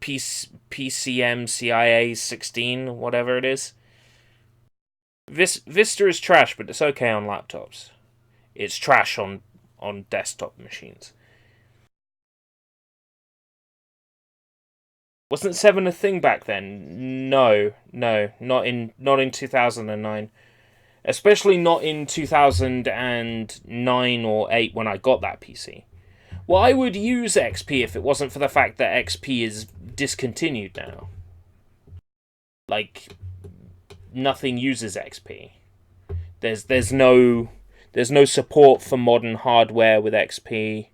Speaker 1: PCM CIA 16, whatever it is. Vista is trash, but it's okay on laptops. It's trash on desktop machines. Wasn't 7 a thing back then? No, not in 2009. Especially not in 2009 or 8 when I got that PC. Well, I would use XP if it wasn't for the fact that XP is discontinued now. Like, nothing uses XP. There's no support for modern hardware with XP.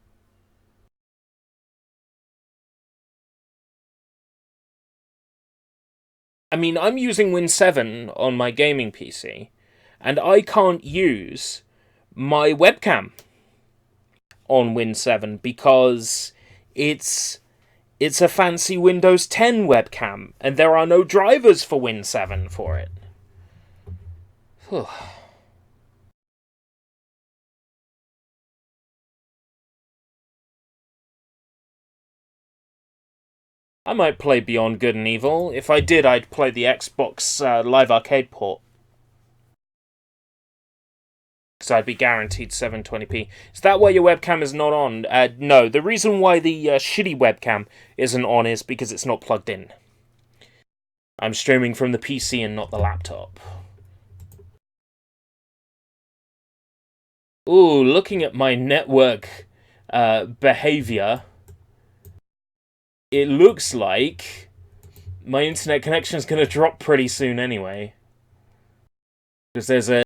Speaker 1: I mean, I'm using Win 7 on my gaming PC, and I can't use my webcam on Win 7 because it's a fancy Windows 10 webcam, and there are no drivers for Win 7 for it. Whew. I might play Beyond Good and Evil. If I did, I'd play the Xbox Live Arcade port. Because I'd be guaranteed 720p. Is that why your webcam is not on? No, the reason why the shitty webcam isn't on is because it's not plugged in. I'm streaming from the PC and not the laptop. Ooh, looking at my network behavior, it looks like my internet connection is going to drop pretty soon anyway. Because there's a